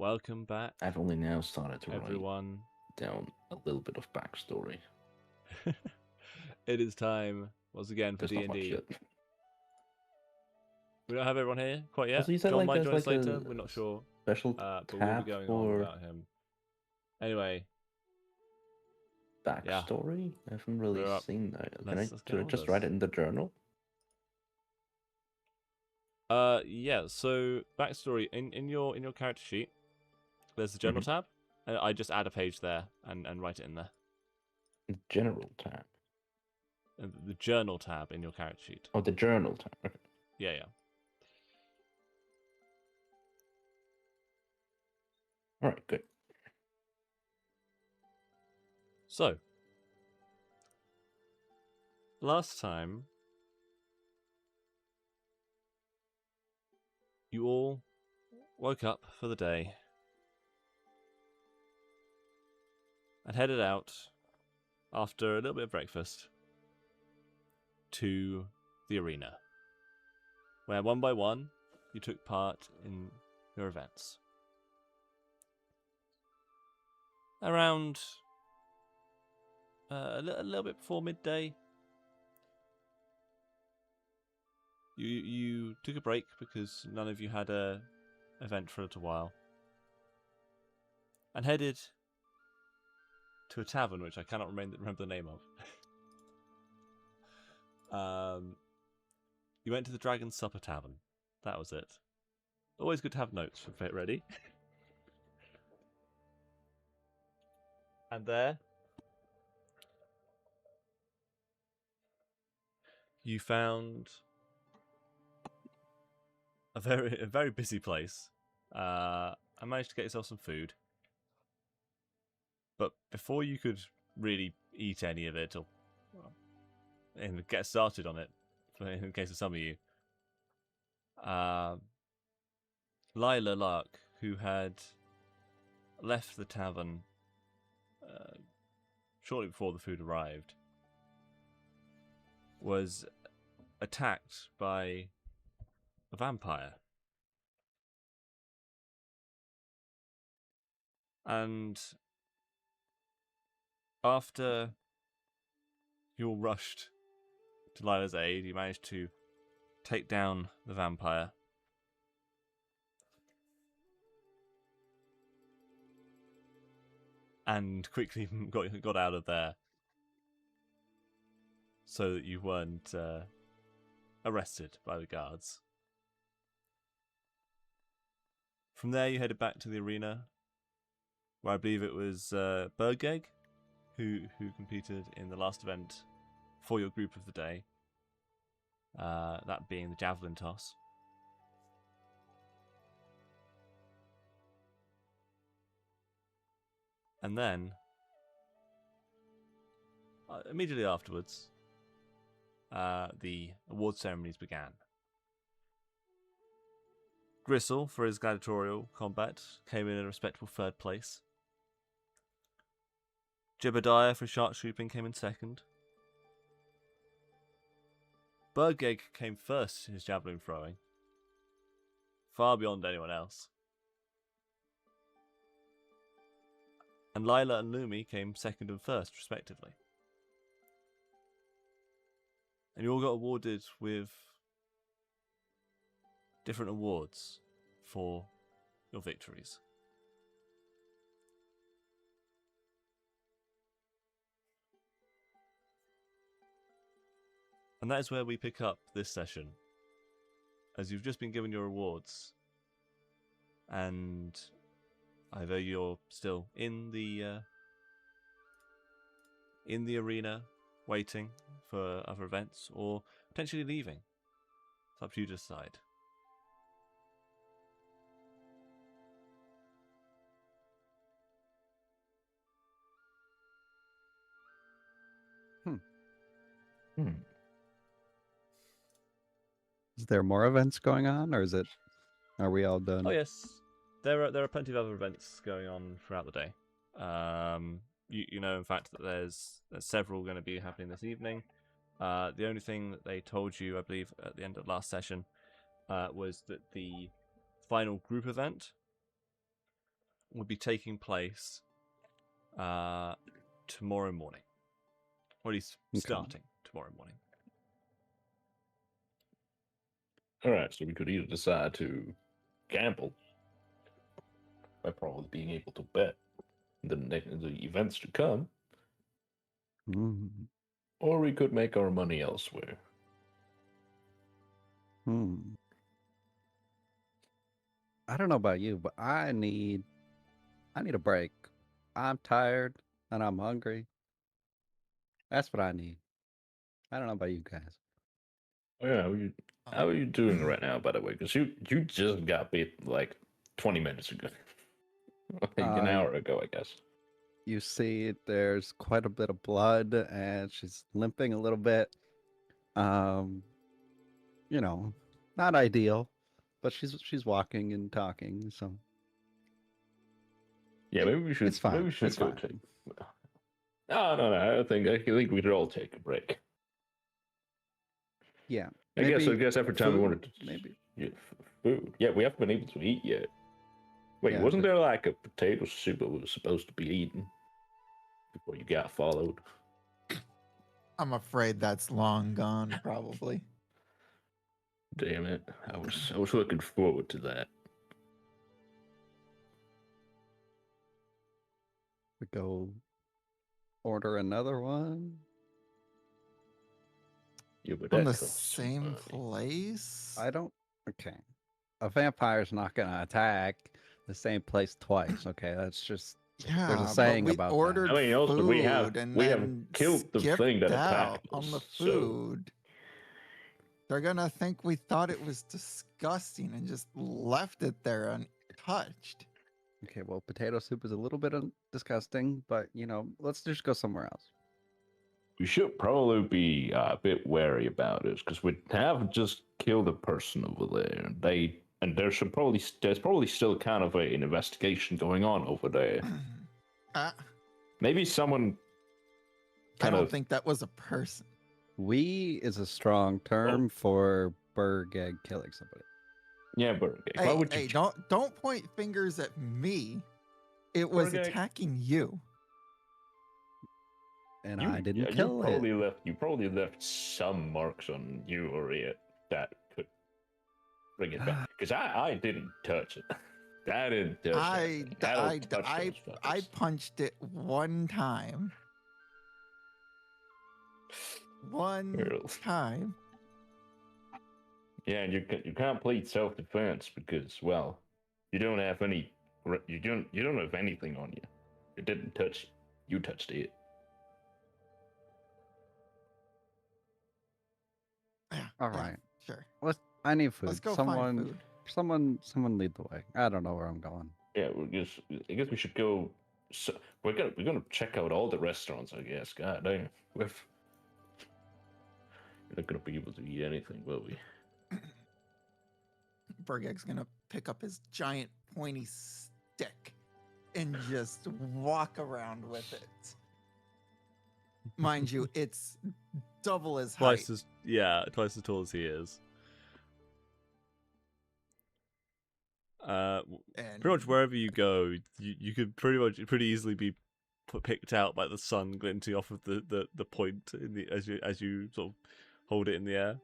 welcome back, I've only now started to write everyone. down a little bit of backstory. It is time once again for There's not much D&D. yet. We don't have everyone here quite yet. Also, you said John like might there's join us like later. a We're not sure, special but we'll be tab going on for without him. Anyway, backstory. I haven't really we're up. seen that. Let's get Should I on with just this. write it in the journal? Yeah. So backstory in your character sheet, there's the journal tab, and I just add a page there and write it in there. General tab. The journal tab in your character sheet. Oh, the journal tab. Okay. Yeah. All right, good. So, last time, you all woke up for the day and headed out after a little bit of breakfast to the arena, where one by one you took part in your events. Around a little bit before midday, you took a break because none of you had a event for a little while, and headed to a tavern which I cannot remember the name of. You went to the Dragon's Supper Tavern. That was it. Always good to have notes for Fit Ready. And there, you found a very busy place. I managed to get yourself some food, but before you could really eat any of it or and get started on it, in the case of some of you, Lila Lark, who had left the tavern shortly before the food arrived, was attacked by a vampire. And after you all rushed to Lila's aid, you managed to take down the vampire. And quickly got out of there so that you weren't arrested by the guards. From there, you headed back to the arena, where I believe it was Bergeg who competed in the last event for your group of the day, that being the javelin toss. And then, immediately afterwards, the award ceremonies began. Gristle, for his gladiatorial combat, came in a respectable third place. Jebediah, for sharpshooting, came in second. Bergeg came first in his javelin throwing, far beyond anyone else. And Lila and Lumi came second and first, respectively. And you all got awarded with different awards for your victories. And that is where we pick up this session, as you've just been given your awards, and either you're still in the arena waiting for other events, or potentially leaving. It's up to you to decide. Is there more events going on, or are we all done? Oh yes, there are plenty of other events going on throughout the day. You know, in fact, that there's several going to be happening this evening. The only thing that they told you, I believe, at the end of last session, was that the final group event would be taking place tomorrow morning. Or at least Okay. starting tomorrow morning. All right, so we could either decide to gamble by probably being able to bet the events to come, Mm. or we could make our money elsewhere. Hmm. I don't know about you, but I need a break. I'm tired and I'm hungry. That's what I need. I don't know about you guys. Oh, yeah, how are you doing right now, by the way? Because you just got beat like 20 minutes ago. Like an Uh, hour ago, I guess. You see, there's quite a bit of blood, and she's limping a little bit. Um, you know, not ideal, but she's walking and talking, so Yeah, maybe we should. it's fine. Maybe we should It's go fine. take. No. I think we should all take a break. Yeah, I guess maybe every time we food, wanted to maybe. yeah, food. Yeah, we haven't been able to eat yet. Wait, Yeah, wasn't but there like a potato soup that was supposed to be eaten before you got followed? I'm afraid that's long gone, probably. Damn it! I was looking forward to that. we go order another one. Yeah, but From that the costs some same money. place? I don't. Okay, a vampire's not gonna attack the same place twice. Okay, that's just there's a Yeah, but saying we about that. ordered I mean, also, food we have and then killed the thing that skipped out attacked on the us, so- food. They're gonna think we thought it was disgusting and just left it there untouched. Okay, well, potato soup is a little bit disgusting, but let's just go somewhere else. We should probably be a bit wary about it because we have just killed a person over there, and there's probably still kind of an investigation going on over there. I Maybe someone kind don't of think that was a person. We is a strong term for Bergeg killing somebody. yeah, but why Hey, would you? hey, don't point fingers at me. It was Bergeg. attacking you. And You, I didn't yeah, kill it. You probably left some marks on you or it that could bring it back. Because I didn't touch it. I didn't touch anything. I don't touch those I fuckers. punched it one time. One Girl. time. Yeah, and you can't plead self-defense because, well, you don't have you don't have anything on you. It didn't touch you. Touched it. Yeah. All yeah, right. Sure. I need food. Let's go someone, find food. someone lead the way. I don't know where I'm going. Yeah, I guess we should go. So, we're gonna check out all the restaurants. I guess. God damn, we're not gonna be able to eat anything, will we? Bergeg's gonna pick up his giant pointy stick and just walk around with it. Mind you, it's double as height. Twice as tall as he is. And Pretty much wherever you go, you could pretty easily be picked out by the sun glinting off of the point in the as you sort of hold it in the air,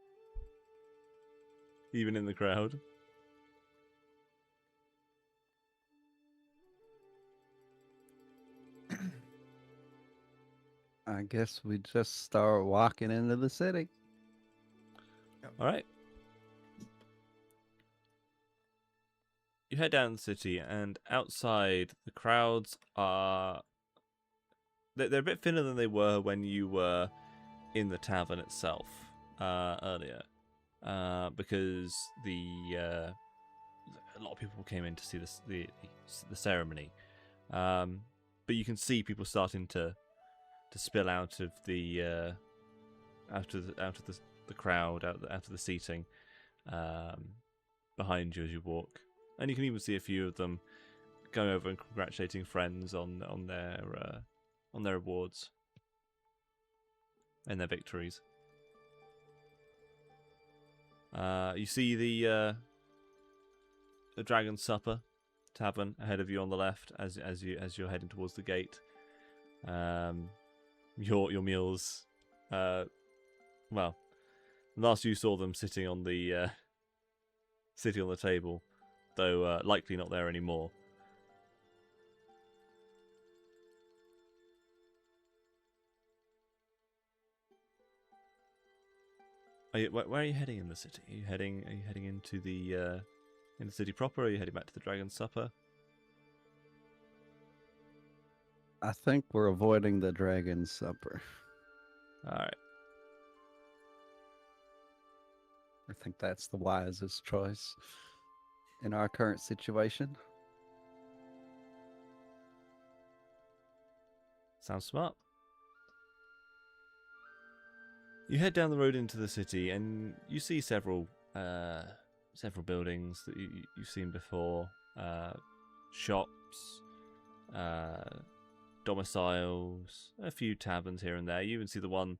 even in the crowd. I guess we just start walking into the city. All right. You head down the city, and outside the crowds are they're a bit thinner than they were when you were in the tavern itself earlier, because a lot of people came in to see the ceremony, but you can see people starting to spill out of the crowd, out of the seating behind you as you walk, and you can even see a few of them going over and congratulating friends on their awards and their victories. You see the Dragon Supper tavern ahead of you on the left as you're heading towards the gate. Your meals, well, last you saw them sitting on the table, though likely not there anymore. Where are you heading in the city? Are you heading into the city proper? Or are you heading back to the Dragon's Supper? I think we're avoiding the Dragon's Supper. All right. I think that's the wisest choice in our current situation. Sounds smart. You head down the road into the city, and you see several buildings that you've seen before. Shops, domiciles, a few taverns here and there. You even see the one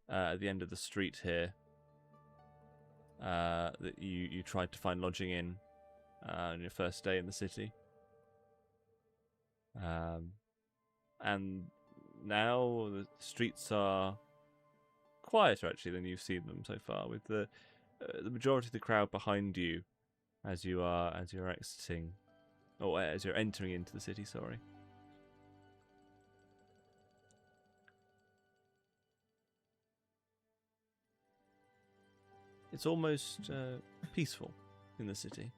at the end of the street here that you tried to find lodging in on your first day in the city. And now the streets are quieter actually than you've seen them so far, with the majority of the crowd behind you as you're exiting, or as you're entering into the city. Sorry. It's almost peaceful in the city.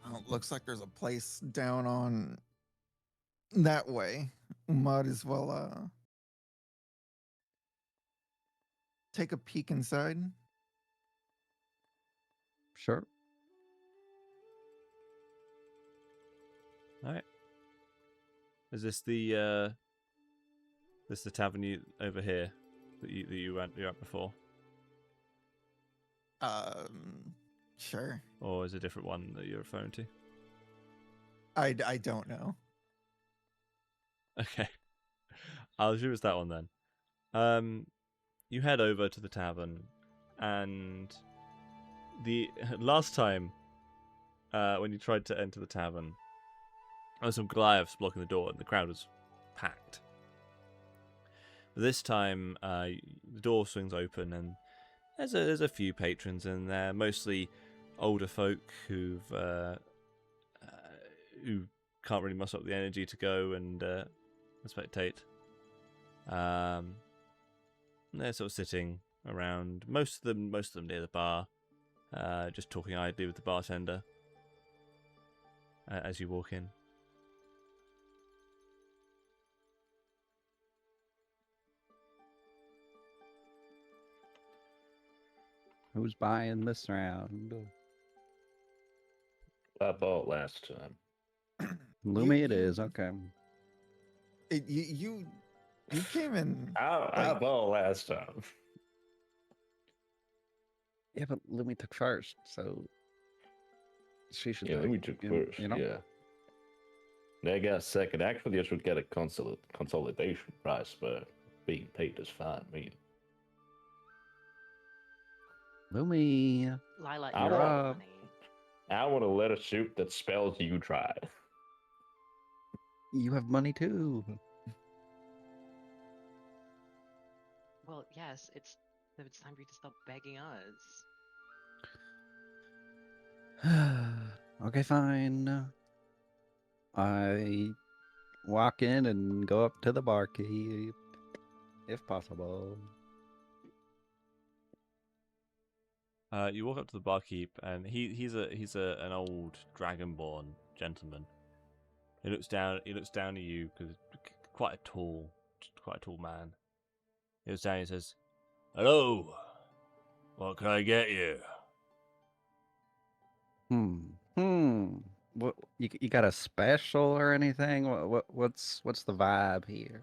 Well, it looks like there's a place down on that way. Might as well take a peek inside. Sure. All right. Is this the tavern over here that you were at before, Sure. or is it a different one that you're referring to? I don't know. Okay, I'll assume it's that one then. You head over to the tavern, and the last time when you tried to enter the tavern, there was some Goliaths blocking the door, and the crowd was packed. This time, the door swings open, and there's a few patrons in there, mostly older folk who can't really muster up the energy to go and spectate. They're sort of sitting around, most of them near the bar, just talking idly with the bartender as you walk in. Who's buying this round? I bought last time. Lumi it is, okay. You came in. I bought last time. Yeah, but Lumi took first, so she should Yeah, take, we took you first. know? Yeah. They got second. Actually, I should get a consolidation price, but being paid is fine. I mean, Lumi, Lila, I you're want- up. I want a letter soup that spells "you tried." you have money too. Well, yes, it's time for you to stop begging us. Okay, fine. I walk in and go up to the barkeep, if possible. You walk up to the barkeep, and he's an old dragonborn gentleman. He looks down at you because quite a tall man. He looks down and he says, "Hello, what can I get you?" What you got a special or anything? What's the vibe here?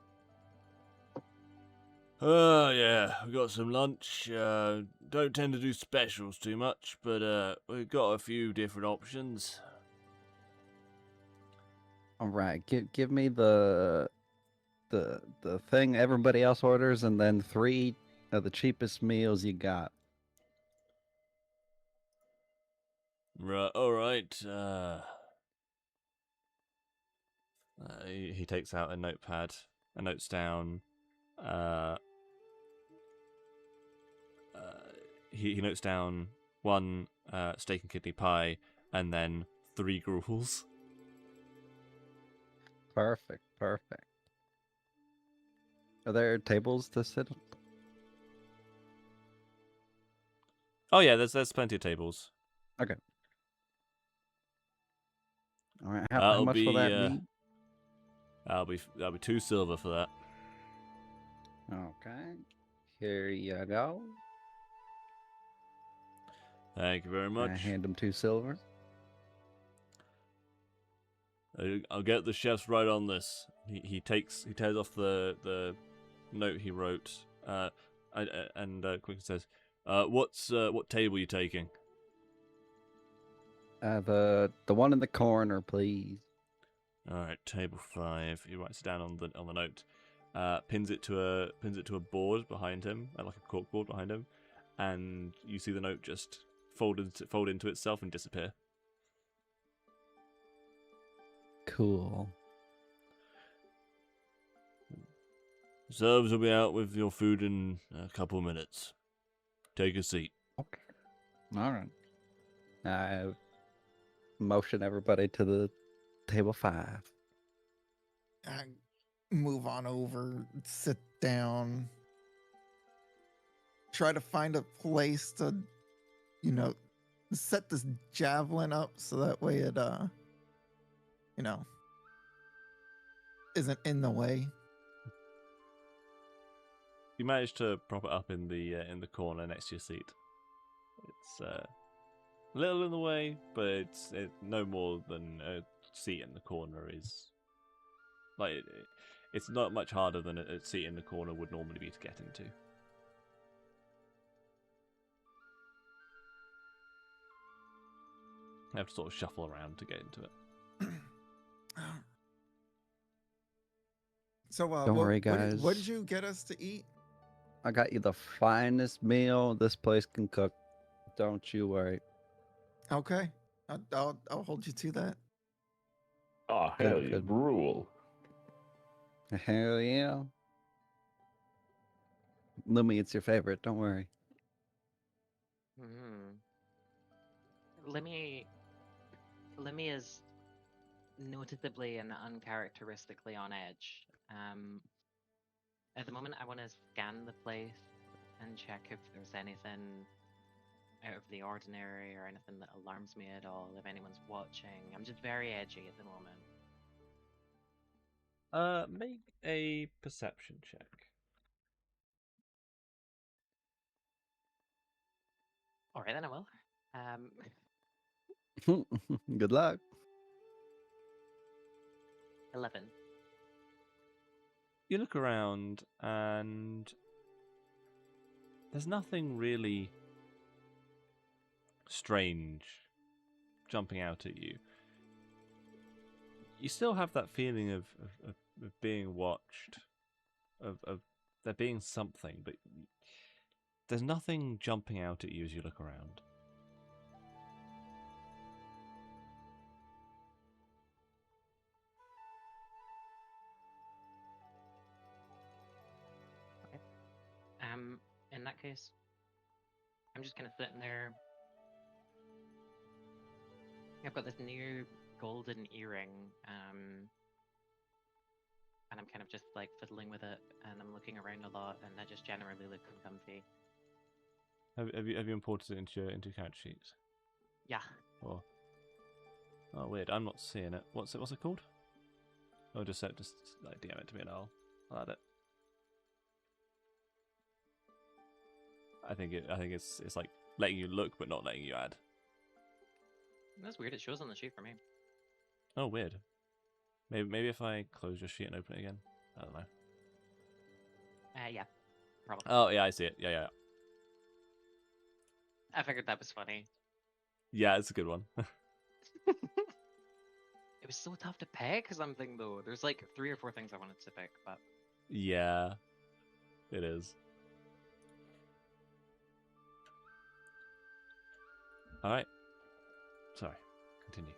Oh, yeah, we got some lunch. Don't tend to do specials too much, but we've got a few different options. All right, give me the thing everybody else orders, and then 3 of the cheapest meals you got. Right. All right. He takes out a notepad and notes down. Uh, he notes down 1 steak and kidney pie, and then 3 gruels. Perfect. Perfect. Are there tables to sit? Oh yeah, there's plenty of tables. Okay. All right. How That'll much will be that be? that'll be 2 silver for that. Okay. Here you go. Thank you very I much. hand him 2 silver. I'll get the chefs right on this. He tears off the note he wrote, and quickly says, what table are you taking? The one in the corner, please. All right, table 5. He writes it down on the note, pins it to a board behind him, like a cork board behind him, and you see the note just fold into itself and disappear. Cool. Servers will be out with your food in a couple of minutes. Take a seat. Okay. All right. I motion everybody to the table 5. I move on over, sit down, try to find a place to, set this javelin up so that way it, isn't in the way. You manage to prop it up in the corner next to your seat. It's a little in the way, but it's no more than a seat in the corner is. Like it's not much harder than a seat in the corner would normally be to get into. You have to sort of shuffle around to get into it. So, Don't worry, guys. What did you get us to eat? I got you the finest meal this place can cook. Don't you worry. Okay, I'll hold you to that. Oh, Good, hell yeah, good. rule. Hell yeah. Lumi, it's your favorite. Don't worry. Lemmy is noticeably and uncharacteristically on edge. At the moment, I want to scan the place and check if there's anything out of the ordinary or anything that alarms me at all, if anyone's watching. I'm just very edgy at the moment. Make a perception check. All right, then I will. Good luck. 11. You look around and there's nothing really strange jumping out at you. You still have that feeling of being watched, of there being something, but there's nothing jumping out at you as you look around. In that case, I'm just kind of sitting there. I've got this new golden earring, and I'm kind of just like fiddling with it, and I'm looking around a lot, and I just generally look comfy. Have you imported it into your character sheets? Yeah. Or oh weird, I'm not seeing it. What's it called? Oh, just like DM it to me and I'll add it. I think it's like letting you look but not letting you add. That's weird. It shows on the sheet for me. Oh, weird. Maybe if I close your sheet and open it again. I don't know. Yeah. Probably. Oh yeah, I see it. Yeah. I figured that was funny. Yeah, it's a good one. It was so tough to pick something though. There's like 3 or 4 things I wanted to pick, but Yeah, it is. All right. continue.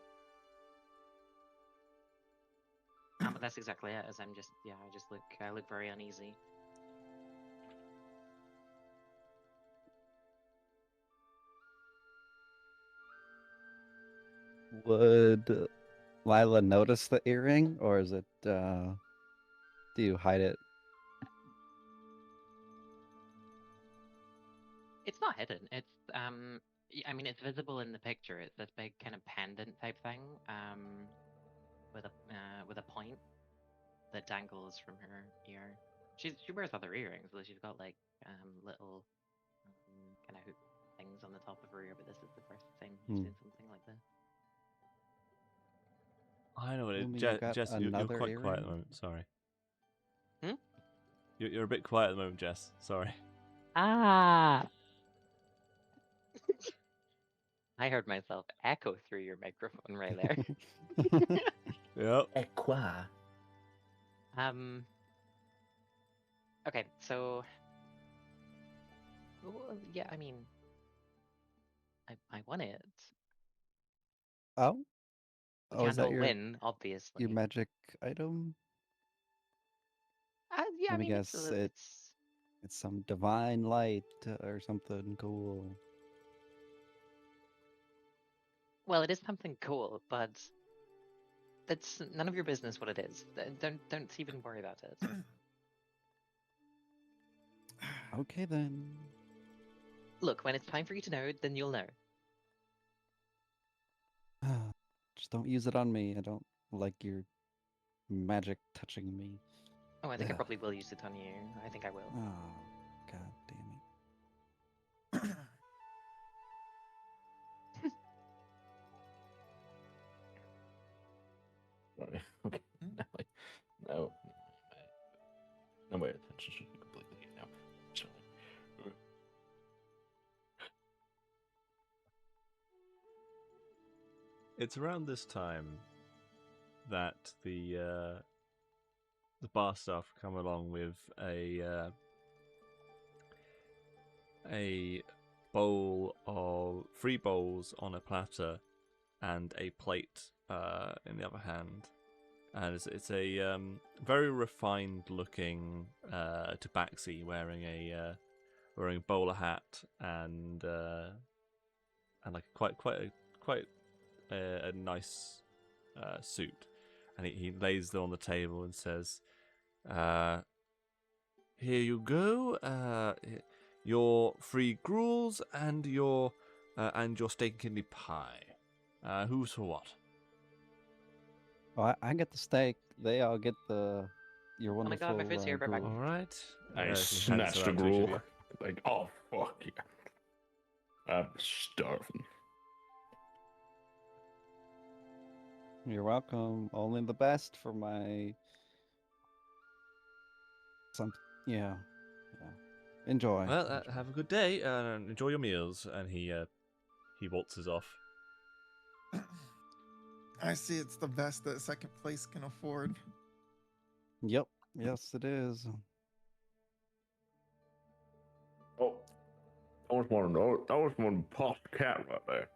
But that's exactly it. As I'm just, I look very uneasy. Would Lila notice the earring, or is it? Do you hide it? It's not hidden. It's I mean, it's visible in the picture. It's this big kind of pendant type thing, with a point that dangles from her ear. She wears other earrings, though she's got like little kind of hoop things on the top of her ear. But this is the first time you've Hmm. seen something like this. I know what it Lumi, is. you got Jess, you're another quite quiet at the earring? moment. Sorry. Hmm? You're a bit quiet at the moment, Jess. Sorry. Ah. I heard myself echo through your microphone right there. Yep. Equa. Okay, so well, yeah, I mean, I won it. Oh, We oh, is can't that all win, your obviously. magic item? Yeah, I Let me mean, guess. It's some divine light or something cool. well, it is something cool, but that's none of your business what it is. Don't even worry about it. Okay then. Look, when it's time for you to know, then you'll know. Just don't use it on me. I don't like your magic touching me. Oh, I think I Ugh. probably will use it on you. I think I will. Oh, god damn it. Sorry. Okay. No. No, my attention should be completely here now. Sorry. It's around this time that the bar staff come along with a bowl of 3 bowls on a platter and a plate in the other hand, and it's a very refined looking tabaxi wearing a bowler hat and like quite a nice suit, and he lays them on the table and says, "Here you go. Your 3 gruels and your steak and kidney pie. Who's for what?" Oh, I get the steak. They all get your Oh my god, my wonderful food's here, right back. gruel. All right. I He hands it snatched a around to each of gruel. you. Like, oh, fuck yeah. I'm starving. You're welcome. Only the best for my yeah. Enjoy. Well, Enjoy. have a good day and enjoy your meals. And he waltzes off. I see it's the best that second place can afford. Yep. Yes, it is. Oh, that was one past cat right there.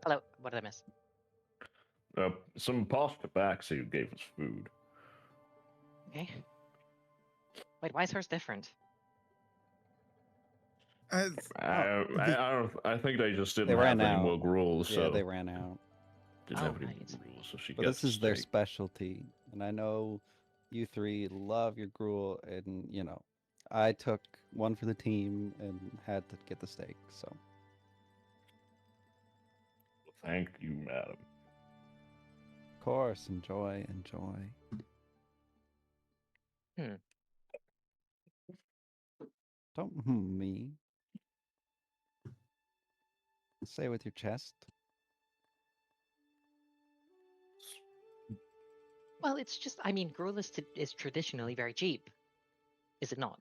Hello, what did I miss? Some pasta tabaxi who gave us food. Okay. Wait, why is hers different? I think they just didn't They ran have any out. more gruels, Yeah, so they ran out. didn't Oh, have any right. more gruels, so she But gets this is their steak. specialty. And I know you 3 love your gruel, and I took one for the team and had to get the steak, so Thank you, madam. of course, enjoy. Hmm. Don't me. Say with your chest. Well, it's just, I mean, gruel is traditionally very cheap. Is it not?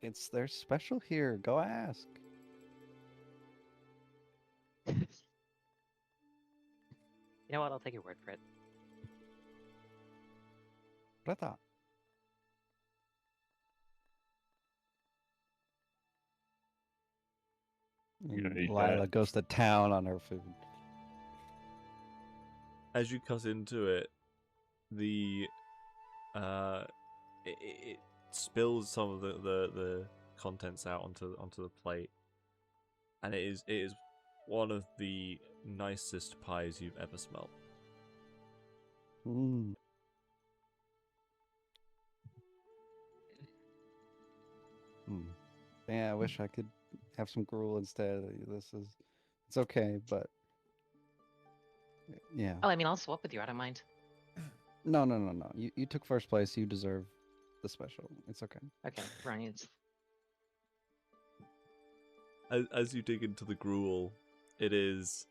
It's their special here. Go ask. You know what? I'll take your word for it. What I thought. You And eat Lila that. goes to town on her food. as you cut into it, the it spills some of the contents out onto the plate, and it is one of the nicest pies you've ever smelled. Mm. Mm. Yeah, I wish I could have some gruel instead. It's okay, but yeah. Oh, I mean, I'll swap with you. I don't mind. No. You took first place. You deserve the special. It's okay. Okay, right. As you dig into the gruel, it is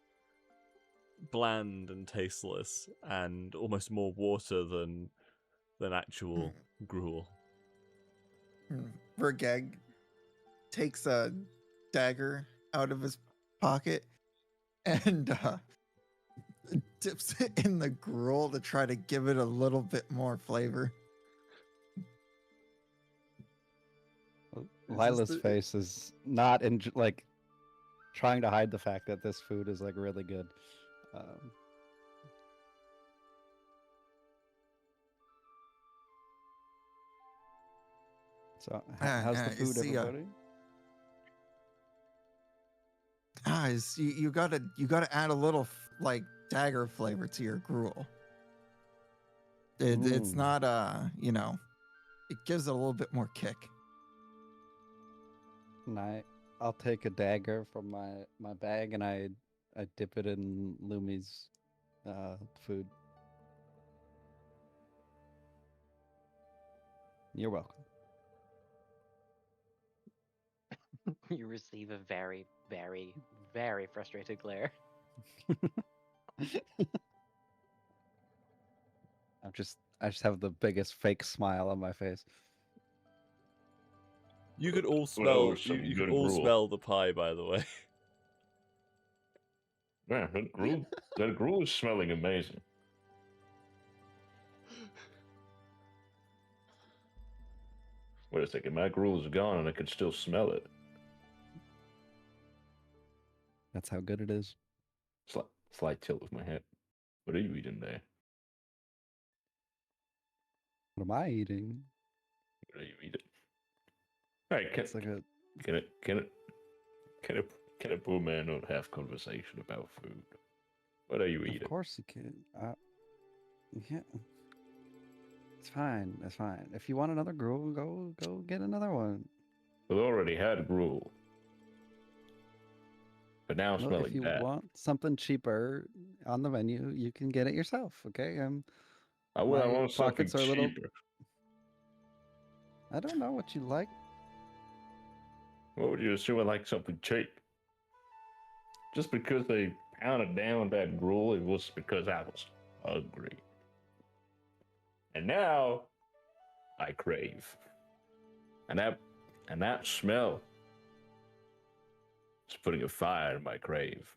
bland and tasteless, and almost more water than actual gruel. Vergeg takes a dagger out of his pocket and dips it in the gruel to try to give it a little bit more flavor. Lila's face is not like trying to hide the fact that this food is like really good. So how's the you food, see, everybody? You gotta add a little like dagger flavor to your gruel. It's Mm. not it gives it a little bit more kick. And I'll take a dagger from my bag and I dip it in Lumi's food. You're welcome. You receive a very, very, very frustrated glare. I just have the biggest fake smile on my face. You could all Well, smell. some You could good all gruel. smell the pie, by the way. Yeah, that gruel is smelling amazing. Wait a second, my gruel is gone and I can still smell it. That's how good it is. Slight tilt with my head. What are you eating there? What am I eating? What are you eating? Hey, It's like a can a poor man not have conversation about food? What are you eating? Of course you can. Yeah. It's fine. It's fine. If you want another gruel, go get another one. We already had gruel. But now I'm Well, smelling if you bad. want something cheaper on the menu, you can get it yourself. Okay. I my want something pockets are a little- cheaper. I don't know what you like. What would you assume I like something cheap? Just because they pounded down that gruel, it was because I was hungry. And now I crave. And that smell is putting a fire in my crave.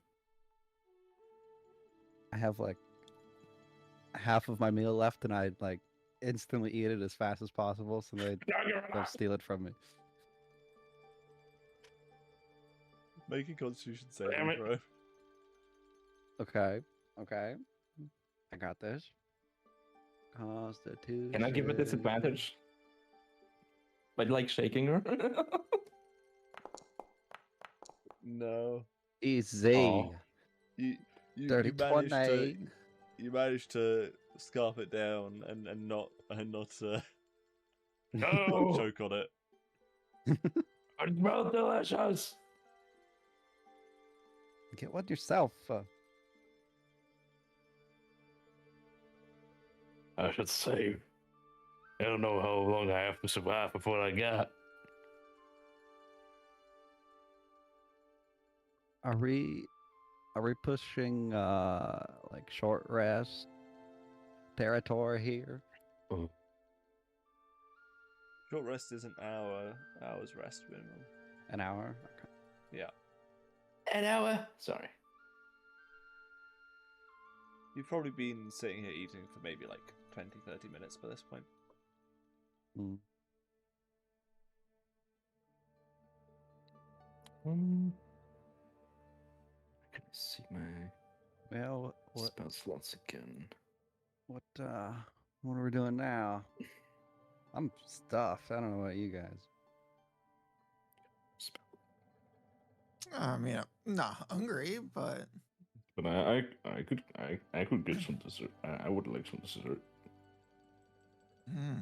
I have like half of my meal left, and I like instantly eat it as fast as possible, so they don't steal it from me. Make a Constitution Damn saving it. throw. Okay. I got this. Constitution. Can I give it disadvantage? By like shaking her? No. Easy. Aw. You Dirty managed to 20. you managed to scarf it down and not not No! choke on it. It smells delicious! Get one yourself. I should save. I don't know how long I have to survive before I got. Are we pushing like short rest territory here? Short rest is an hour's rest minimum. An hour? Okay. Yeah. An hour? Sorry. You've probably been sitting here eating for maybe like 20, 30 minutes by this point. Mm. I can see my Well, Spell slots again. what are we doing now? I'm stuffed. I don't know about you guys. I mean, I'm not hungry, but But I could get some dessert. I would like some dessert.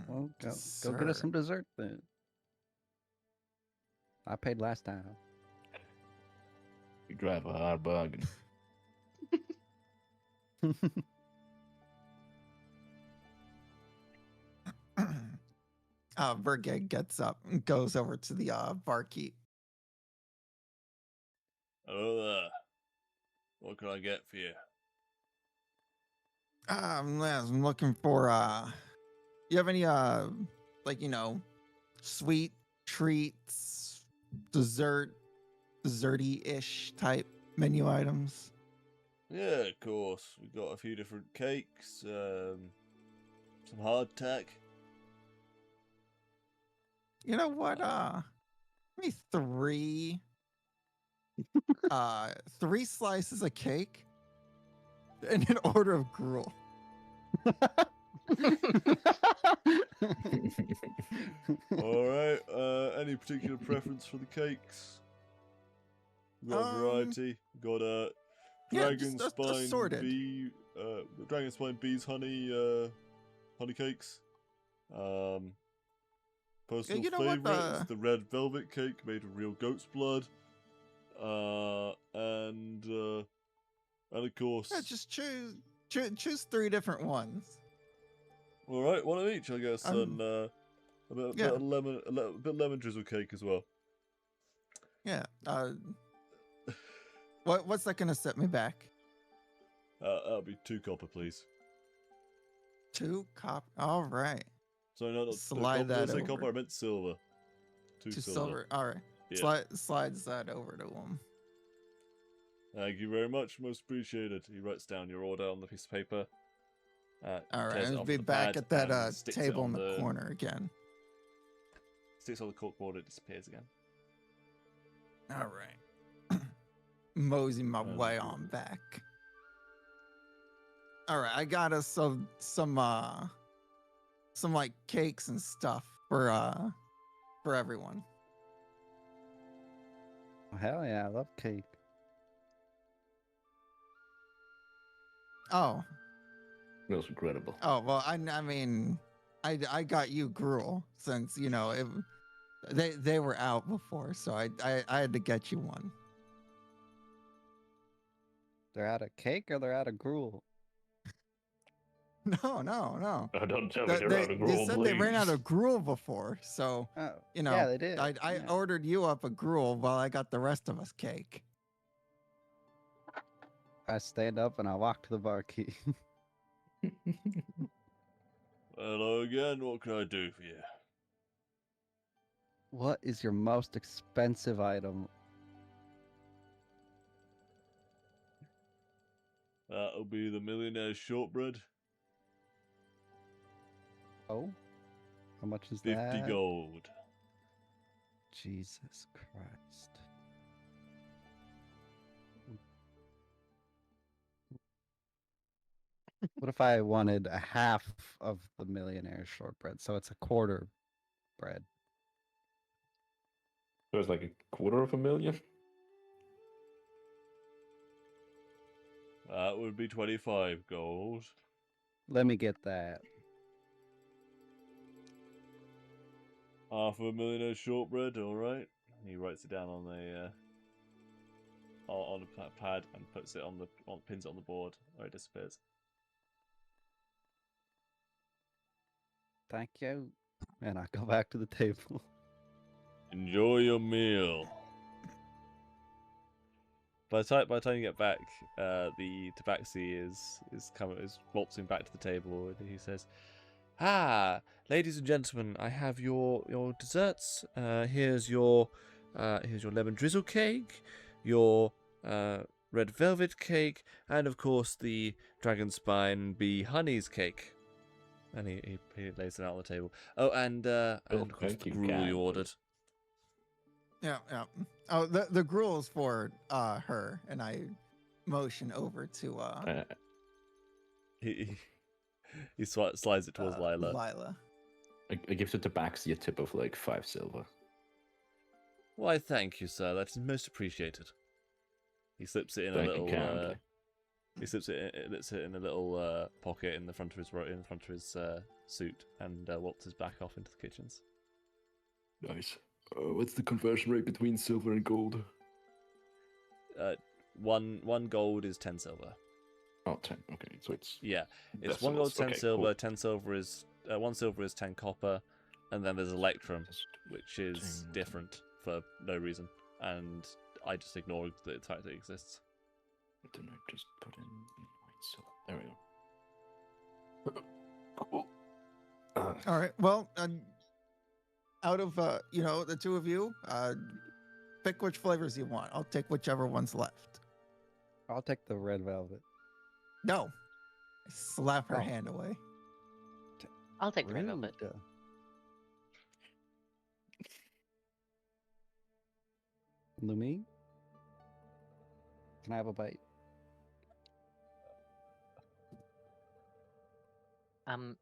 Well, go get us dessert. some dessert then. I paid last time. You drive a hard bargain. Vergeg gets up and goes over to the barkeep. Hello there. What can I get for you? I'm looking for you have any like, you know, sweet treats, desserty-ish type menu items? Yeah, of course. We've got a few different cakes, some hardtack. You know what? Give me three slices of cake and an order of gruel. All right. Any particular preference for the cakes? We've got a variety. We've got yeah, dragon just spine assorted. bee, dragon spine bees honey cakes. Personal you know what, favorite is the red velvet cake made of real goat's blood. And of course. Yeah, just choose three different ones. All right, one of each, I guess, and a bit yeah. of lemon, a bit lemon drizzle cake as well. Yeah. What's that gonna set me back? That'll be 2 copper, please. 2 copper. All right. So no, not Slide copper, that did I say over. copper? I meant silver. 2 2 silver. silver. All right. Yeah. Slides that over to him. Thank you very much, most appreciated. He writes down your order on the piece of paper. All right. tears it I'll off be the back pad at that and sticks it table on in the corner again. Sticks on the corkboard, it disappears again. All right. Mosey my That's way cool. on back. All right, I got us some like cakes and stuff for everyone. Oh, hell yeah, I love cake. Oh, That was incredible. oh well, I mean, I got you gruel since you know they were out before, so I had to get you one. They're out of cake or they're out of gruel? No. Oh, don't tell me they're out of They gruel, said they ran out please. of gruel before, so Oh, you know, yeah, they did. I Yeah. ordered you up a gruel while I got the rest of us cake. I stand up and I walk to the barkeep. Hello again, what can I do for you? What is your most expensive item? That'll be the millionaire's shortbread. Oh, how much is 50 that? gold. Jesus Christ. What if I wanted a half of the millionaire shortbread? So it's a quarter bread. So it's like $250,000. That would be 25 gold. Let me get that. Half of a millionaire's shortbread, alright. He writes it down on a pad and puts it pins it on the board, or it disappears. Thank you. And I go back to the table. Enjoy your meal. By the time you get back, the tabaxi is waltzing back to the table, and he says, "Ah, ladies and gentlemen, I have your desserts. Here's your lemon drizzle cake, your red velvet cake, and of course the dragon spine bee honeys cake." And he lays it out on the table. Oh, and of course thank the you, gruel you kind. ordered. Yeah. Oh, the gruel is for her, and I motion over to He slides it towards Lila. Lila. I give the Tabaxi a tip of like 5 silver. Why, thank you, sir. That is most appreciated. He slips it in Thank a you little. kindly. He slips it in a little pocket in the front of his suit, and waltzes back off into the kitchens. Nice. What's the conversion rate between silver and gold? One gold is 10 silver. Oh, 10. Okay, so it's Yeah, it's decimals. 1 gold, 10 Okay, silver. cool. 10 silver is 1 silver is 10 copper, and then there's electrum, which is 10. different for no reason, and I just ignored the fact that it exists. Then I just put in white silver. There we go. Cool. All right. Well, out of the two of you, pick which flavors you want. I'll take whichever one's left. I'll take the red velvet. No. I slap her Oh. hand away. I'll take the red velvet. Rude. Lumi, can I have a bite?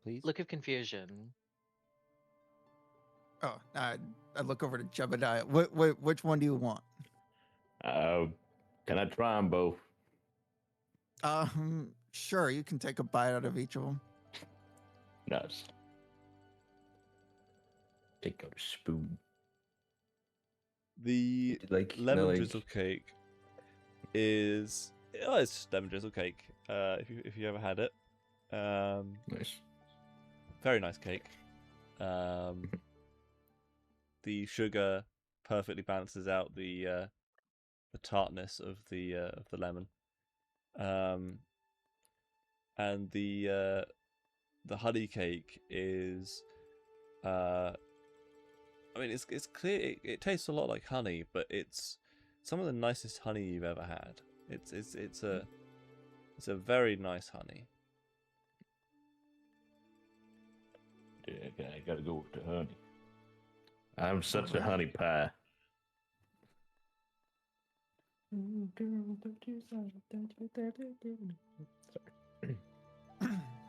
Please. Look of confusion. Oh, I look over to Jebediah. Which one do you want? Can I try them both? Sure. You can take a bite out of each of them. Nice. Take out a spoon. The Like lemon drizzle cake is it's just lemon drizzle cake. If you ever had it, Nice. very nice cake. The sugar perfectly balances out the tartness of the lemon, and the honey cake is I mean, it's clear. It tastes a lot like honey, but it's some of the nicest honey you've ever had. It's a very nice honey. Yeah, I gotta go with the honey. I'm such a honey pie. All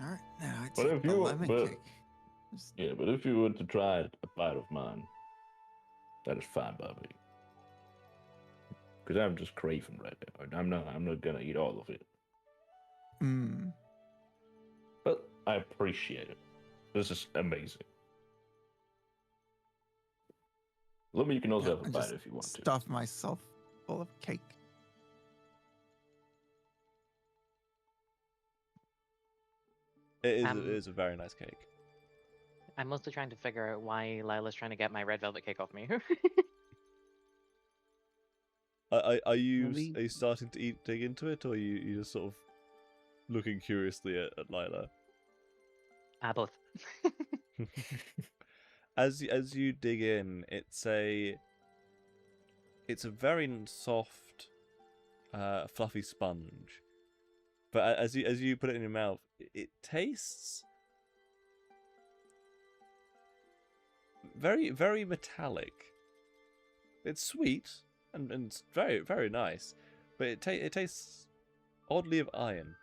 right. Now I But take if the you- lemon but- cake. Yeah, but if you were to try a bite of mine, that is fine by me. Because I'm just craving right now. I'm not gonna eat all of it. Mm. But I appreciate it. This is amazing. Let me, you can also Yeah, have a I bite just if you want to. Stuff myself full of cake. It is a very nice cake. I'm mostly trying to figure out why Lila's trying to get my red velvet cake off me. Are you Really? starting to dig into it, or are you just sort of looking curiously at Lila? Both. As you dig in, it's a very soft, fluffy sponge. But as you put it in your mouth, it tastes very, very metallic. It's sweet and it's very, very nice, but it tastes oddly of iron.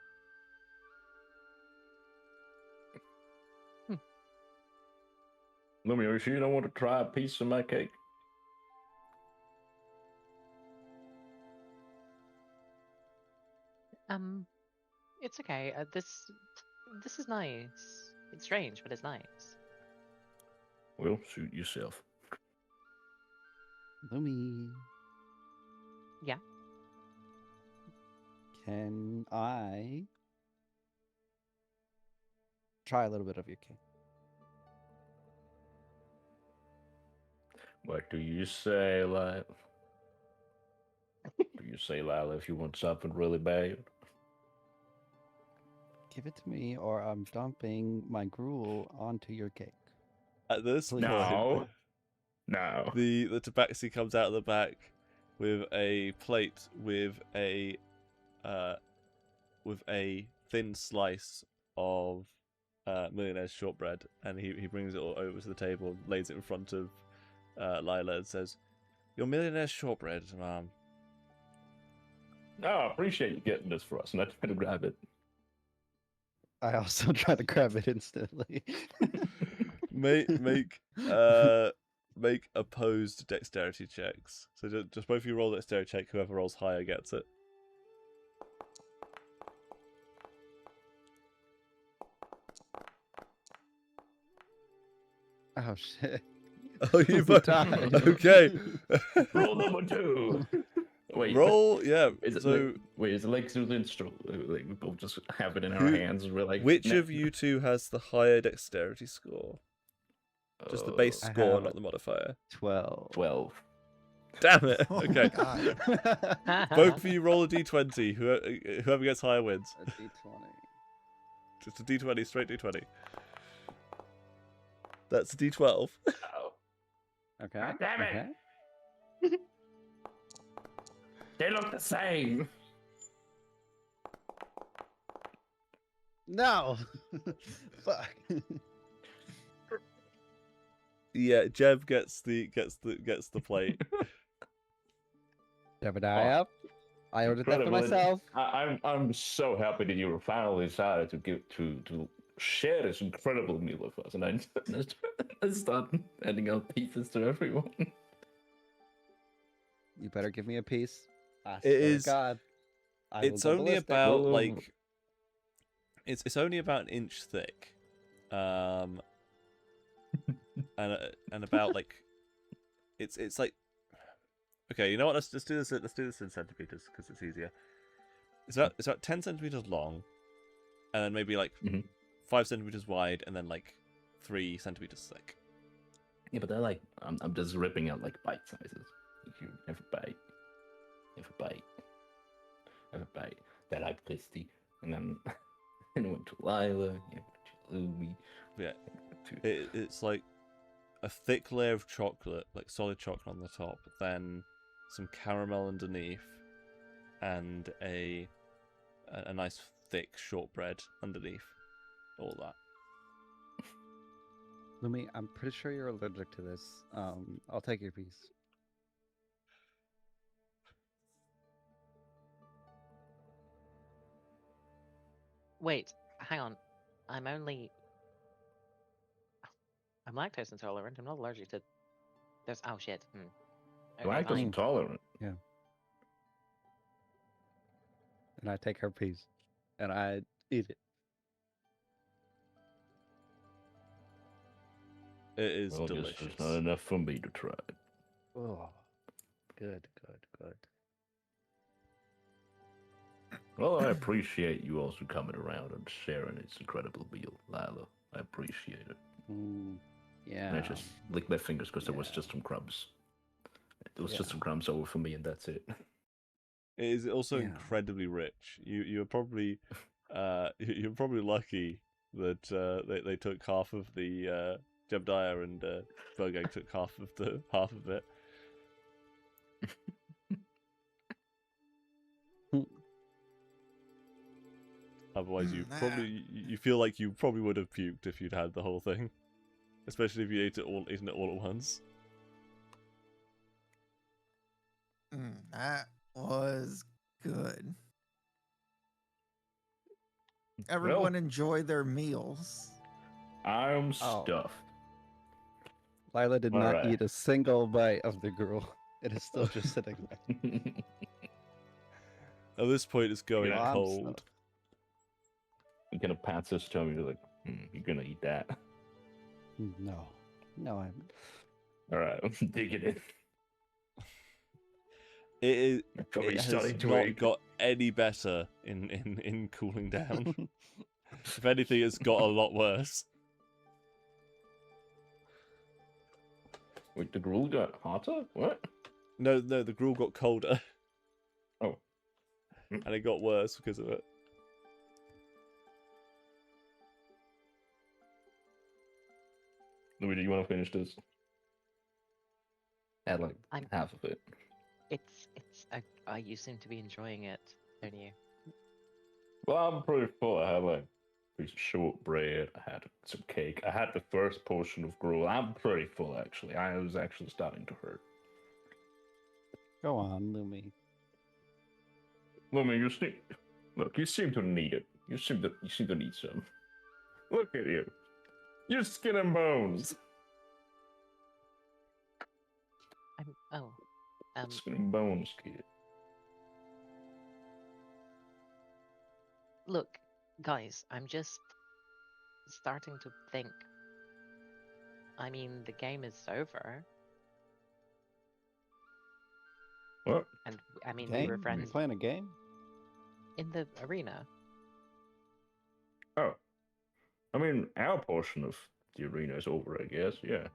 Lumi, are you sure you don't want to try a piece of my cake? It's okay. This is nice. It's strange, but it's nice. Well, suit yourself. Lumi. Yeah. Can I try a little bit of your cake? What do you say, Lila? Do you say, Lila, if you want something really bad? Give it to me, or I'm dumping my gruel onto your cake. At this Please. point, No. the tabaxi comes out of the back with a plate with a thin slice of millionaire's shortbread, and he brings it all over to the table, lays it in front of Lila, and says, "Your millionaire's shortbread, ma'am." No, I appreciate you getting this for us, and I try to grab it. I also try to grab it instantly. Make make opposed dexterity checks. So just both of you roll dexterity check. Whoever rolls higher gets it. Oh shit. Oh, you We both. died. Okay. Roll number 2. Wait. Roll. Yeah. Is it So is it like Cerulean stroke? Like we both just have it in our Who- hands and we're like, which "Nah." of you two has the higher dexterity score? Just the base I score, have not the modifier. 12. 12. Damn it. Oh my Okay. God. Both of you roll a d20. Whoever gets higher wins. A d20. Just a d20, straight d20. That's a d12. Oh, Okay. God damn it. Okay. they look the same. No. Fuck. Yeah, Jeb gets the plate. Jebediah. I ordered that for Incredible. myself. I'm so happy that you finally decided to share this incredible meal with us, and I start handing out pieces to everyone. You better give me a piece. I It swear is- to God. I It's will go only ballistic. about Whoa. like it's only about an inch thick. And about like it's like, okay, you know what, let's do this in centimeters because it's easier. It's about 10 centimeters long, and then maybe like Mhm. 5 centimeters wide, and then like 3 centimeters thick. Yeah, but they're like, I'm just ripping out like bite sizes. If you have a bite, have a bite. They're like Christy, and then and went to Lila, yeah, to Lumi. Yeah. To... It's like a thick layer of chocolate, like solid chocolate on the top, then some caramel underneath, and a nice thick shortbread underneath. All that. Lumi, I'm pretty sure you're allergic to this. I'll take your piece. Wait, hang on. I'm lactose intolerant. I'm not allergic to. There's oh shit. Okay, Lactose fine. intolerant. And I take her piece. And I eat it. It is Well, I guess delicious. there's not enough for me to try. Oh. Good, good, good. Well, I appreciate you also coming around and sharing this incredible meal, Lila. I appreciate it. Yeah. And I just licked my fingers because there was Yeah. just some crumbs. There was Yeah. just some crumbs over for me, and that's it. It is also Yeah. incredibly rich. You're probably you're probably lucky that they took half of the Jebediah and Vergeg took half of it. Otherwise, you feel like you probably would have puked if you'd had the whole thing, especially if you eaten it all at once. That was good. Everyone enjoy their meals. I'm Oh. stuffed. Lila did not Alright. eat a single bite of the gruel. It is still just sitting there. At this point, it's going Yeah. I'm cold. stuffed. You're gonna pat this to me, like, you're gonna eat that. No. No, I'm. Alright, I'm digging it. It Probably has starting to not eat. got any better in cooling down. If anything, it's got a lot worse. Wait, the gruel got hotter? What? No, the gruel got colder. Oh. And it got worse because of it. Louis, do you want to finish this? Add like I'm- half of it. You seem to be enjoying it, don't you? Well, I'm pretty full. I had like a piece of shortbread. I had some cake. I had the first portion of gruel. I'm pretty full, actually. I was actually starting to hurt. Go on, Lumi. Lumi, look, you seem to need it. You seem to need some. Look at you. You're skin and bones. Skin and bones, kid. Look, guys, I'm just starting to think. I mean, the game is over, What? and I mean, we Game? were You friends playing a game? in the arena. Oh. I mean, our portion of the arena is over, I guess. Yeah.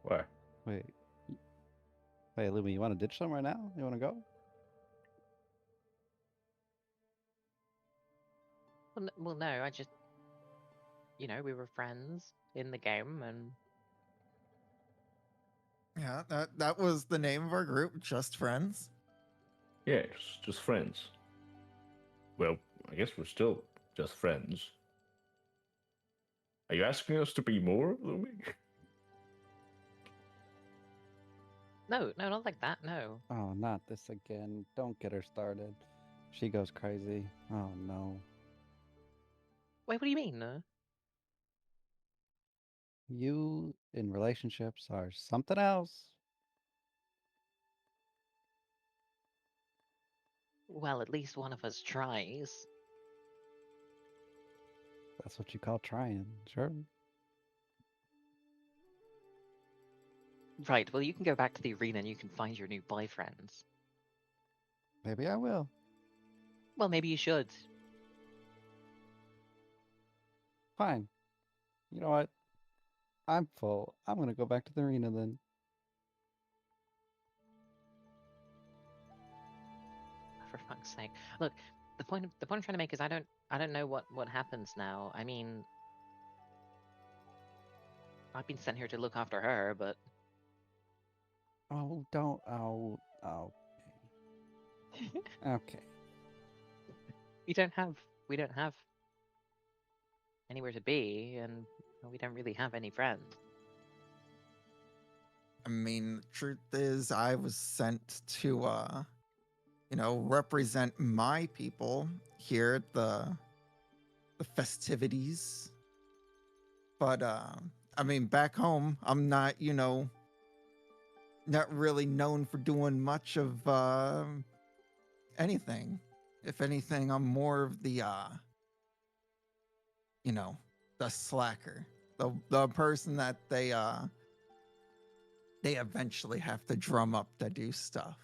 Why? Wait. Hey, Lumi, you want to ditch somewhere now? You want to go? Well, no, I just, we were friends in the game, and Yeah, that was the name of our group, Just Friends. Yeah, just friends. Well, I guess we're still just friends. Are you asking us to be more, Lumi? no, not like that. No. Oh, not this again. Don't get her started. She goes crazy. Oh, no. Wait, what do you mean? You in relationships are something else. Well, at least one of us tries. That's what you call trying. Sure. Right. Well, you can go back to the arena and you can find your new boyfriends. Maybe I will. Well, maybe you should. Fine. You know what? I'm full. I'm going to go back to the arena then. For fuck's sake! Look, the point I'm trying to make is I don't know what happens now. I mean, I've been sent here to look after her, but Oh, don't. Oh, oh. Okay. we don't have anywhere to be, and we don't really have any friends. I mean, the truth is, I was sent to, represent my people here at the festivities. But I mean, back home, I'm not, not really known for doing much of anything. If anything, I'm more of the, the slacker, the person that they eventually have to drum up to do stuff.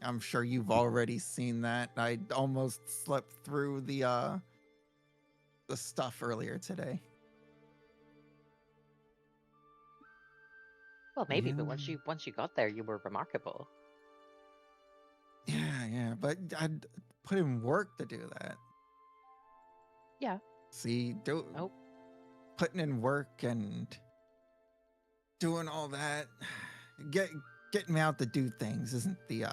I'm sure you've already seen that. I almost slept through the stuff earlier today. Well, maybe, but Yeah. once you got there, you were remarkable. Yeah, but I'd put in work to do that. Yeah. See, Oh. putting in work and doing all that, getting me out to do things isn't the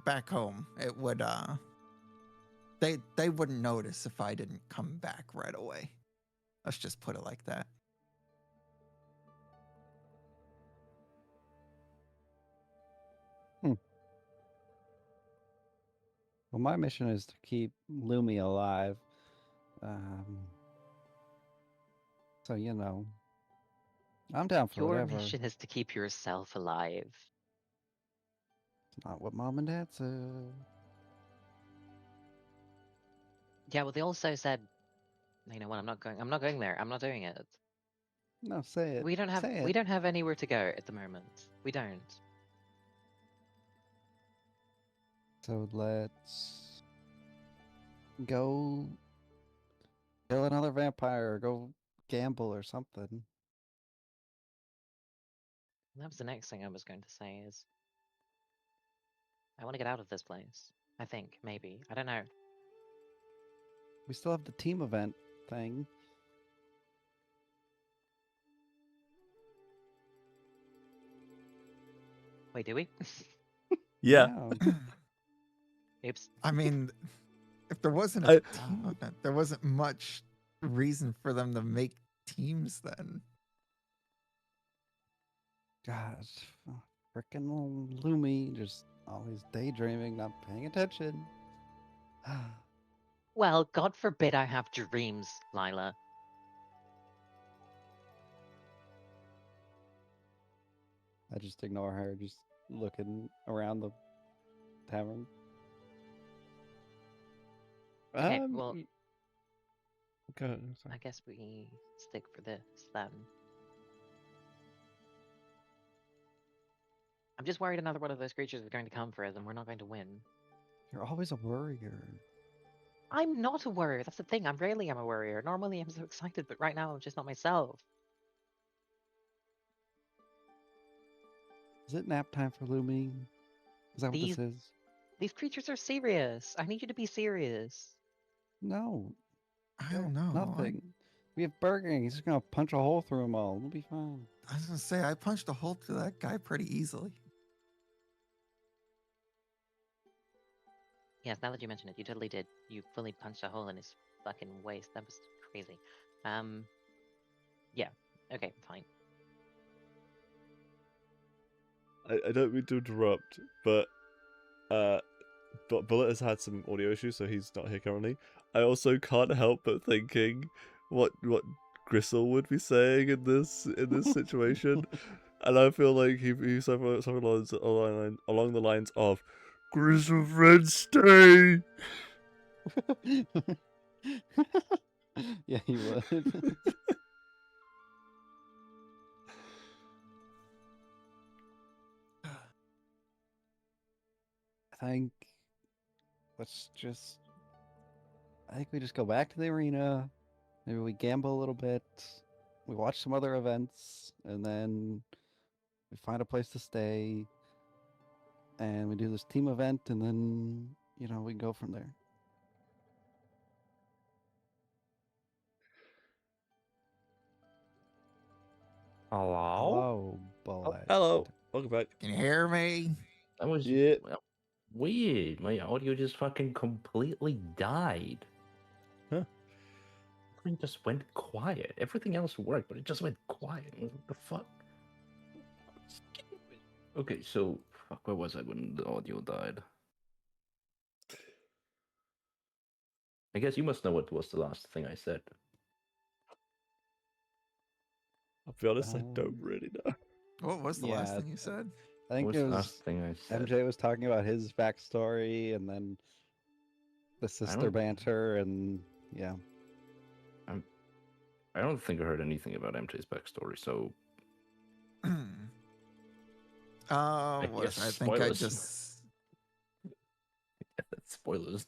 back home it would they wouldn't notice if I didn't come back right away. Let's just put it like that. Well, my mission is to keep Lumi alive. So, I'm down for Your whatever. mission is to keep yourself alive. It's not what Mom and Dad said. Yeah, well, they also said, you know what? I'm not going there. I'm not doing it. No, say it. We don't have anywhere to go at the moment. We don't. So let's go kill another vampire or go gamble or something. That was the next thing I was going to say is I want to get out of this place. I think, maybe. I don't know. We still have the team event thing. Wait, do we? Yeah. Oops. I mean, if there wasn't I- a team event, there wasn't much reason for them to make teams then. God, frickin' Lumi, just always daydreaming, not paying attention. Well, God forbid I have dreams, Lila. I just ignore her, just looking around the tavern. Okay, well, Go ahead, sorry. I guess we stick for this then. I'm just worried another one of those creatures is going to come for us and we're not going to win. You're always a worrier. I'm not a worrier, that's the thing. I rarely am a worrier. Normally I'm so excited, but right now I'm just not myself. Is it nap time for Lumi? Is that what These- this is? These creatures are serious. I need you to be serious. No, I don't know. nothing. We have Burger King. He's just gonna punch a hole through them all. We'll be fine. I was gonna say I punched a hole through that guy pretty easily. Yes, now that you mention it, you totally did. You fully punched a hole in his fucking waist. That was crazy. Yeah. Okay, fine. I don't mean to interrupt, but Bullet has had some audio issues, so he's not here currently. I also can't help but thinking what Gristle would be saying in this situation, and I feel like he's something along the lines of Gristle friend stay. Yeah, he would. I think I think we just go back to the arena. Maybe we gamble a little bit. We watch some other events, and then we find a place to stay. And we do this team event, and then we go from there. Hello, Bullet. Hello, welcome back. Can you hear me? That was Yeah. weird. My audio just fucking completely died. Huh. Everything just went quiet. Everything else worked, but it just went quiet. What the fuck? Okay, so fuck, where was I when the audio died? I guess you must know what was the last thing I said. I'll be honest, I don't Um, really know. What was the last Yeah, thing you said? I think What it was the was last thing I said? MJ was talking about his backstory, and then the sister don't- banter, and yeah. I don't think I heard anything about MJ's backstory, so What guess I think I spoilers. just spoilers.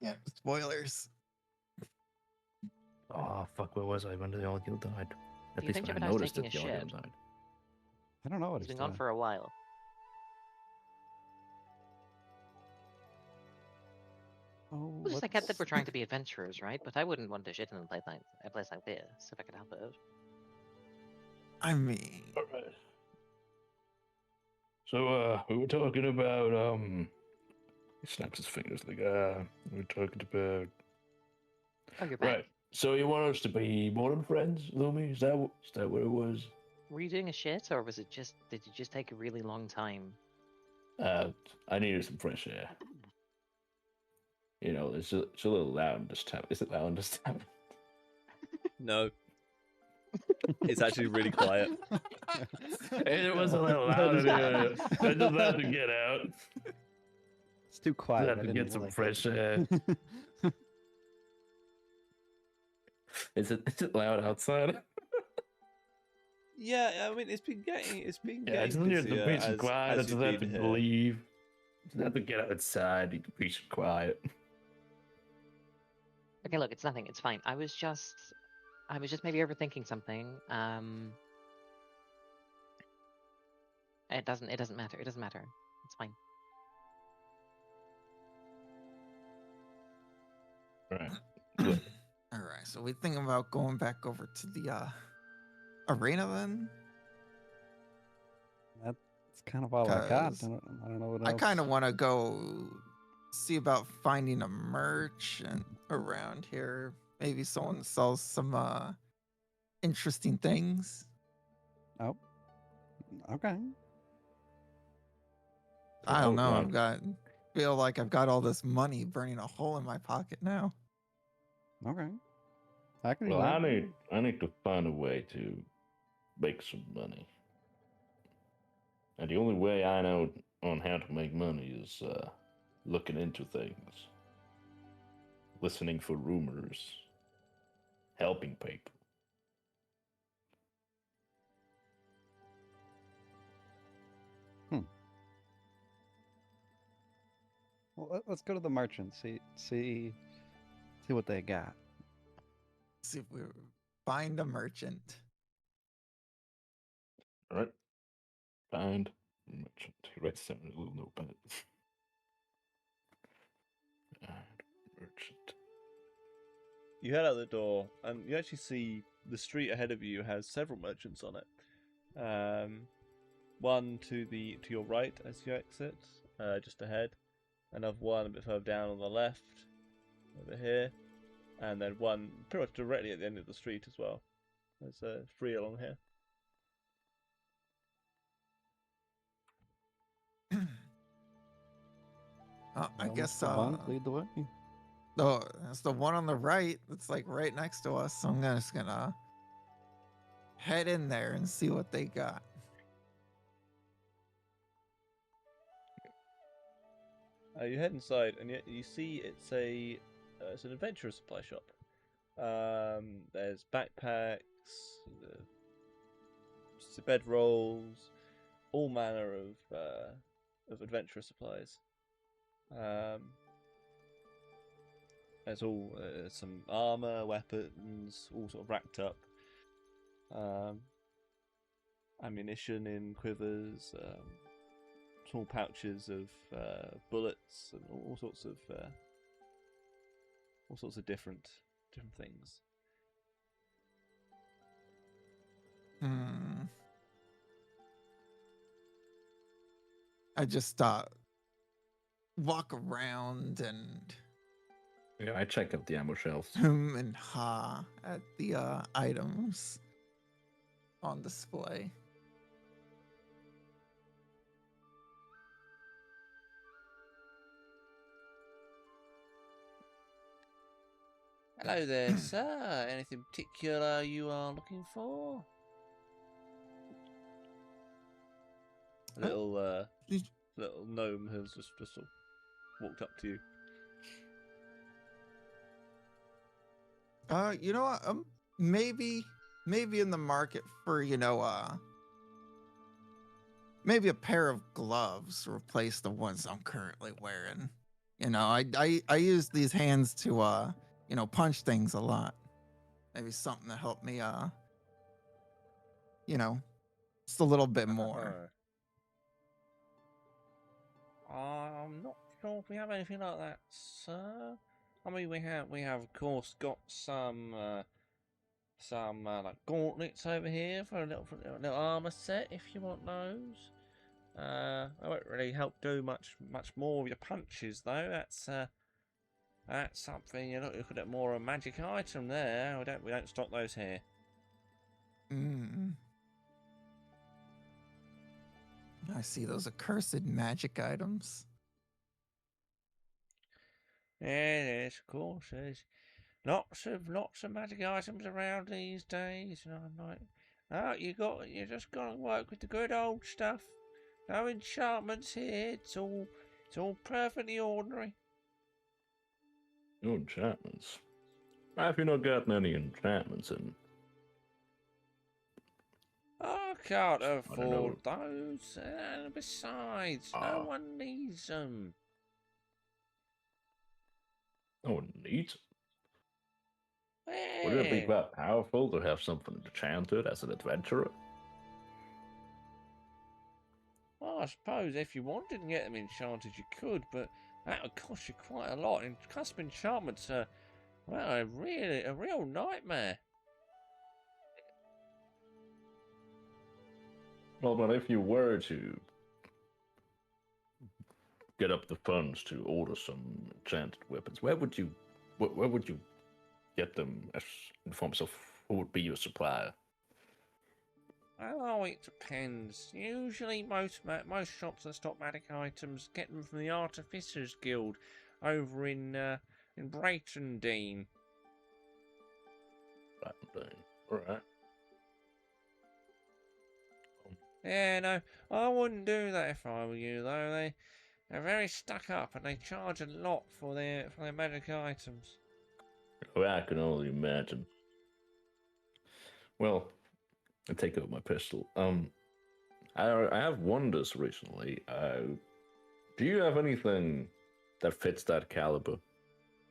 yeah, spoilers. Oh fuck, where was I when the audio died? At Do you least think when I Jebediah's noticed that taking the a audio shit? died. I don't know what He's he's been gone doing. for a while. Oh, Well, just I get that what's- we're trying to be adventurers, right? But I wouldn't want to shit in a place like this if I could help it. I mean, Alright. So we were talking about he snaps his fingers like we were talking about Oh, you're back. right. So you want us to be more than friends, Lumi? Is that what it was? Were you doing a shit, or was it just? Did you just take a really long time? I needed some fresh air. You know, it's a little loud in this town. Is it loud in this town? No. It's actually really quiet. It was a little No, loud in just- here. I just had to get out. It's too quiet. Had I to didn't get some like it. fresh air. Is it loud outside? Yeah, I mean it's been Yeah, getting I just needed to busier be some as, quiet. I as just you've had been to here. leave. Just had to get outside. Need to be some quiet. Okay, look, it's nothing. It's fine. I was just maybe overthinking something. It doesn't matter. It doesn't matter. It's fine. Right. all right. So we thinking about going back over to the arena then. That's kind of all I got. 'Cause I don't know what else. I kind of want to go see about finding a merchant around here. Maybe someone sells some interesting things. Oh, okay. I don't know. Right. Feel like I've got all this money burning a hole in my pocket now. Okay. I can do Well, that. I need to find a way to make some money. And the only way I know on how to make money is looking into things, listening for rumors, helping people. Well, let's go to the merchant. See what they got. See if we find a merchant. All right. Find merchant. He writes down in a little notepad. Find merchant. You head out the door, and you actually see the street ahead of you has several merchants on it. One to your right as you exit, just ahead. Another one a bit further down on the left, over here, and then one pretty much directly at the end of the street as well. There's 3 along here. I guess Mr. Bunk, lead the way. Oh, that's the one on the right. That's like right next to us. So I'm just gonna head in there and see what they got. You head inside, and you see it's an adventurous supply shop. There's backpacks, bed rolls, all manner of adventurous supplies. There's all some armor, weapons, all sort of racked up. Ammunition in quivers, small pouches of bullets, and all sorts of different things. I just walk around and Yeah, I check out the ammo shelves. and ha at the items on display. Hello there, sir. Anything particular you are looking for? A little gnome has just sort of walked up to you. You know what? Maybe in the market for maybe a pair of gloves to replace the ones I'm currently wearing. I use these hands to punch things a lot. Maybe something to help me just a little bit more. I'm not sure if we have anything like that, sir. I mean, we have of course got some like gauntlets over here for a little armor set if you want those. That won't really help do much more of your punches though. That's something you're looking at, more a magic item there. We don't stock those here. I see those accursed magic items. Yes, of course. There's lots of magic items around these days, and I'm like, oh, you just gotta work with the good old stuff. No enchantments here. It's all perfectly ordinary. No enchantments. Have you not gotten any enchantments in? I can't I don't know. afford those, and besides, no one needs them. No one needs it. Wouldn't it be quite powerful to have something enchanted as an adventurer? Well, I suppose if you wanted to get them enchanted, you could, but that would cost you quite a lot. And custom enchantments are, well, a real nightmare. Well, but if you were to get up the funds to order some enchanted weapons, where would you get them as in forms of Who would be your supplier? Oh, it depends. Usually, most shops that stock magic items get them from the Artificers Guild over in Brayton Dean. Right, all right. Yeah, no, I wouldn't do that if I were you, though. They're very stuck up and they charge a lot for their magic items. Well, I can only imagine. Well, I take out my pistol. I have wondered recently. Do you have anything that fits that caliber?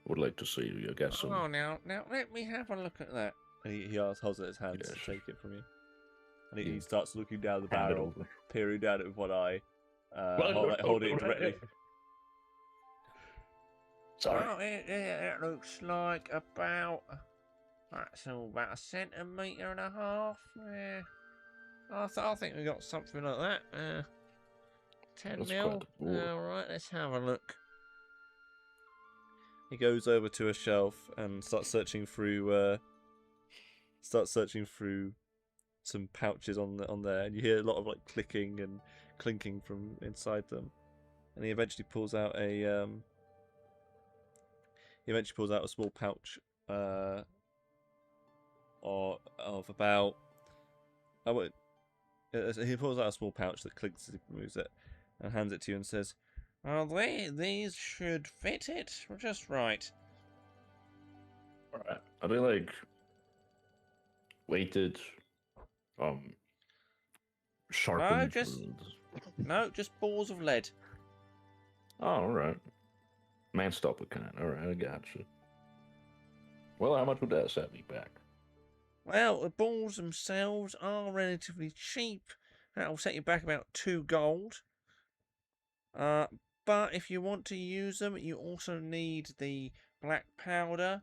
Would like to see. I guess some. Oh, now let me have a look at that. And he holds out his hands Yes. to take it from you. And he Yeah. starts looking down the Hand it barrel, over. peering down it with one eye, Well, holding it directly. Sorry. Oh, it looks like about about a centimetre and a half. Yeah, I think we got something like that. 10 That's mil. quite a bore. All right, let's have a look. He goes over to a shelf and starts searching through some pouches on there, and you hear a lot of like clicking and clinking from inside them. And he eventually pulls out a small pouch of about he pulls out a small pouch that clinks as he moves it and hands it to you and says, Oh, these should fit it just right. All right. Are they like weighted, sharpened? No, just balls of lead. Oh, all right. Man, stop it, kind. All right, I got you. Well, how much would that set me back? Well, the balls themselves are relatively cheap. That'll set you back about 2 gold. But if you want to use them, you also need the black powder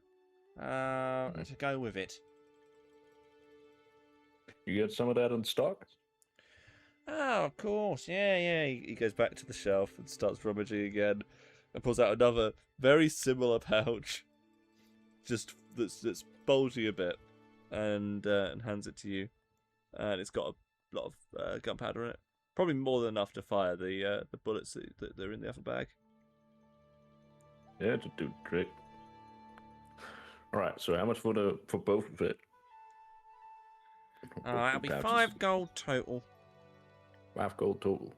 to go with it. You get some of that in stock? Oh, of course. yeah. He goes back to the shelf and starts rummaging again, and pulls out another very similar pouch, just that's bulgy a bit, and hands it to you. And it's got a lot of gunpowder in it, probably more than enough to fire the bullets that are in the other bag. Yeah, to do the trick. All right. So how much for both of it? That'll be Pouches. 5 gold total. 5 gold total.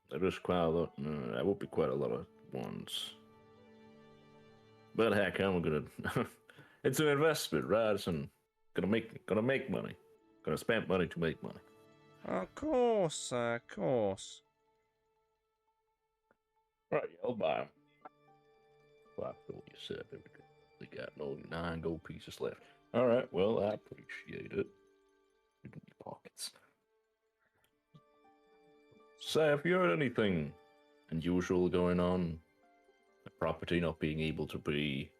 That is quite a lot. No, that would be quite a lot of ones. But heck, I'm gonna. It's an investment, right? It's gonna make money. Gonna spend money to make money. Of course, of course. All right, I'll buy them. 5 gold, you said. We got only 9 gold pieces left. All right, well, I appreciate it. In your pockets. So, have you heard anything unusual going on? The property not being able to be,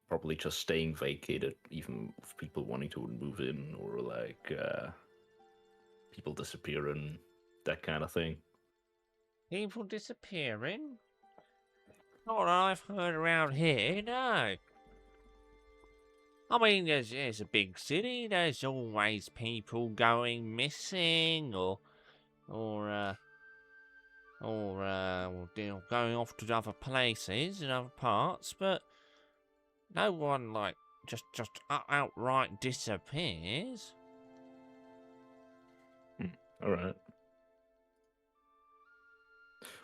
probably just staying vacated, even with people wanting to move in, or like, people disappearing, that kind of thing. People disappearing? Not that I've heard around here, no. I mean, it's a big city. There's always people going missing, or going off to other places in other parts. But no one like just outright disappears. All right.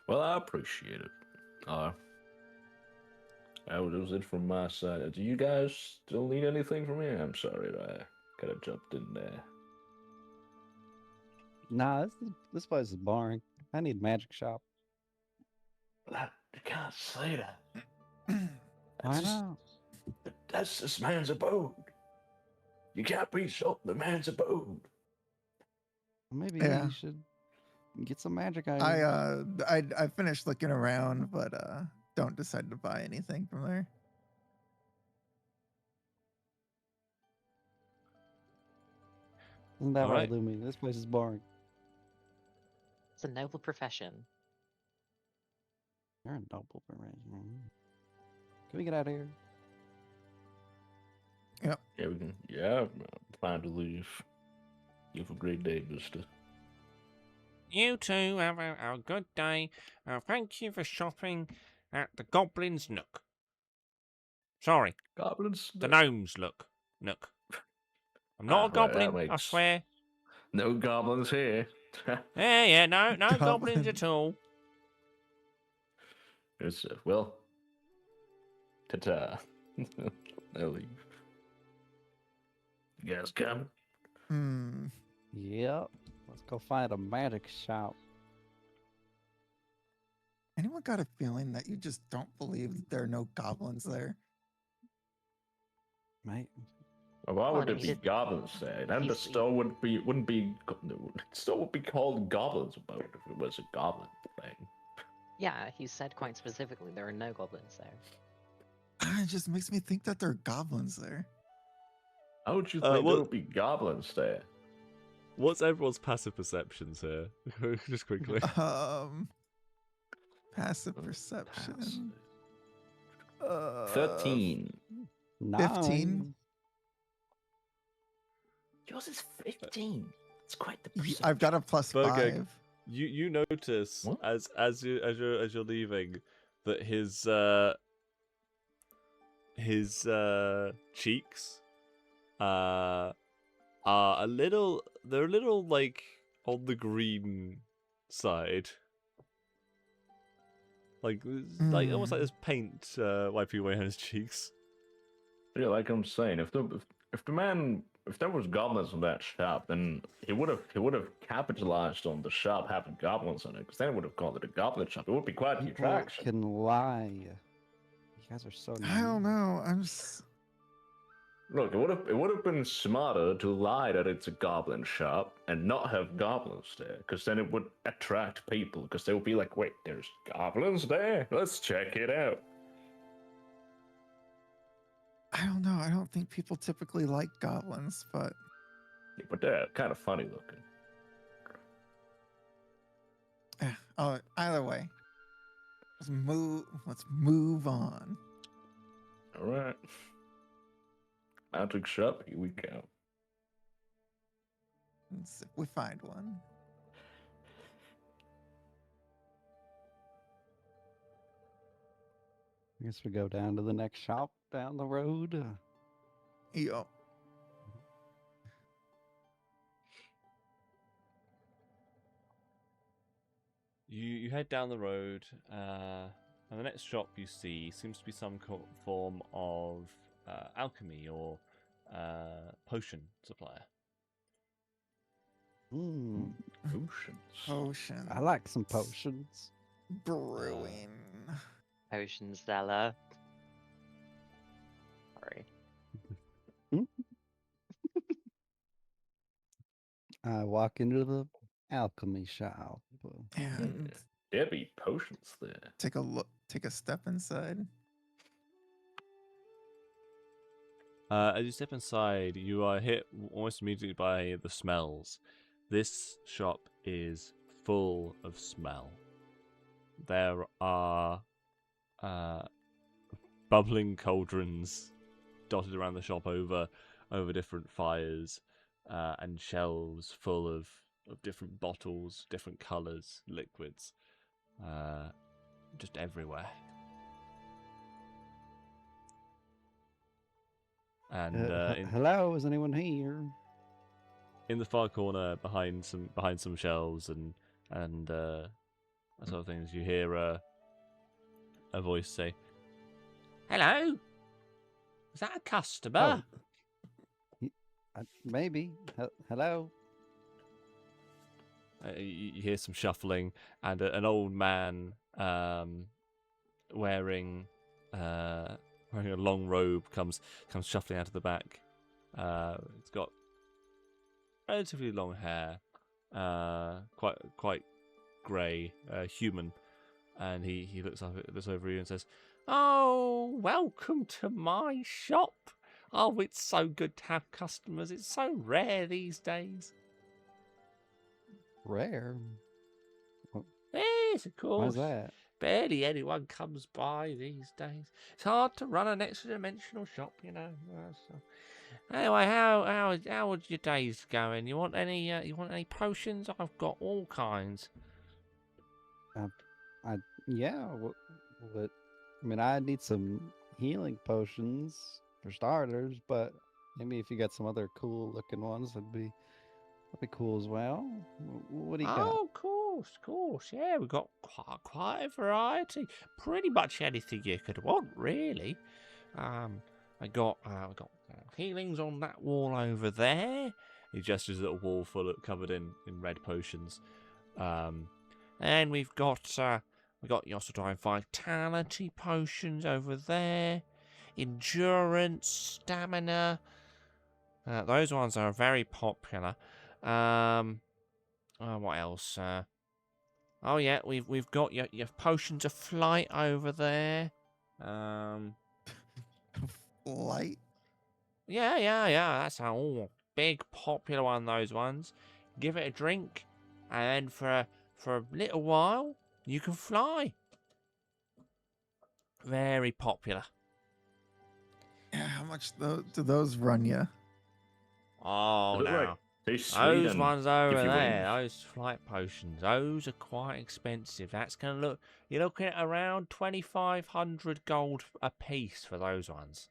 Well, I appreciate it. That was it from my side. Do you guys still need anything from me? I'm sorry, I kind of jumped in there. Nah, this place is boring. I need magic shop. You can't say that. Why not? That's this man's abode. You can't be shot the man's abode. Maybe Yeah. you should get some magic items. I finished looking around, but don't decide to buy anything from there. Isn't that All right, right. Lumi? This place is boring. It's a noble profession. You're a noble person. Can we get out of here? Yeah, we can. Yeah, I'm fine to leave. You have a great day, mister. You too have a good day. Thank you for shopping at the Goblin's Nook. Sorry, Goblins? the Gnome's Nook. I'm not a Right, that goblin, I makes swear. no goblins here. Yeah, no goblins Goblin. at all. It's, well, ta-ta. I'll leave. You guys coming? Hmm. Yep. Let's go find a magic shop. Anyone got a feeling that you just don't believe that there are no goblins there? Mate. Well, why Well, would I there mean, be goblins there? Then the he's- store wouldn't be store would be called goblins about it if it was a goblin thing. Yeah, he said quite specifically there are no goblins there. It just makes me think that there are goblins there. How would you Uh, think there what- would be goblins there? What's everyone's passive perceptions here? Just quickly. Passive perception. 13. 15. Yours is 15. It's quite the I've got a plus Burgeg. 5. You notice What? as you're leaving that his cheeks are a little, they're a little like on the green side, like almost like there's paint wiping away on his cheeks. Yeah, like I'm saying, if there was goblins in that shop, then he would have capitalized on the shop having goblins in it, because then it would have called it a goblin shop. It would be quite the People attraction. can lie. You guys are so I don't mean. know. I'm just. Look, it would have been smarter to lie that it's a goblin shop and not have goblins there, because then it would attract people, because they would be like, wait, there's goblins there? Let's check it out. I don't know. I don't think people typically like goblins, but Yeah, but they're kind of funny looking. either way, let's move on. All right. Magic shop, here we go. Let's see if we find one. I guess we go down to the next shop down the road. Yo. You head down the road, and the next shop you see seems to be some form of alchemy or potion supplier. Mm, Potions. Potion. I like some potions. Brewing. Potion seller. Sorry. I walk into the alchemy shop. And There'd be potions there. take a look. Take a step inside. As you step inside, you are hit almost immediately by the smells. This shop is full of smell. There are bubbling cauldrons dotted around the shop over different fires, and shelves full of different bottles, different colours, liquids, just everywhere. And Hello, is anyone here? in the far corner, behind some shelves and that sort of things, you hear a voice say, "Hello, is that a customer?" Maybe. Hello. You hear some shuffling, and an old man wearing a long robe comes shuffling out of the back. It's got relatively long hair, quite grey, human, and he looks over you and says, "Oh, welcome to my shop. Oh, it's so good to have customers. It's so rare these days." Rare. Yes, of Why's course. that? barely anyone comes by these days. It's hard to run an extra dimensional shop, you know. So. Anyway, how was your days going? You want any potions? I've got all kinds. Yeah. What? I mean, I need some healing potions for starters, but maybe if you got some other cool looking ones, that'd be cool as well. What do you got? Oh, of course. Yeah, we've got quite a variety. Pretty much anything you could want, really. I got healings on that wall over there. He gestures at a wall covered in red potions. And we've got your sort of vitality potions over there, endurance, stamina. Those ones are very popular. What else? Oh yeah, we've got your potions of flight over there. Light. Yeah. That's a big popular one. Those ones. Give it a drink, and for a little while you can fly. Very popular. Yeah, how much do those run you? Oh Is it like no. they sweet Those and ones over give you there, wings? those flight potions, those are quite expensive. That's gonna look. You're looking at around 2,500 gold a piece for those ones.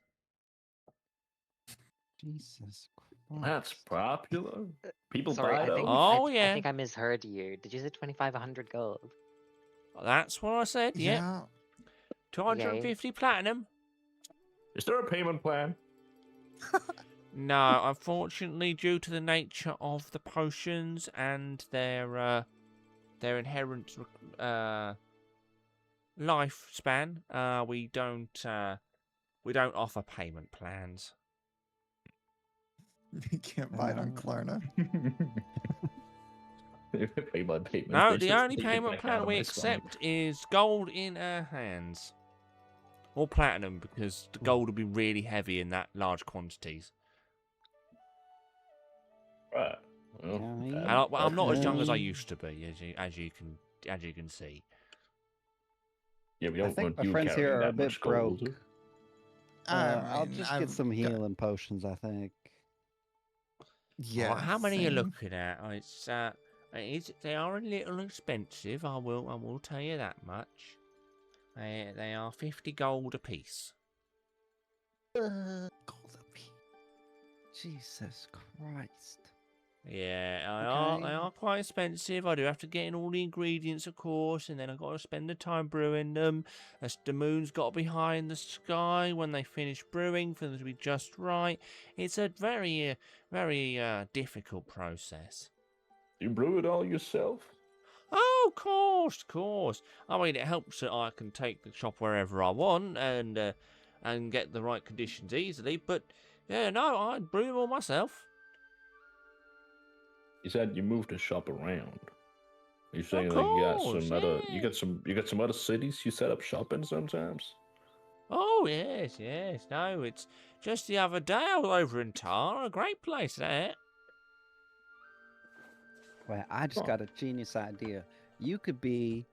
Jesus That's Christ. popular. People Sorry, buy I think those. Oh, I yeah. think I misheard you. Did you say 2,500 gold? That's what I said. Yep. Yeah. 250 platinum. Is there a payment plan? No, unfortunately, due to the nature of the potions and their inherent lifespan, we don't offer payment plans. You can't buy it on Klarna. Pay by payment. No, They the just only take it payment back out plan of we my accept is gold in our hands. Or platinum, because the gold will be really heavy in that large quantities. Right. Well, Okay. And I'm not as young as I Okay. used to be, as you can see. yeah, we I don't think want my you friends here carrying are a that bit much gold. broke. I I'll mean, just get I've some got- healing potions, I think. Yeah. Alright, how many are you same. looking at? They are a little expensive. I will tell you that much. They are 50 gold apiece. Gold a piece. Jesus Christ. Yeah, Okay. they are quite expensive. I do have to get in all the ingredients, of course, and then I've got to spend the time brewing them. As the moon's got to be high in the sky when they finish brewing for them to be just right. It's a very difficult process. You brew it all yourself? Oh, of course. I mean, it helps that I can take the shop wherever I want and get the right conditions easily. But yeah, no, I brew them all myself. You said you moved the shop around. You're saying Of like you got course, some other yeah. you got some other cities you set up shop in sometimes? Oh, yes. No, it's just the other day I was over in Tar, a great place that. Well, I just Huh. got a genius idea. You could be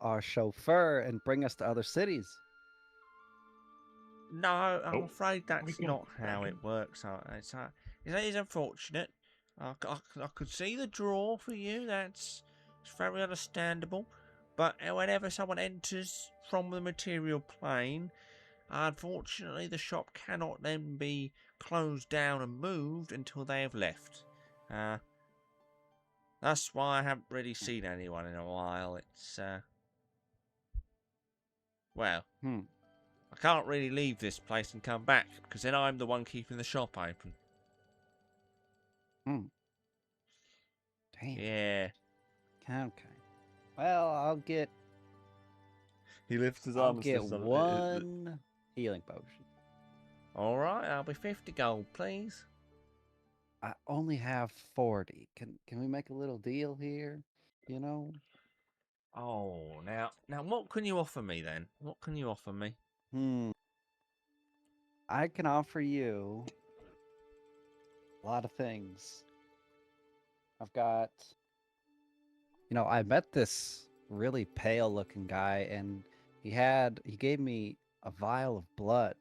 our chauffeur and bring us to other cities. No, I'm Oh, afraid that's we not can how it works. It is unfortunate. I could see the draw for you. It's very understandable. But whenever someone enters from the material plane, unfortunately, the shop cannot then be closed down and moved until they have left. That's why I haven't really seen anyone in a while. It's well, Hmm. I can't really leave this place and come back because then I'm the one keeping the shop open. Hmm. Damn. Yeah. Okay. Well, He lifts his I'll arm and get sniffs on it. one healing potion. All right, I'll be 50 gold, please. I only have 40. Can we make a little deal here? You know? Oh, now, what can you offer me then? What can you offer me? I can offer you a lot of things. I've got, I met this really pale looking guy, and he gave me a vial of blood.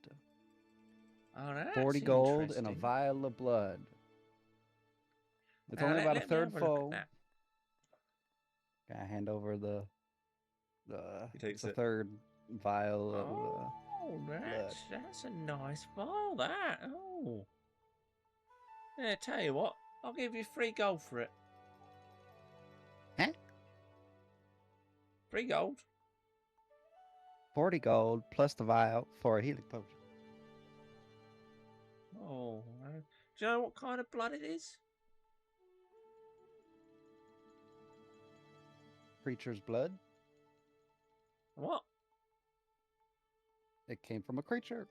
Oh, that's 40 gold and a interesting. vial of blood. It's Now, only about a let me third have a look at full. that. Can I hand over the He takes it's a it. third vial of Oh, that's a nice vial, that. Oh. Yeah, tell you what, I'll give you 3 gold for it. Huh? 3 gold. 40 gold plus the vial for a healing potion. Oh, do you know what kind of blood it is? Creature's blood. What? It came from a creature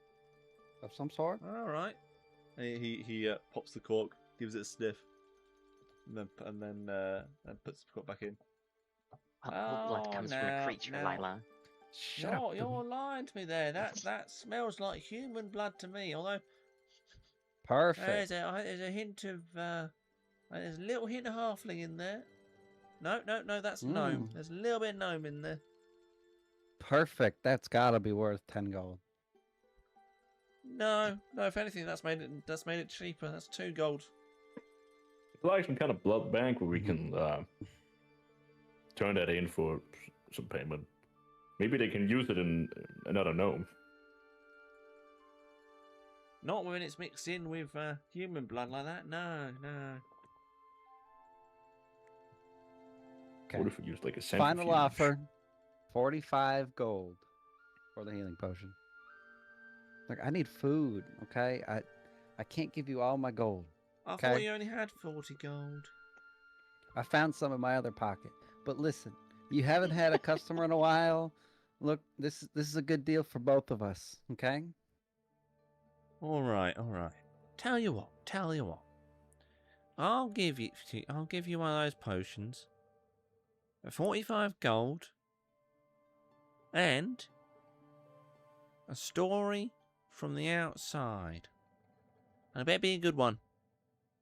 of some sort. All right. And he pops the cork, gives it a sniff, and then puts the cork back in. What blood Oh, comes from a now, creature, now. Lila? Shut up. You're lying to me there. That smells like human blood to me. Although Perfect. there's a hint of there's a little hint of halfling in there. No, that's gnome. There's a little bit of gnome in there. Perfect. That's gotta be worth 10 gold. No. If anything, that's made it cheaper. That's 2 gold. It's like some kind of blood bank where we can turn that in for some payment. Maybe they can use it in another gnome. Not when it's mixed in with human blood like that. No. Okay. What if we use like a centrifuge? Final offer. 45 gold for the healing potion. Look, I need food, okay? I can't give you all my gold. I Okay. thought you only had 40 gold. I found some in my other pocket. But listen, you haven't had a customer in a while. Look, this is a good deal for both of us, okay? All right. Tell you what. I'll give you one of those potions. 45 gold. And a story from the outside. And I better be a good one.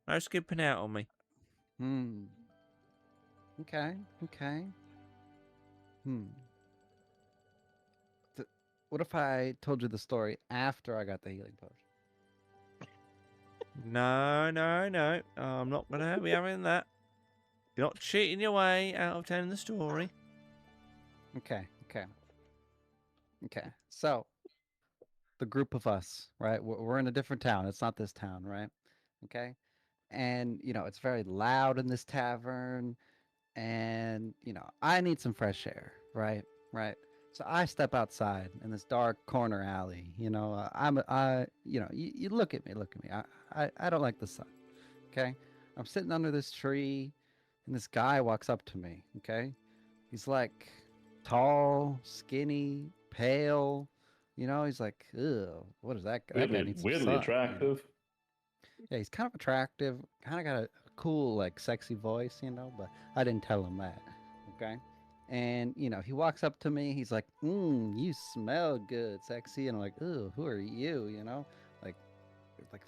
No skipping out on me. Okay. What if I told you the story after I got the healing potion? No. I'm not going to be having that. You're not cheating your way out of telling the story. Okay. So, the group of us, right? We're in a different town. It's not this town, right? Okay. And, it's very loud in this tavern. And, I need some fresh air, right? So I step outside in this dark corner alley. You look at me. I don't like the sun. Okay. I'm sitting under this tree, and this guy walks up to me. Okay. He's like tall, skinny, pale. He's like, ugh, what is that? That guy needs some Weirdly sun. attractive. Yeah, he's kind of attractive, kind of got a cool, like, sexy voice, but I didn't tell him that, okay? And, he walks up to me, he's like, you smell good, sexy, and I'm like, ooh, who are you, like,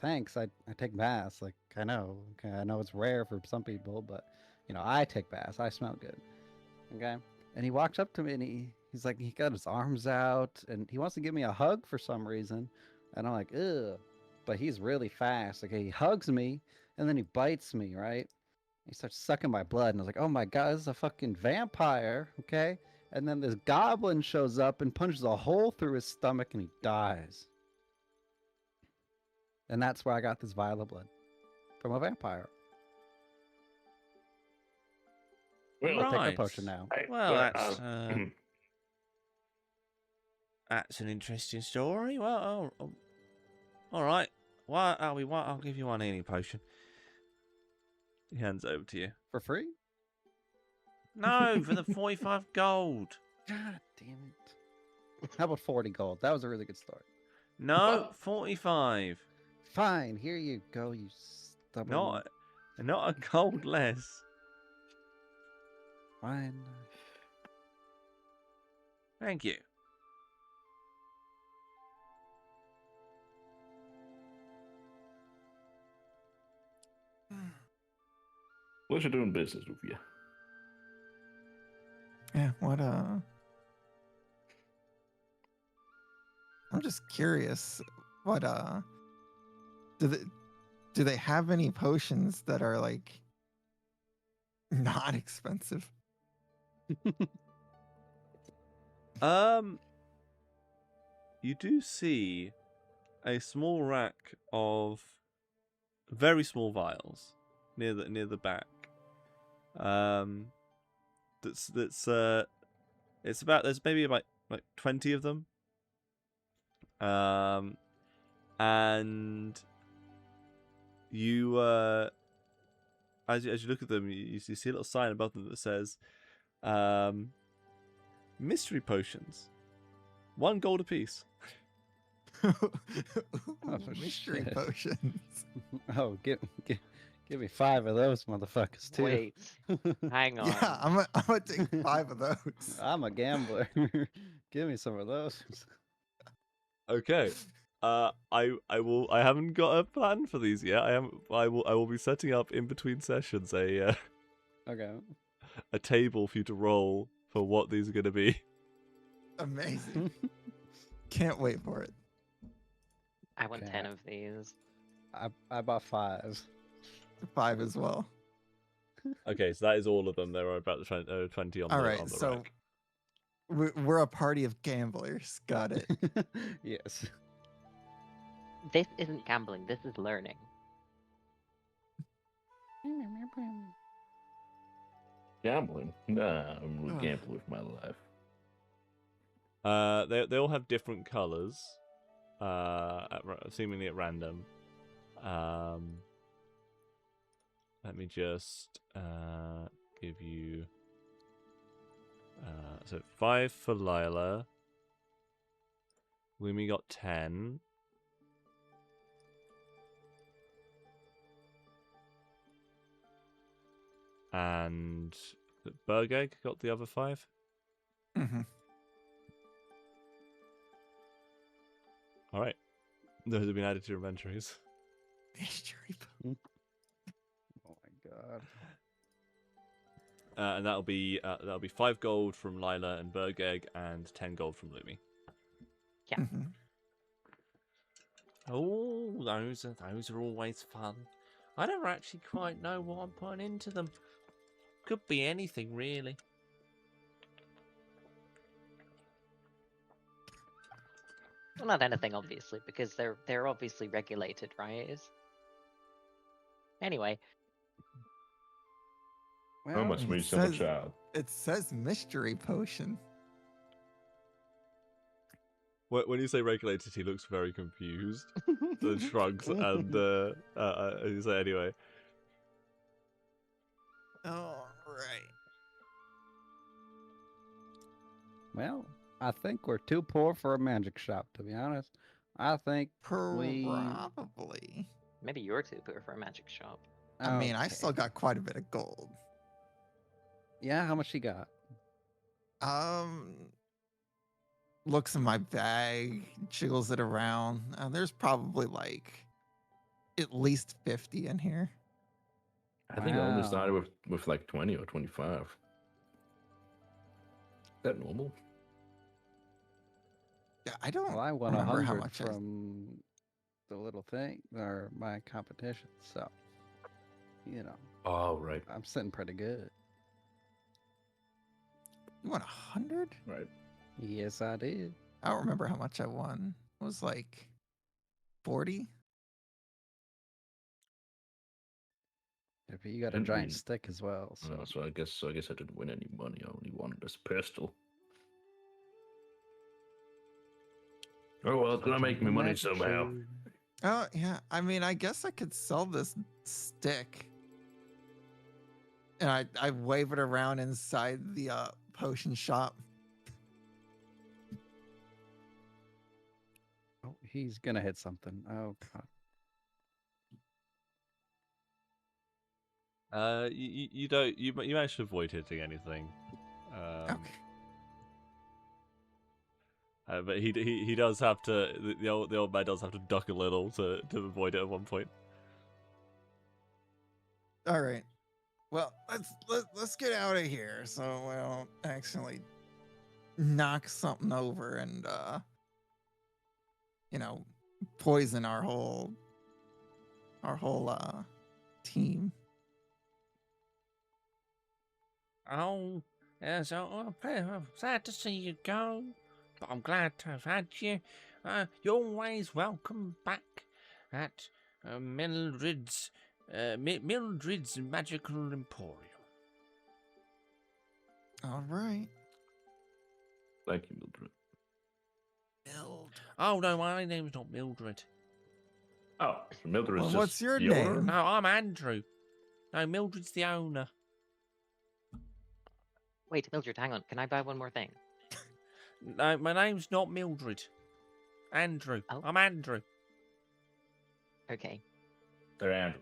thanks, I take baths, like, I know it's rare for some people, but, I take baths, I smell good, okay? And he walks up to me, and he's like, he got his arms out, and he wants to give me a hug for some reason, and I'm like, ugh. But he's really fast. Okay, he hugs me, and then he bites me, right? He starts sucking my blood, and I was like, oh my god, this is a fucking vampire, okay? And then this goblin shows up and punches a hole through his stomach, and he dies. And that's where I got this vial of blood. From a vampire. Well, I'll take Right. the potion now. That's an interesting story. Well, all right. I'll give you one healing potion. He hands it over to you. For free? No, for the 45 gold. God damn it. How about 40 gold? That was a really good start. No, 45. Fine, here you go, you stubborn... Not a gold less. Fine. Thank you. Pleasure doing business with you. Yeah, what I'm just curious. What do they have any potions that are like not expensive? You do see a small rack of very small vials near the back. That's it's about there's maybe about like 20 of them. And you as you look at them, you see a little sign above them that says mystery potions, 1 gold apiece. Ooh, Oh, mystery shit. potions. Oh, give me 5 of those motherfuckers too. Wait, hang on. Yeah, I'm gonna take 5 of those. I'm a gambler. Give me some of those. Okay. I haven't got a plan for these yet. I will be setting up in between sessions a Okay. a table for you to roll for what these are going to be. Amazing. Can't wait for it. I want Okay. 10 of these. I bought 5. 5 as well. Okay, so that is all of them. There are about 20 on All the right, on the so rack. we're a party of gamblers. Got it. Yes. This isn't gambling, this is learning. Gambling? Nah, I'm Ugh. a gambler with my life. They all have different colors, seemingly at random. Let me just give you so 5 for Lila. Lumi got 10. And Bergegg got the other 5. Mhm. All right, those have been added to your inventories. Mystery Oh my god. And that'll be 5 gold from Lila and Bergegg and 10 gold from Lumi. Yeah. Mhm. Oh, those are always fun. I never actually quite know what I'm putting into them. Could be anything, really. Well, not anything, obviously, because they're obviously regulated, right? Anyway, I Well, must it be some says- child. It says mystery potion. When you say regulated, he looks very confused. Then shrugs and you say anyway. All right. well, I think we're too poor for a magic shop, to be honest. I think we. Probably. maybe you're too poor for a magic shop. I mean, I Okay. still got quite a bit of gold. Yeah, how much you got? Looks in my bag, jiggles it around. There's probably like at least 50 in here. I think I only Wow. started with like 20 or 25. Is that normal? Yeah, I don't Well, I won remember how 100 much from the little thing or my competition, so you know Oh, right. I'm sitting pretty good. You won 100? Right. Yes, I did. I don't remember how much I won. It was like 40? If you got a Didn't giant win. stick as well, so So I guess I didn't win any money. I only won this pistol. Oh well, it's gonna make me money somehow. Oh, yeah. I mean, I guess I could sell this stick. And I wave it around inside the potion shop. Oh, he's gonna hit something. Oh god. You don't you managed to avoid hitting anything. Okay. But he does have to the old man does have to duck a little to avoid it at one point. All right. Well, let's get out of here so we don't accidentally knock something over and you know, poison our whole team. Oh, yes, I'm sad to see you go, but I'm glad to have had you. You're always welcome back at Mildred's Magical Emporium. All right. Thank you, Mildred. Oh no, my name's not Mildred. Oh, so Mildred is Well, just what's your the owner? name? No, I'm Andrew. No, Mildred's the owner. Wait, Mildred, hang on. Can I buy one more thing? No, my name's not Mildred. Andrew. Oh. I'm Andrew. Okay. They're Andrew.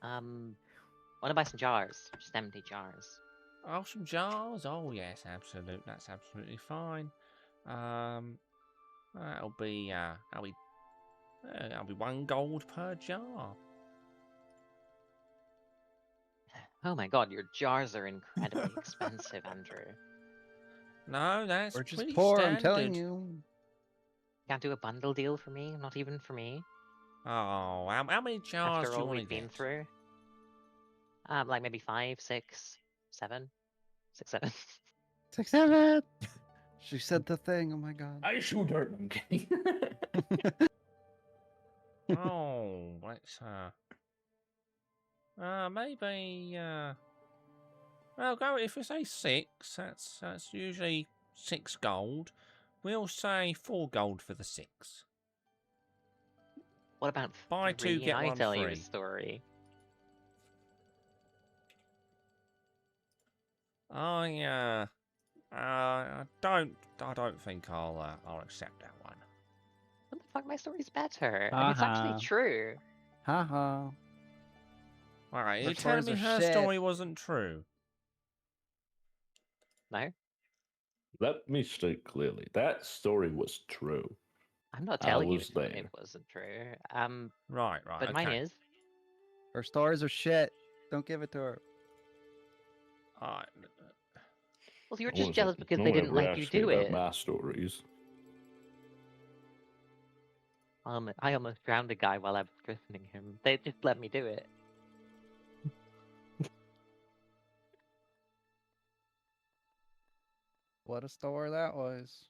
Want to buy some jars? Just empty jars. Oh, some jars. Oh yes, absolute. That's absolutely fine. That'll be 1 gold per jar. Oh my god, your jars are incredibly expensive, Andrew. No, that's We're just pretty poor, standard. I'm telling you. Can't do a bundle deal for me? Not even for me? Oh, how many jars After do you all want to we've been get? through? Like maybe 5, 6, 7? 6, 7. 6, 7. She said the thing. Oh my god. I shoot her. I'm kidding. Oh, let's maybe well, go if we say 6. That's usually 6 gold. We'll say 4 gold for the 6. What about Buy 2, 3 and get I 1 tell you a free. story? I don't think I'll accept that one. What the fuck? My story's better. And it's actually Uh-huh. true. Haha. Alright, Her you telling me stories are her shit. story wasn't true? No? Let me state clearly. That story was true. I'm not I telling you was it there. wasn't true. Right, But okay. mine is. Her stories are shit. Don't give it to her. Alright. Well, you're No just one's- jealous because no they one didn't ever let you asked me do about it. my stories. I almost drowned a guy while I was christening him. They just let me do it. What a story that was.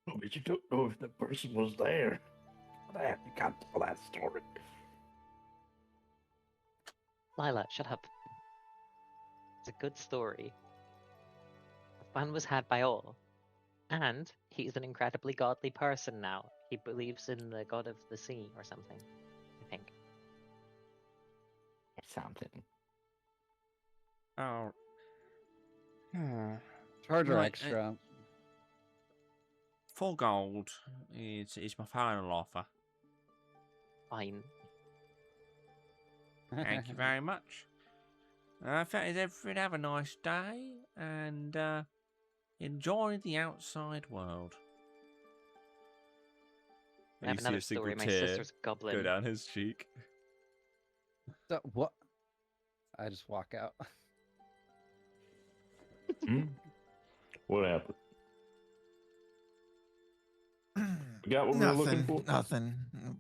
Oh, but you don't know if the person was there. That you can't tell that story. Lila, shut up. It's a good story. Fun was had by all. And he's an incredibly godly person now. He believes in the god of the sea or something, I think. Something. Oh. Charge her Right, extra. 4 gold is my final offer. Fine. Thank you very much. If that is everything, have a nice day and enjoy the outside world. I And have you see another a single story. My tear sister's goblin. go down his cheek. So, what? I just walk out. What happened? We got what we were looking for? Nothing.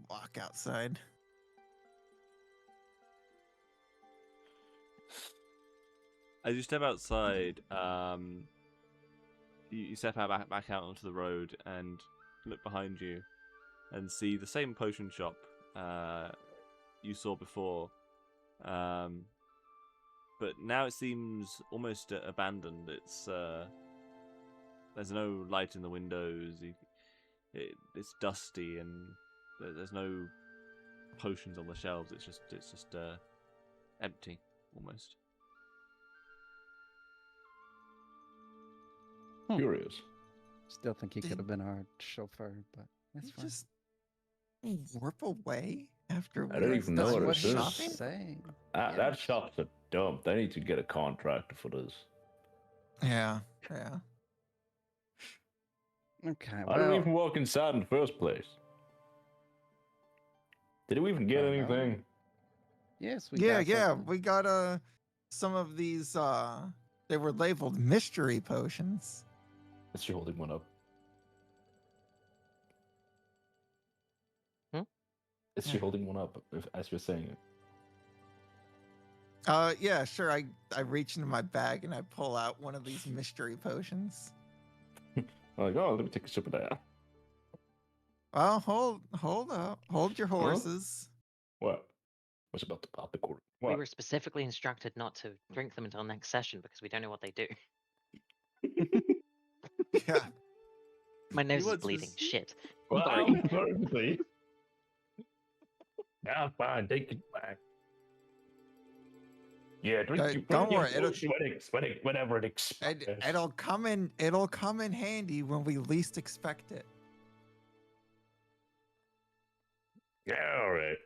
Walk outside. As you step outside, you step out back out onto the road and look behind you and see the same potion shop you saw before. But now it seems almost abandoned. There's no light in the windows. It's dusty and there's no potions on the shelves. It's just empty almost. Curious. Still think he could have been our chauffeur, but that's You fine. just warp away after we I don't were even done know That's what what it she's is. shopping? saying. That Yes. shop's a dump. They need to get a contractor for this. Yeah. Okay, Why did we well, even walk inside in the first place? Did we even get I don't know. anything? Yes, we Yeah, got yeah, something. we got some of these they were labeled mystery potions. Is she holding one up? Hmm? Is she Yeah. holding one up as you're saying it? Yeah, sure. I reach into my bag and I pull out one of these mystery potions. Like, oh, let me take a sip of that. Well, hold up. Hold your horses. What? Was about to pop the cork. We What? were specifically instructed not to drink them until next session because we don't know what they do. Yeah. My nose is want bleeding. spec- Shit. Well, Sorry. perfectly. Now, fine, take it back. Yeah, drink your Don't your worry, it'll potion whenever it expires. it'll come in handy when we least expect it. Yeah, all right.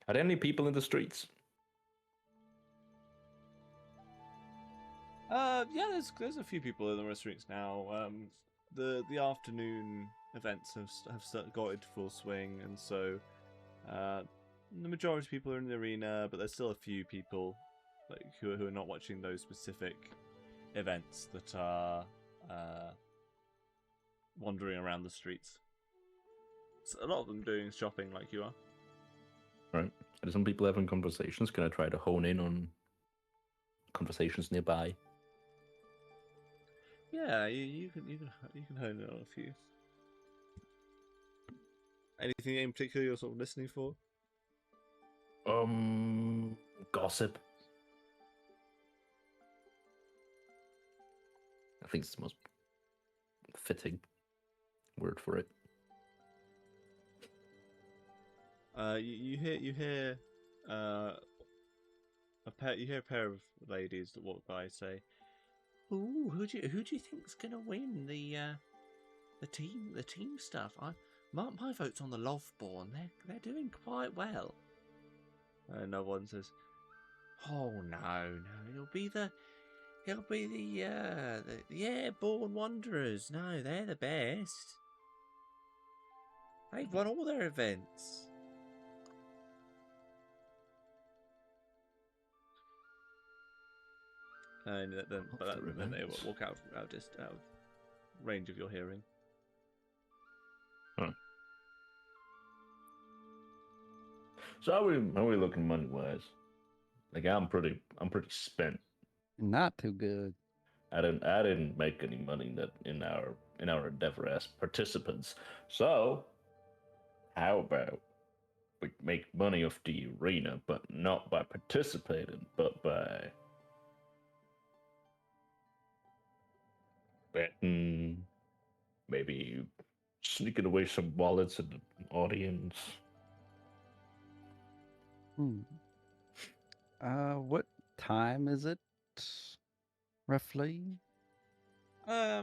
Are there any people in the streets? Yeah, there's a few people in the restaurants now. The afternoon events have got into full swing, and so the majority of people are in the arena, but there's still a few people like who are not watching those specific events that are wandering around the streets. So a lot of them doing shopping like you are. Right. Are some people having conversations? Can I try to hone in on conversations nearby? Yeah, you can hone in on a few. Anything in particular you're sort of listening for? Gossip. I think it's the most fitting word for it. You hear a pair of ladies that walk by say, "Ooh, who do you think's gonna win the team stuff? My vote's on the Loveborn. They're doing quite well." And another one says, "Oh no, it'll be the Airborne Wanderers. No, they're the best. They've won all their events." And then they walk out of range of your hearing. Huh. So how are we looking money wise? Like I'm pretty spent. Not too good. I didn't make any money in our endeavor as participants. So how about we make money off the arena, but not by participating, but by betting, maybe sneaking away some wallets in the audience. What time is it? Roughly? By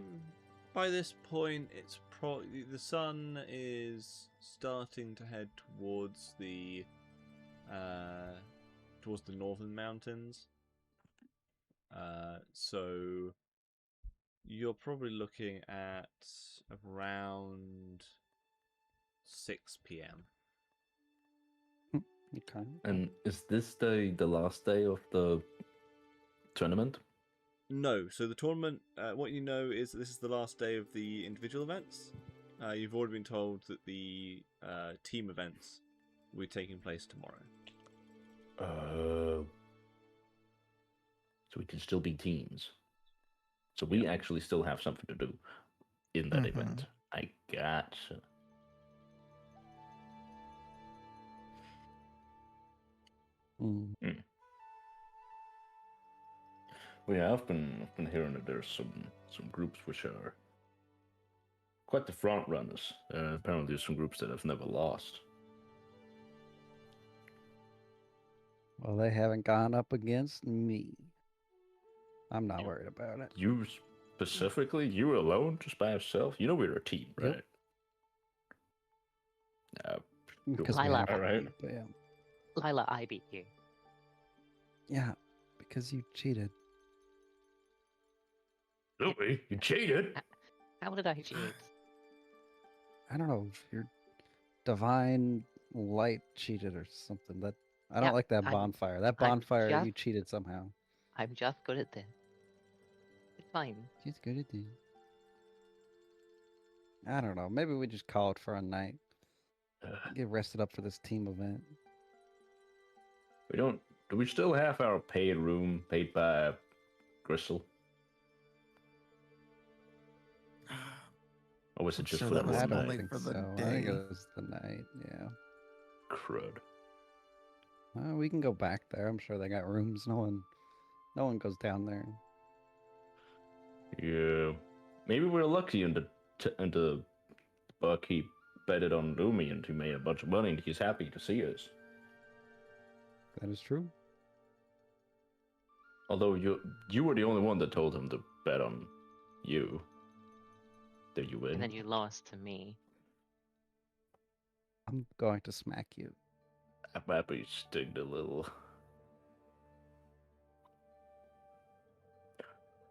this point, it's probably the sun is starting to head towards the northern mountains. So you're probably looking at around 6 p.m. Okay. And is this the last day of the tournament? No, so the tournament, what you know is that this is the last day of the individual events. You've already been told that the team events will be taking place tomorrow. So we can still be teams. So we actually still have something to do in that event. I gotcha. Mm. Well, yeah, I've been hearing that there's some groups which are quite the front runners. Apparently, there's some groups that have never lost. Well, they haven't gone up against me. I'm not worried about it. You specifically, you alone, just by yourself. You know we're a team, right? Yep. Because Lila, all right. Yeah. Lila, I beat you. Yeah, because you cheated. Louis, you cheated. How did I cheat? I don't know if your divine light cheated or something. That I Yeah, don't like that I'm- bonfire. That I'm bonfire, you just- cheated somehow. I'm just good at this. It's fine. She's good at it. I don't know. Maybe we just call it for a night. Get rested up for this team event. We don't. Do we still have our paid room paid by Gristle? Or was it I'm just sure for that that was one I don't night? only think for the so. I think day. it was the night. Yeah. Crud. Well, we can go back there. I'm sure they got rooms. No one goes down there. Yeah. Maybe we're lucky and the barkeep betted on Lumi and he made a bunch of money and he's happy to see us. That is true. Although you were the only one that told him to bet on you. Did you win? And then you lost to me. I'm going to smack you. I might be stinged a little.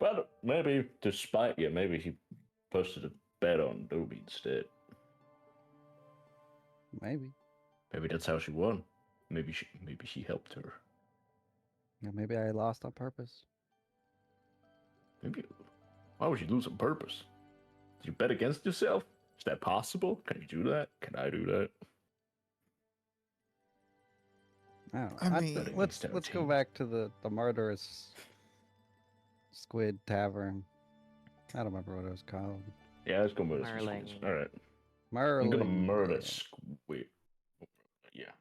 But maybe to spite you, maybe he posted a bet on Lumi instead. Maybe. Maybe that's how she won. Maybe she helped her. Yeah, maybe I lost on purpose. Maybe. Why would you lose on purpose? Did you bet against yourself? Is that possible? Can you do that? Can I do that? I don't know. I mean- let's go back to the murderous squid tavern. I don't remember what it was called. Yeah, let's go murder some Merling. squids. All right. Merlin. I'm gonna murder yeah. squid. Yeah.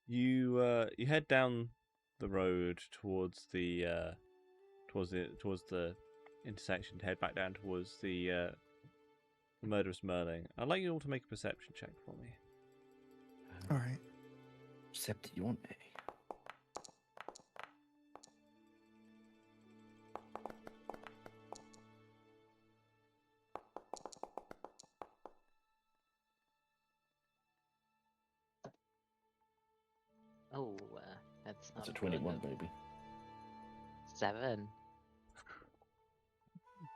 You head down the road towards the intersection to head back down towards the murderous Merling. I'd like you all to make a perception check for me. All right. Septione. Oh, that's not That's a good. 21, baby. 7.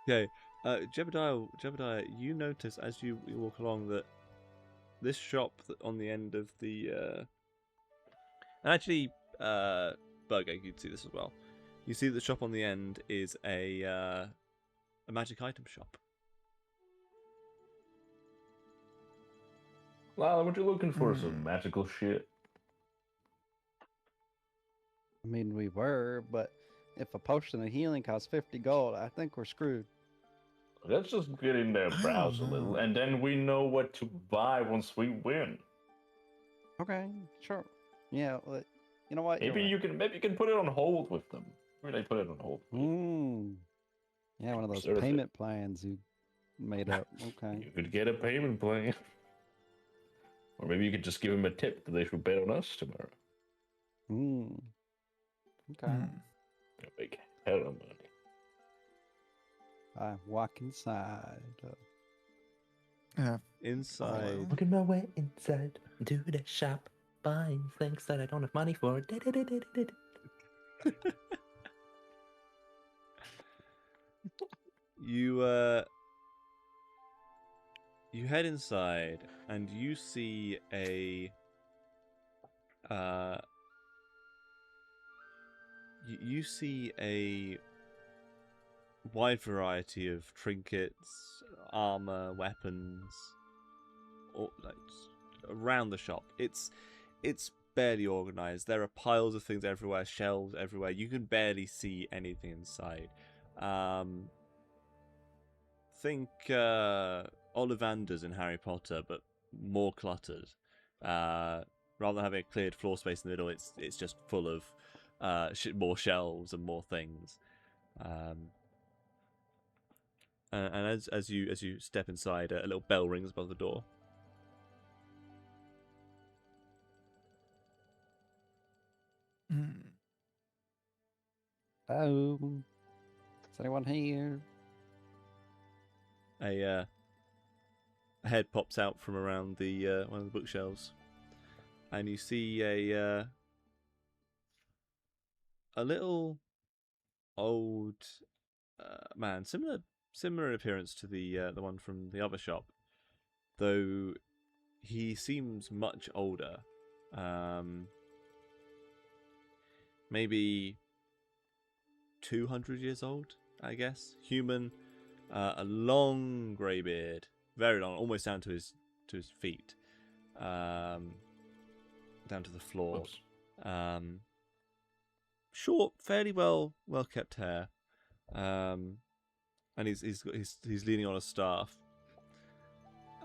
Okay, Jebediah, you notice as you walk along that this shop on the end of the actually Burger, you'd see this as well. You see the shop on the end is a magic item shop. Lala, what you looking for? Some magical shit? I mean, we were, but if a potion of healing costs 50 gold, I think we're screwed. Let's just get in there, I browse a don't little, know. and then we know what to buy once we win. Okay, sure. Yeah, you know what? Maybe you can put it on hold with them. Maybe they put it on hold. Yeah, one of those Reserve it. payment plans you made up. Okay. You could get a payment plan. Or maybe you could just give them a tip that they should bet on us tomorrow. Okay. They'll make hell of money. I walk inside. Yeah. Inside, Working my way inside to the shop, buying things that I don't have money for. you head inside and you see a you see a wide variety of trinkets, armor, weapons, like around the shop. It's barely organized. There are piles of things everywhere, shelves everywhere. You can barely see anything inside. Think Ollivanders in Harry Potter, but more cluttered. Rather than having a cleared floor space in the middle, it's just full of more shelves and more things. And as you step inside, a little bell rings above the door. Oh, is anyone here? A head pops out from around the one of the bookshelves, and you see a little old man, similar in appearance to the one from the other shop, though he seems much older. Maybe 200 years old, I guess. Human, a long grey beard, very long, almost down to his feet, down to the floor. Whoops. Short, fairly well kept hair, and he's leaning on a staff,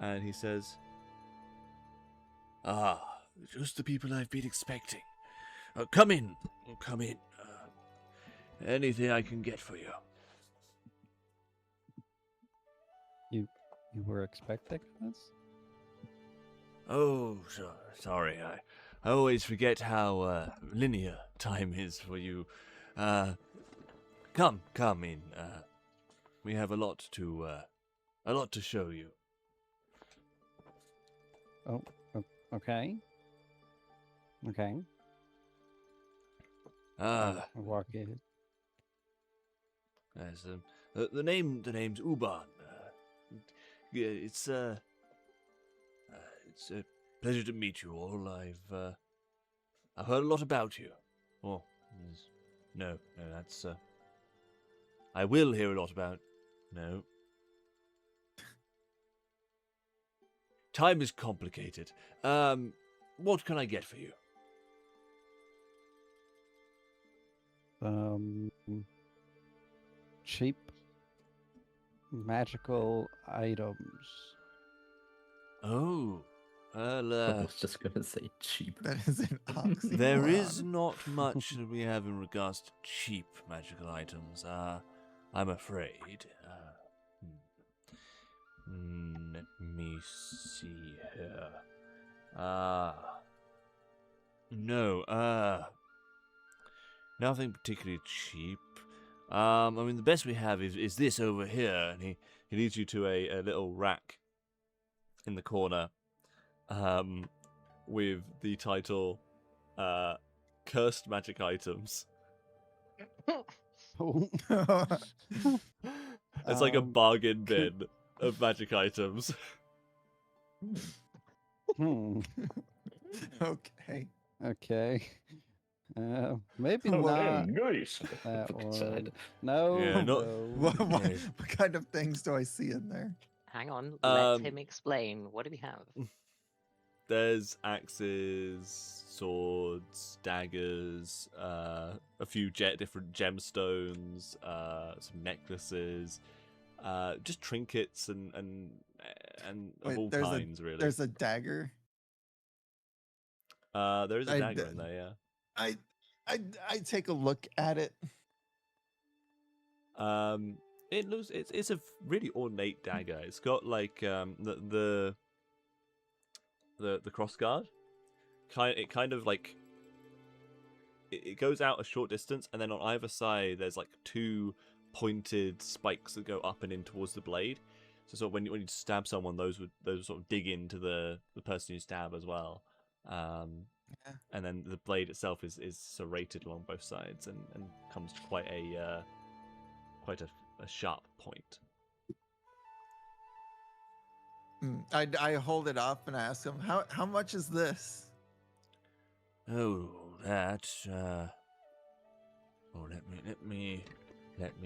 and he says, "Ah, just the people I've been expecting. Come in, come in. Anything I can get for you." You were expecting us? Oh, sorry. I always forget how linear time is for you. Come in. We have a lot to show you. Oh, okay. Okay. Ah, I'll walk in. yes. The name's Uban. Yeah, it's a pleasure to meet you all. I've heard a lot about you. Oh, no, that's I will hear a lot about. No. Time is complicated. What can I get for you? Cheap magical items. Oh, well, I was just gonna say cheap. That is an oxymoron. there is not much that we have in regards to cheap magical items. I'm afraid. Let me see here. No, nothing particularly cheap. I mean, the best we have is this over here, and he leads you to a little rack in the corner, with the title, "Cursed Magic Items." Oh, It's like a Um, bargain bin of magic items. hmm. Okay. Okay. Maybe How about not them? Nice. that Look one. inside. No, Yeah, not- no. What Okay. kind of things do I see in there? Hang on, let Um, him explain. What do we have? There's axes, swords, daggers, a few different gemstones, some necklaces, just trinkets and of Wait, all there's kinds, really. There's a dagger. There is a I dagger d- in there, yeah. I take a look at it. It's a really ornate dagger. It's got like the cross guard. It kind of like it goes out a short distance, and then on either side there's like two pointed spikes that go up and in towards the blade. So sort of when you stab someone, those sort of dig into the person you stab as well. Yeah. And then the blade itself is serrated along both sides and comes to quite a sharp point. I hold it up and I ask him, how much is this? Oh, that's oh, let me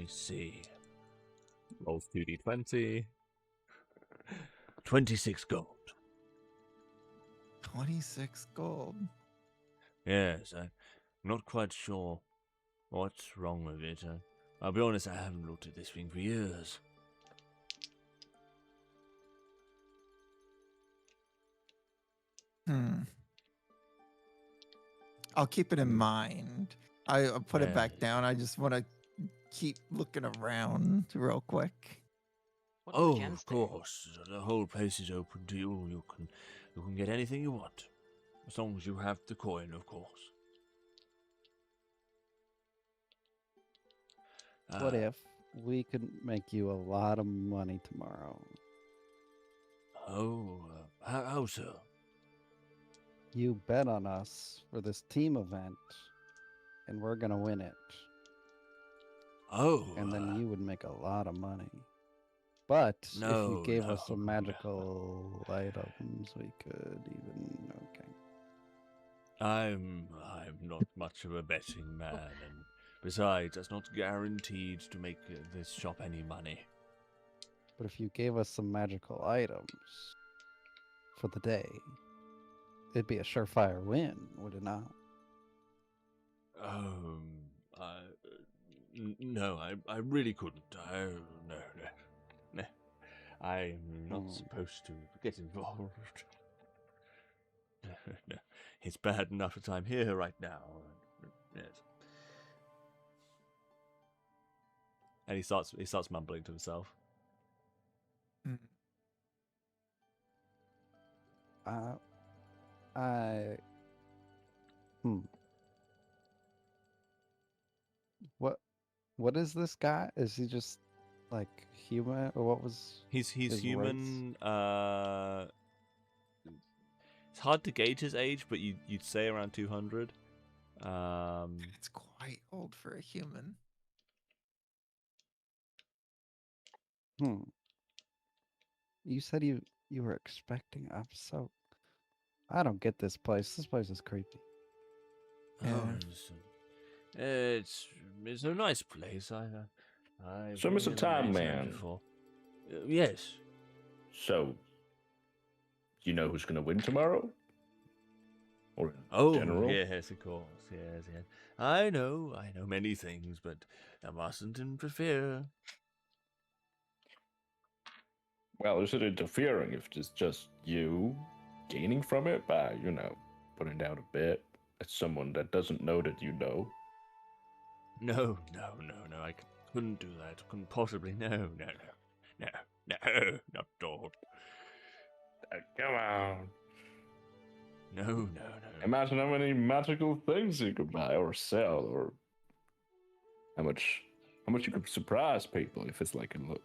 see. Rolls 2d20. 26 gold. 26 gold. Yes, I'm not quite sure what's wrong with it. I'll be honest, I haven't looked at this thing for years. I'll keep it in mind. I'll put it back Yes. down. I just want to keep looking around real quick. What do Oh, the gens of do? course. The whole place is open to you. You can get anything you want, as long as you have the coin, of course. What if we could make you a lot of money tomorrow? Oh, how so? You bet on us for this team event, and we're gonna win it. Oh, And then you would make a lot of money. But if No, you gave us no, some no. magical items, we could even. Okay. I'm not much of a betting man, and besides, that's not guaranteed to make this shop any money. But if you gave us some magical items for the day, it'd be a surefire win, would it not? I, no, I really couldn't. No, no. I'm not supposed to get involved. No, it's bad enough that I'm here right now. Yes. And he starts mumbling to himself. Mm. I. What is this guy? Is he just like human, or what was? He's his human. It's hard to gauge his age, but you'd say around 200. It's quite old for a human. You said you were expecting. I don't get this place. This place is creepy. Oh, Yeah. it's a nice place. I've So, been Mr. here Time many times Man. before. Yes. So, you know who's going to win tomorrow? Or in Oh, general? yes, of course. Yes, yes. I know many things, but I mustn't interfere. Well, is it interfering if it's just you gaining from it by, putting down a bit at someone that doesn't know that you know? No. I couldn't do that. Couldn't possibly. No. Not at all. Come on. No. Imagine how many magical things you could buy or sell, or how much you could surprise people if it's like an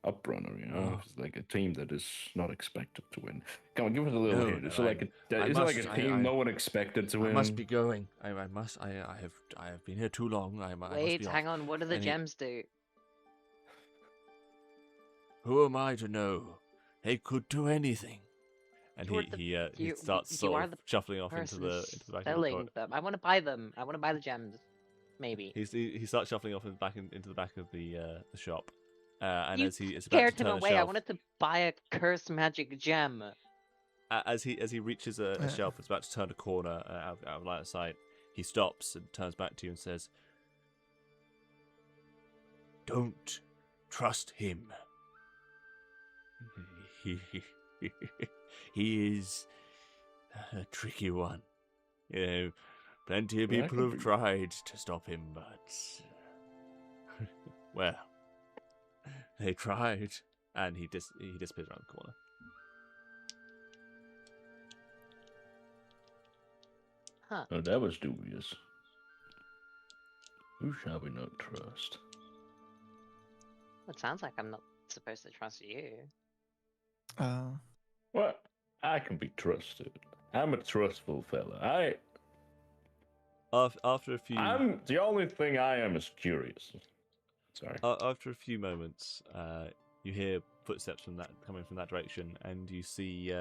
uprunner, Oh. if it's like a team that is not expected to win. Come on, give us a little hint. No, Is it like a team no one expected to win? I must be going. I have been here too long. I must Wait, be off. hang on. What do the Any- gems do? Who am I to know? They could do anything. And You're he starts you sort are of the shuffling off into person the back of the selling court. them. I want to buy them. I want to buy the gems. Maybe. He starts shuffling off into the back of the shop. And You as he's about to scared him turn a away. I shelf, wanted to buy a cursed magic gem. as he reaches a shelf, it's about to turn a corner out of line of sight. He stops and turns back to you and says, "Don't trust him. He is a tricky one. Plenty of people have tried to stop him, but well, they tried." And he disappears around the corner. Huh. Oh, that was dubious. Who shall we not trust? It sounds like I'm not supposed to trust you. Well, I can be trusted. I'm a trustful fella. After a few The only thing I am is curious. Sorry. after a few moments, you hear footsteps coming from that direction, and you see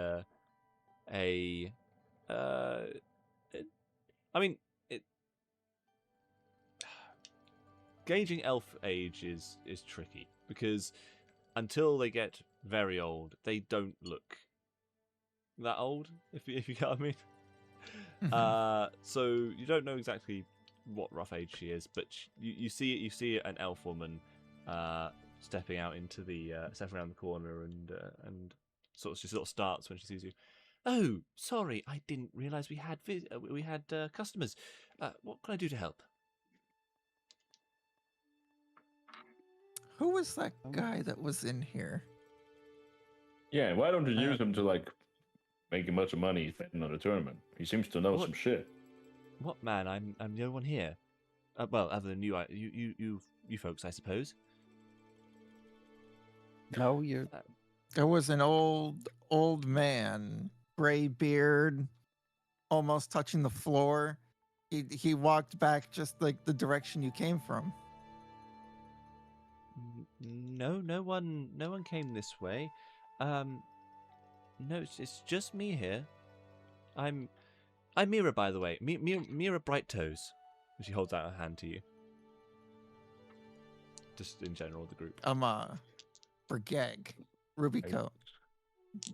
gauging elf age is tricky because until they get very old, they don't look that old. If you get what I mean. So you don't know exactly what rough age she is, but you see an elf woman stepping out into the stepping around the corner, and she sort of starts when she sees you. Oh, sorry, I didn't realise we had customers. What can I do to help? Who was that guy that was in here? Yeah, why don't you use him to make a bunch of money betting on a tournament? He seems to know some shit. What man? I'm the only one here. Well, other than you, you folks, I suppose. No, you're. There was an old man, gray beard, almost touching the floor. He walked back just like the direction you came from. No, no one came this way. No, it's just me here. I'm Mira, by the way. Mira Bright Toes. She holds out her hand to you. Just in general, the group. Bergeg, Ruby Coat.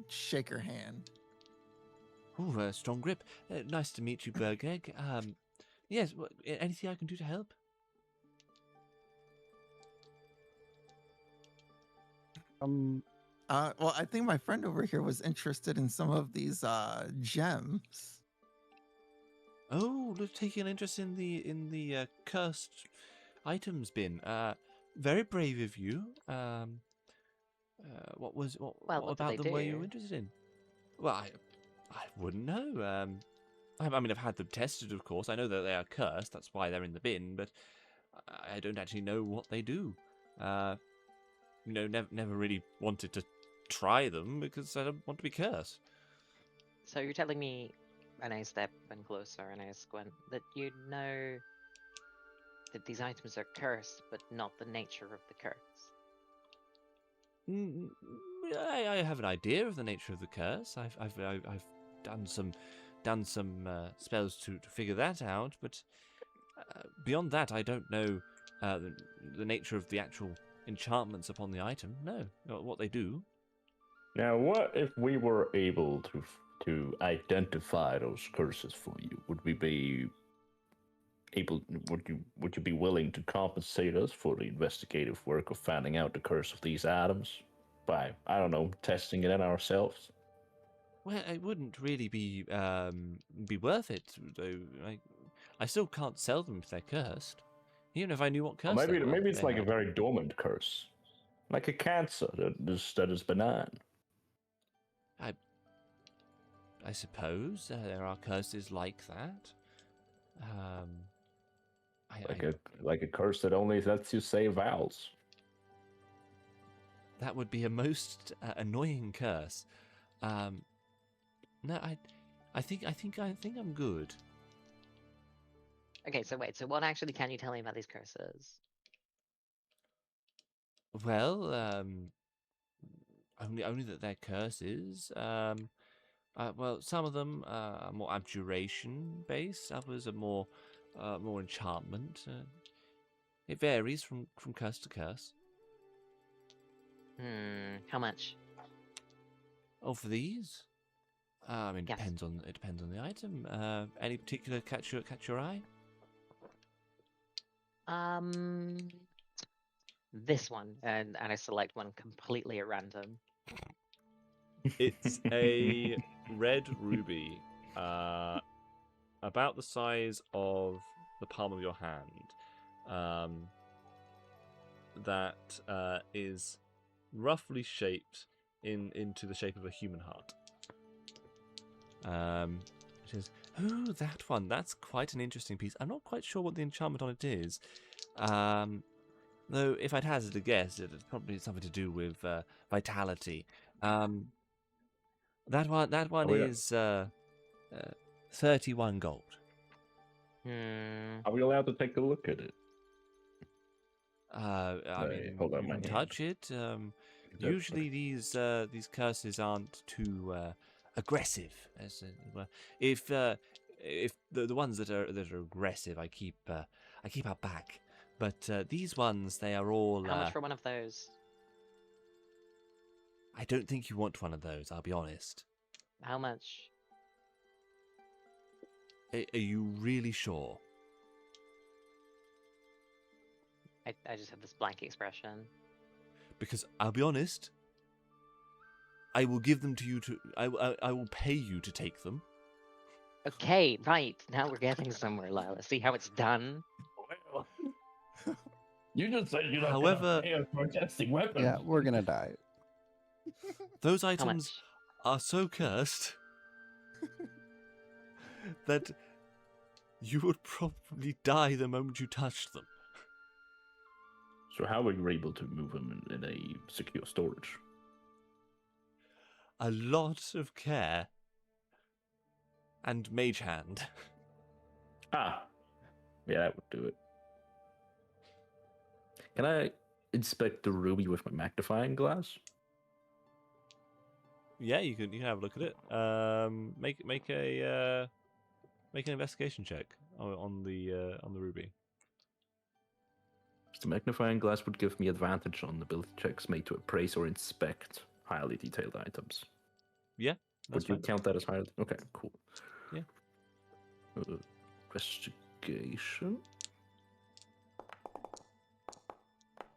Shake her hand. Ooh, strong grip. Nice to meet you, Bergeg. Yes, anything I can do to help? Well, I think my friend over here was interested in some of these gems. Oh, look, taking an interest in the cursed items bin. Very brave of you. What Well, what about did they them were you do? interested in? Well, I wouldn't know. I mean, I've had them tested, of course. I know that they are cursed. That's why they're in the bin. But I don't actually know what they do. Never really wanted to try them because I don't want to be cursed. So you're telling me, and I step in closer and I squint, that you know that these items are cursed, but not the nature of the curse. Mm, I have an idea of the nature of the curse. I've done some spells to figure that out, but beyond that, I don't know the nature of the actual enchantments upon the item. No, what they do. Now, what if we were able to identify those curses for you? Would we be able? Would you be willing to compensate us for the investigative work of finding out the curse of these items by, I don't know, testing it in ourselves? Well, it wouldn't really be worth it, though. I still can't sell them if they're cursed, even if I knew what Or curse they were. maybe it's they like a had. very dormant curse, like a cancer that is benign. I suppose there are curses like that. Like a curse that only lets you say vowels. That would be a most annoying curse. No, I think I'm good. Okay, so wait, so what actually can you tell me about these curses? Well, only that they're curses. Well, some of them are more abjuration based. Others are more enchantment. It varies from curse to curse. How much? Oh, for these? I mean, Yes. it depends on the item. Any particular catch your eye? This one, and I select one completely at random. It's a red ruby, about the size of the palm of your hand. That is roughly shaped into the shape of a human heart. Which is, ooh, that one. That's quite an interesting piece. I'm not quite sure what the enchantment on it is. Though, if I'd hazard a guess, it's probably something to do with vitality. That one is 31 gold. Are we allowed to take a look at it? I Right, mean, hold up you my can hand. touch it. Usually, these curses aren't too aggressive. As it were. If the ones that are aggressive, I keep out back. But these ones, they are all. How much for one of those? I don't think you want one of those. I'll be honest. How much? Are you really sure? I just have this blank expression. Because I'll be honest. I will give them to you to. I will pay you to take them. Okay, right. Now we're getting somewhere, Lila. See how it's done? You just said you're not However- gonna pay us for testing weapons. Yeah, we're gonna die. Those How items much? are so cursed that you would probably die the moment you touched them. So how were you able to move them in a secure storage? A lot of care and mage hand. Ah, yeah, that would do it. Can I inspect the ruby with my magnifying glass? Yeah, you can have a look at it. Make an investigation check on the ruby. The magnifying glass would give me advantage on ability checks made to appraise or inspect highly detailed items. Yeah, that's Would you fine. count that as highly? Okay, cool. Yeah. Investigation.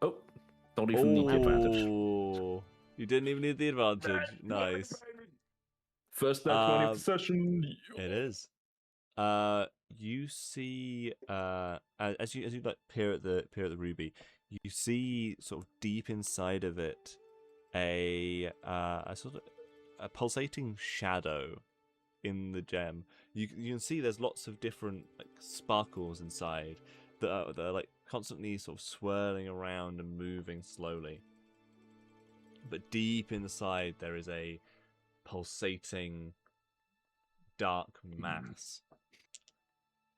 Oh, don't even need the advantage. Oh, you didn't even need the advantage. Nice. First nat 20 of the Um, session. It is. You see, as you like peer at the ruby, you see sort of deep inside of it a sort of a pulsating shadow in the gem. You can see there's lots of different like sparkles inside that are like constantly sort of swirling around and moving slowly. But deep inside there is a pulsating dark mass.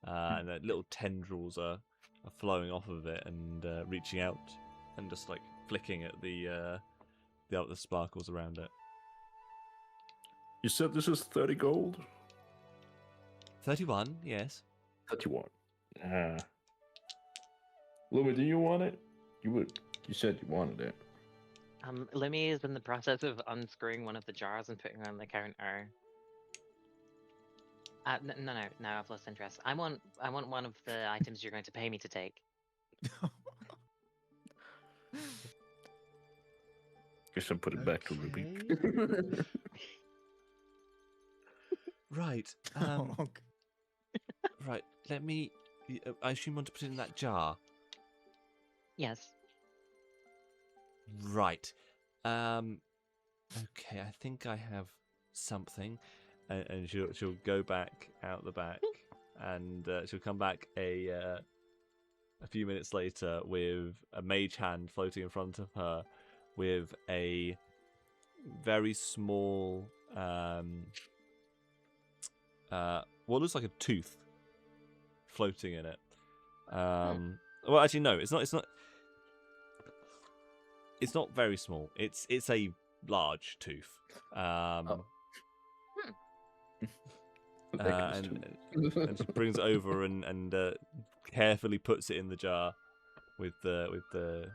And the little tendrils are flowing off of it and reaching out and just like flicking at the sparkles around it. You said this is 30 gold? 31, yes. 31. Lumi, do you want it? You said you wanted it. Lemmy is in the process of unscrewing one of the jars and putting it on the counter. No, I've lost interest. I want one of the items you're going to pay me to take. Guess I'll put it back to Ruby. Right. Okay. Right. Let me. I assume you want to put it in that jar. Yes. Right. Okay. I think I have something, and she'll go back out the back, and she'll come back a few minutes later with a mage hand floating in front of her, with a very small what looks like a tooth floating in it. Well, actually, no, it's not. It's not very small. It's a large tooth. And she brings it over and carefully puts it in the jar with the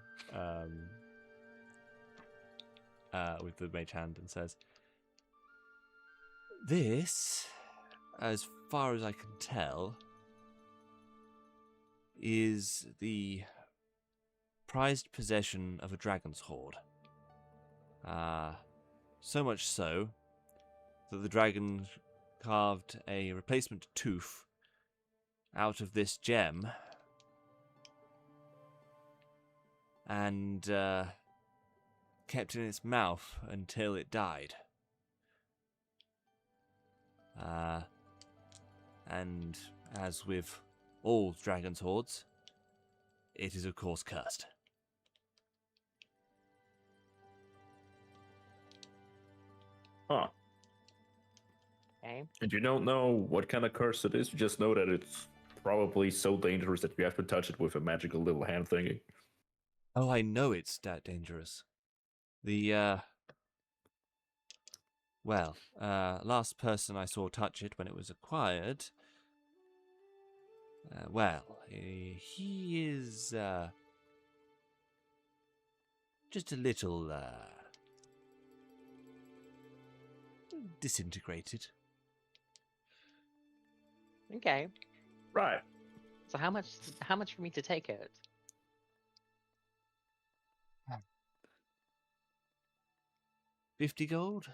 mage hand and says, "This, as far as I can tell, is the prized possession of a dragon's hoard. So much so that the dragon carved a replacement tooth out of this gem and kept it in its mouth until it died. And as with all dragon's hoards, it is of course cursed." Huh. Okay. And you don't know what kind of curse it is? You just know that it's probably so dangerous that you have to touch it with a magical little hand thingy. Oh, I know it's that dangerous. The, last person I saw touch it when it was acquired, he is, just a little, disintegrated. Okay. Right. So how much for me to take it? $50 gold?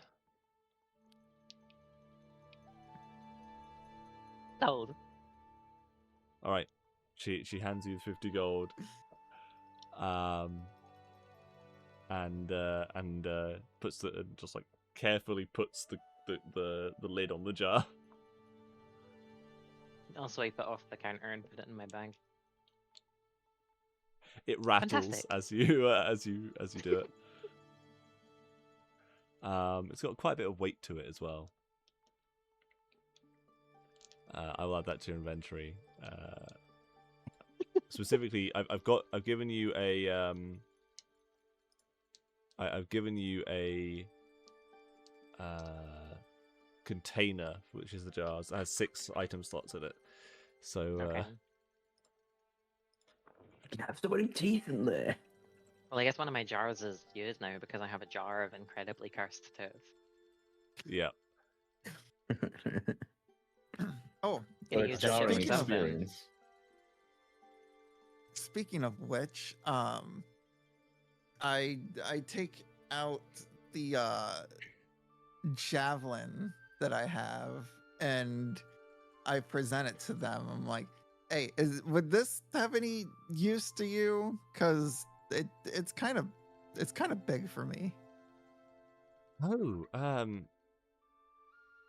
Sold. All right. She hands you 50 gold. And puts just like carefully puts the lid on the jar. I'll swipe it off the counter and put it in my bag. It rattles Fantastic. as you do it. It's got quite a bit of weight to it as well. I will add that to your inventory. Specifically, I've given you a I've given you a container, which is the jars. It has 6 item slots in it. So Okay. You have so many teeth in there. Well, I guess one of my jars is used now because I have a jar of incredibly cursed tooth. yeah. Oh, Gonna But use a that shit jarring for Speaking of- something. experience. speaking of which, I take out the javelin that I have and I present it to them. I'm like, "Hey, would this have any use to you? Cuz it's kind of big for me." Oh,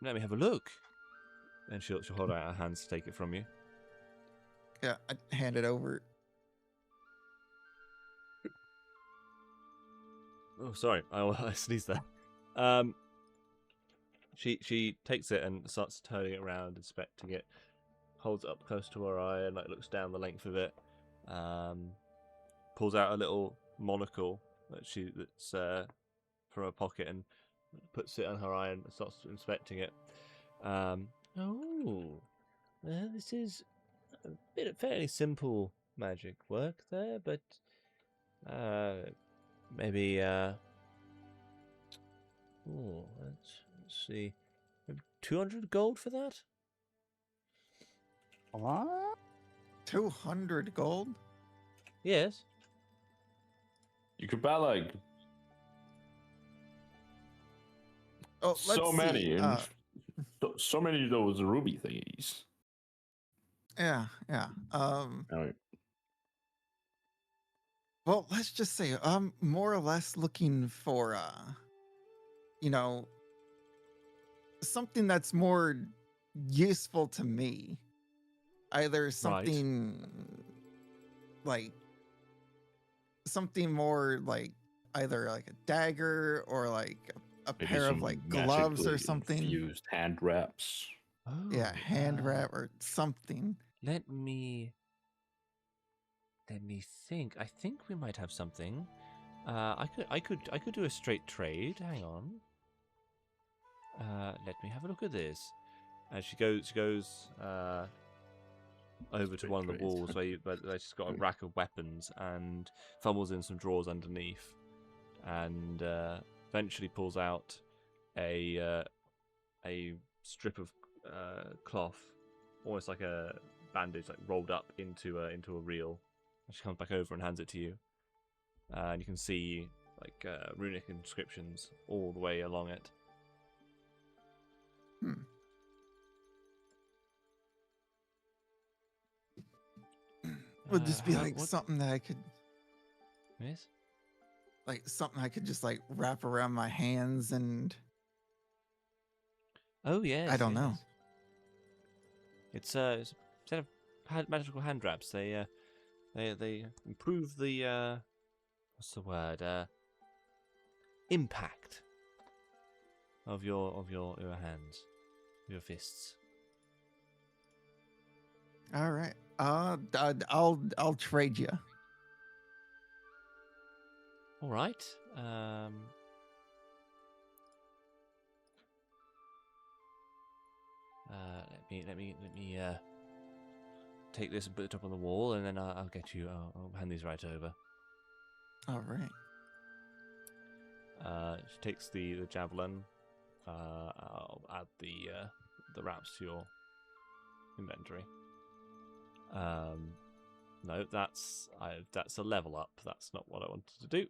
let me have a look. And she'll hold out her hands to take it from you. Yeah, I hand it over. Oh, sorry, I sneezed there. She takes it and starts turning it around, inspecting it. Holds it up close to her eye and like looks down the length of it. Pulls out a little monocle that's from her pocket and puts it on her eye and starts inspecting it. Oh, well, this is a bit of fairly simple magic work there, but maybe let's see, maybe 200 gold for that. What? 200 gold? Yes. You could buy like Oh, let's so see. many, and so many of those ruby thingies. Yeah. I mean, Well, let's just say I'm more or less looking for you know, something that's more useful to me. Either something like something more like either like a dagger or like a maybe pair of some like gloves or magically something. infused hand wraps. Oh, Yeah, hand wrap or something. Let me think. I think we might have something. I could do a straight trade. Hang on. Let me have a look at this. And she goes over to Straight one of the trade. walls where she's got a rack of weapons and fumbles in some drawers underneath, and eventually pulls out a strip of cloth, almost like a bandage, like rolled up into a reel. And she comes back over and hands it to you, and you can see like runic inscriptions all the way along it. Would this be How- like what- something that I could Yes. like something I could just like wrap around my hands and Oh yes. I don't know. It's a set of magical hand wraps. They improve the what's the word? Impact of your hands, your fists. All right. I'll trade you. All right. Let me take this and put it up on the wall, and then I'll get you. I'll hand these right over. All right. She takes the javelin. I'll add the wraps to your inventory. No, that's a level up. That's not what I wanted to do.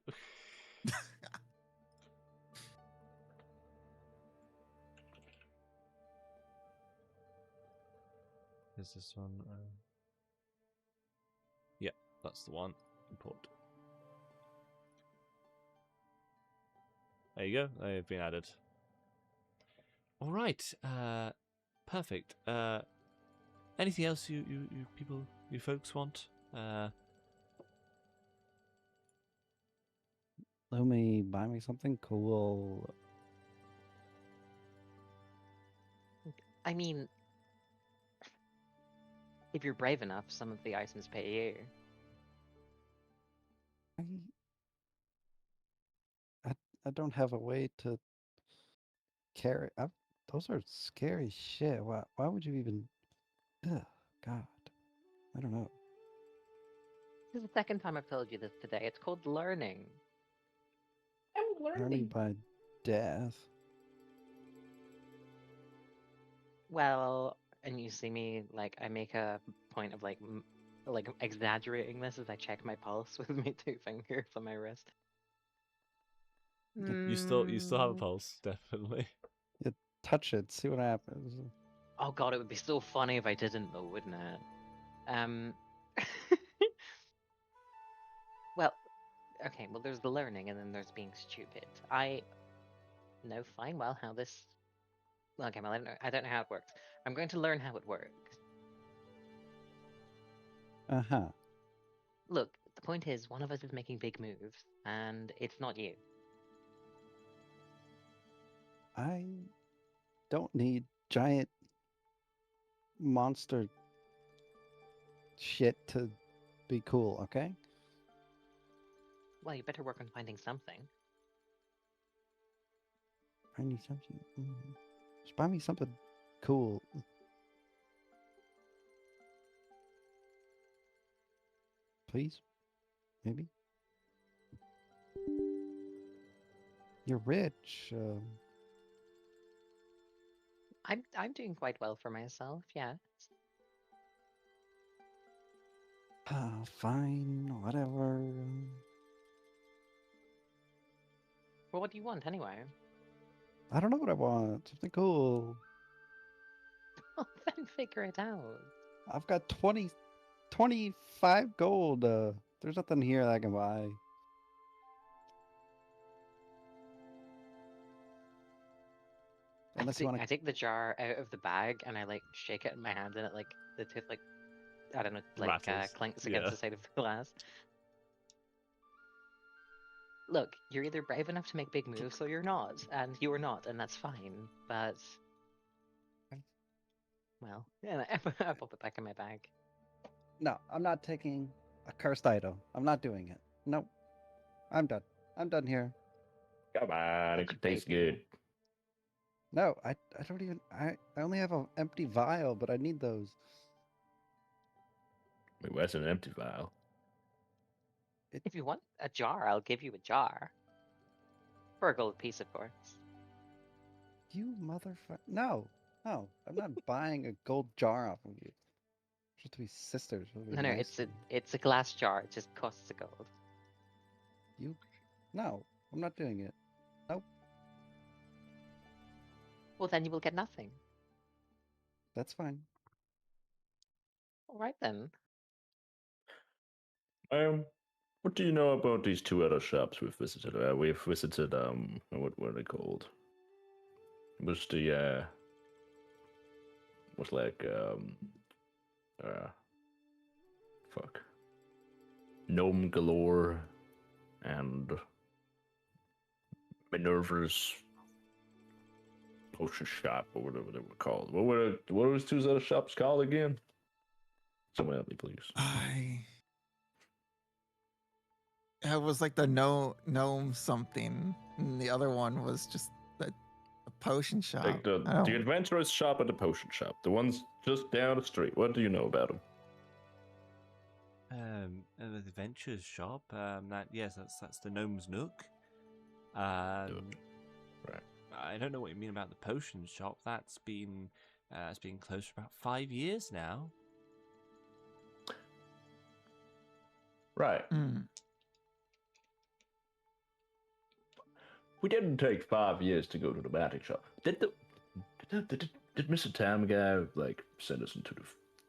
Is this one? Yeah, that's the one. Import. There you go. They've been added. All right. Perfect. Anything else you folks want? Lumi, buy me something cool. I mean, if you're brave enough, some of the items pay you. I I don't have a way to carry. Those are scary shit. Why would you even? Ugh, God, I don't know. This is the second time I've told you this today. It's called learning. I'm Learning by death. Well, and you see me, like, I make a point of, like, exaggerating this as I check my pulse with my 2 fingers on my wrist. You still have a Mm. pulse, definitely. You touch it, see what happens. Oh god, it would be so funny if I didn't though, wouldn't it? Well, okay, well there's the learning and then there's being stupid. I know fine well how this. Okay, well I don't know how it works. I'm going to learn how it works. Uh-huh. Look, the point is one of us is making big moves, and it's not you. I don't need giant monster shit to be cool, okay? Well, you better work on finding something. I need something. Just buy me something cool. Please? Maybe? You're rich. I'm doing quite well for myself, yeah. Fine, whatever. Well, what do you want anyway? I don't know what I want. Something cool. Well, then figure it out. I've got 25 gold. There's nothing here that I can buy. Unless you want I take the jar out of the bag and I like shake it in my hand and it like the tooth like I don't know like Rattles. clinks against Yeah. the side of the glass. Look, you're either brave enough to make big moves or you're not, and you are not, and that's fine. But well, yeah, I pop it back in my bag. No, I'm not taking a cursed item. I'm not doing it. Nope. I'm done. I'm done here. Come on, it could taste good. No, I don't even I only have an empty vial, but I need those. Wait, where's an empty vial? If you want a jar, I'll give you a jar. For a gold piece, of course. You motherfucker. No. No, I'm not buying a gold jar off of you. Just to be sisters. It'll be No, nice it's a glass jar. It just costs a gold. You No, I'm not doing it. Nope. Well, then you will get nothing. That's fine. All right then. What do you know about these 2 other shops we've visited? We've visited what were they called? It was the was like fuck, Gnome Galore and Minerva's potion shop or whatever they were called. What were those 2 other shops called again? Someone help me, please. It was like the gnome something, and the other one was just a potion shop. Like the adventurous shop and the potion shop, the ones just down the street. What do you know about them? And the adventures shop. Yes, that's the Gnome's Nook. Right. I don't know what you mean about the potion shop. That's been it's been closed for about 5 years now. Right. Mm. We didn't take 5 years to go to the magic shop. Did Mr. Tam guy like send us into the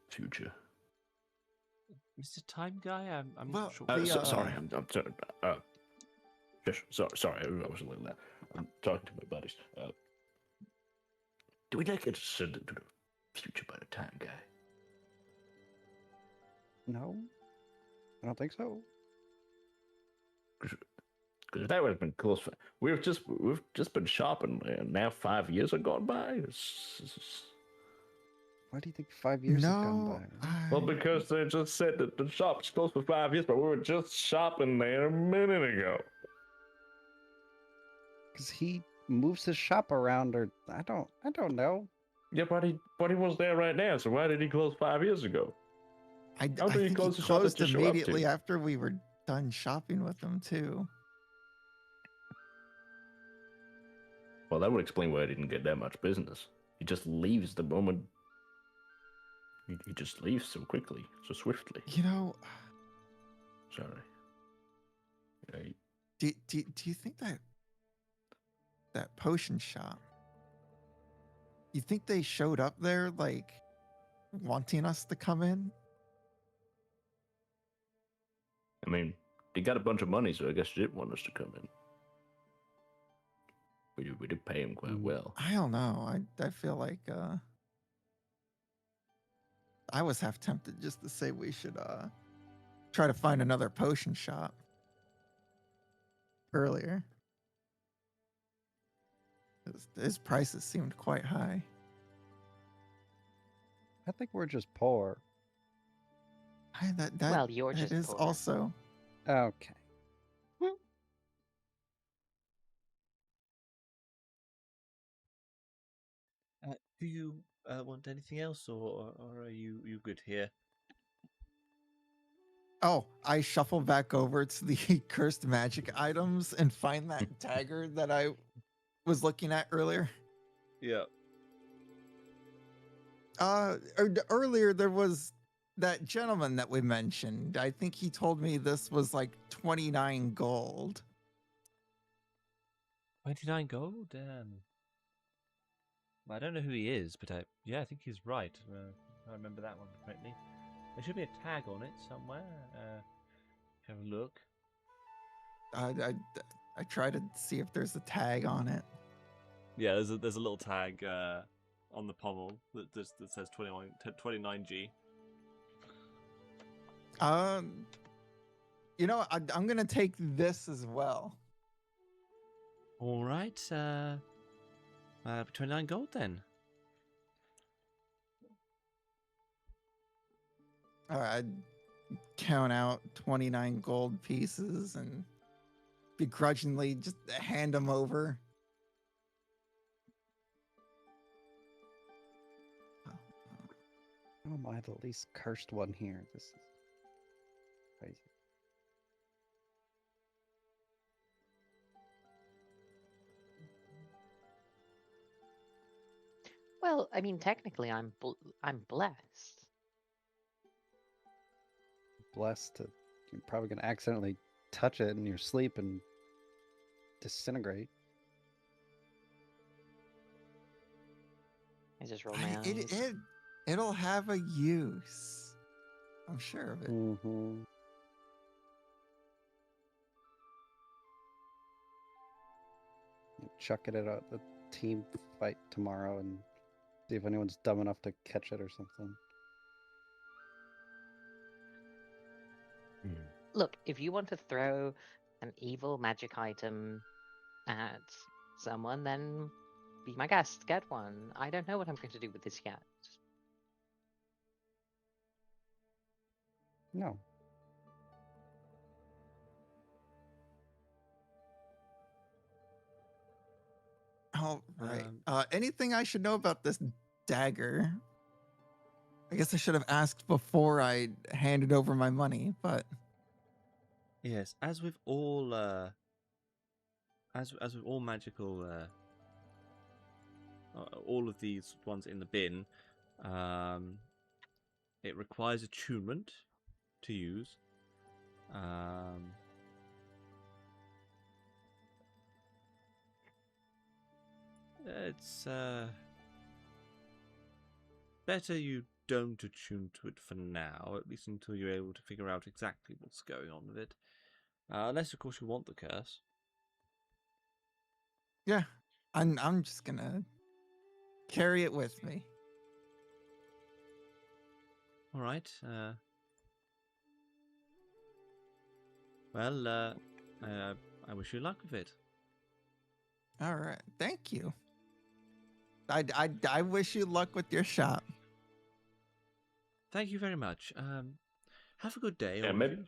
future? Mr. Time Guy? I'm Well, not sure. Sorry, I'm sorry. Sorry, I was a little loud. I'm talking to my buddies. Do we not get sent into the future by the time guy? No, I don't think so. Because that would have been close. We've just been shopping, and now 5 years have gone by. Why do you think 5 years have gone No, by? Well, because they just said that the shop's closed for 5 years, but we were just shopping there a minute ago. Because he moves his shop around, or I don't know. Yeah, but he was there right now. So why did he close 5 years ago? I How do you think he close the shop that closed you show up immediately to? after we were done shopping with him too. Well, that would explain why I didn't get that much business. He just leaves the moment. He just leaves so quickly, so swiftly. You know, Sorry. I- do you think that potion shop? You think they showed up there like wanting us to come in? I mean, they got a bunch of money, so I guess they did want us to come in. We did pay him quite well. I don't know. I feel like I was half tempted just to say we should try to find another potion shop earlier. His prices seemed quite high. I think we're just poor. That Well, you're just is poor. also. Okay. Do you want anything else, or are you good here? Oh, I shuffle back over to the cursed magic items and find that dagger that I was looking at earlier. Yeah. Earlier there was that gentleman that we mentioned. I think he told me this was like 29 gold. 29 gold. Well, I don't know who he is, but I think he's right. I remember that one correctly. There should be a tag on it somewhere. Have a look. I try to see if there's a tag on it. Yeah, there's a little tag on the pommel that says 29G. You know, I'm gonna take this as well. All right. 29 gold then. I count out 29 gold pieces and begrudgingly just hand them over. How am I the least cursed one here? This is crazy. Well, I mean, technically, I'm blessed. Blessed to. You're probably gonna accidentally touch it in your sleep and disintegrate. I just roll my eyes. It'll have a use. I'm sure of it. Mm-hmm. Chuck it at the team fight tomorrow and see if anyone's dumb enough to catch it or something. Look, if you want to throw an evil magic item at someone, then be my guest. Get one. I don't know what I'm going to do with this yet. No. All right. Anything I should know about this dagger? I guess I should have asked before I handed over my money, but Yes, as with all as with all magical all of these ones in the bin, it requires attunement to use. It's better you don't attune to it for now, at least until you're able to figure out exactly what's going on with it. Unless, of course, you want the curse. yeah, I'm just gonna carry it with me. All right. Well, I wish you luck with it. All right, thank you. I wish you luck with your shop. Thank you very much. Have a good day. Yeah, all of maybe. you.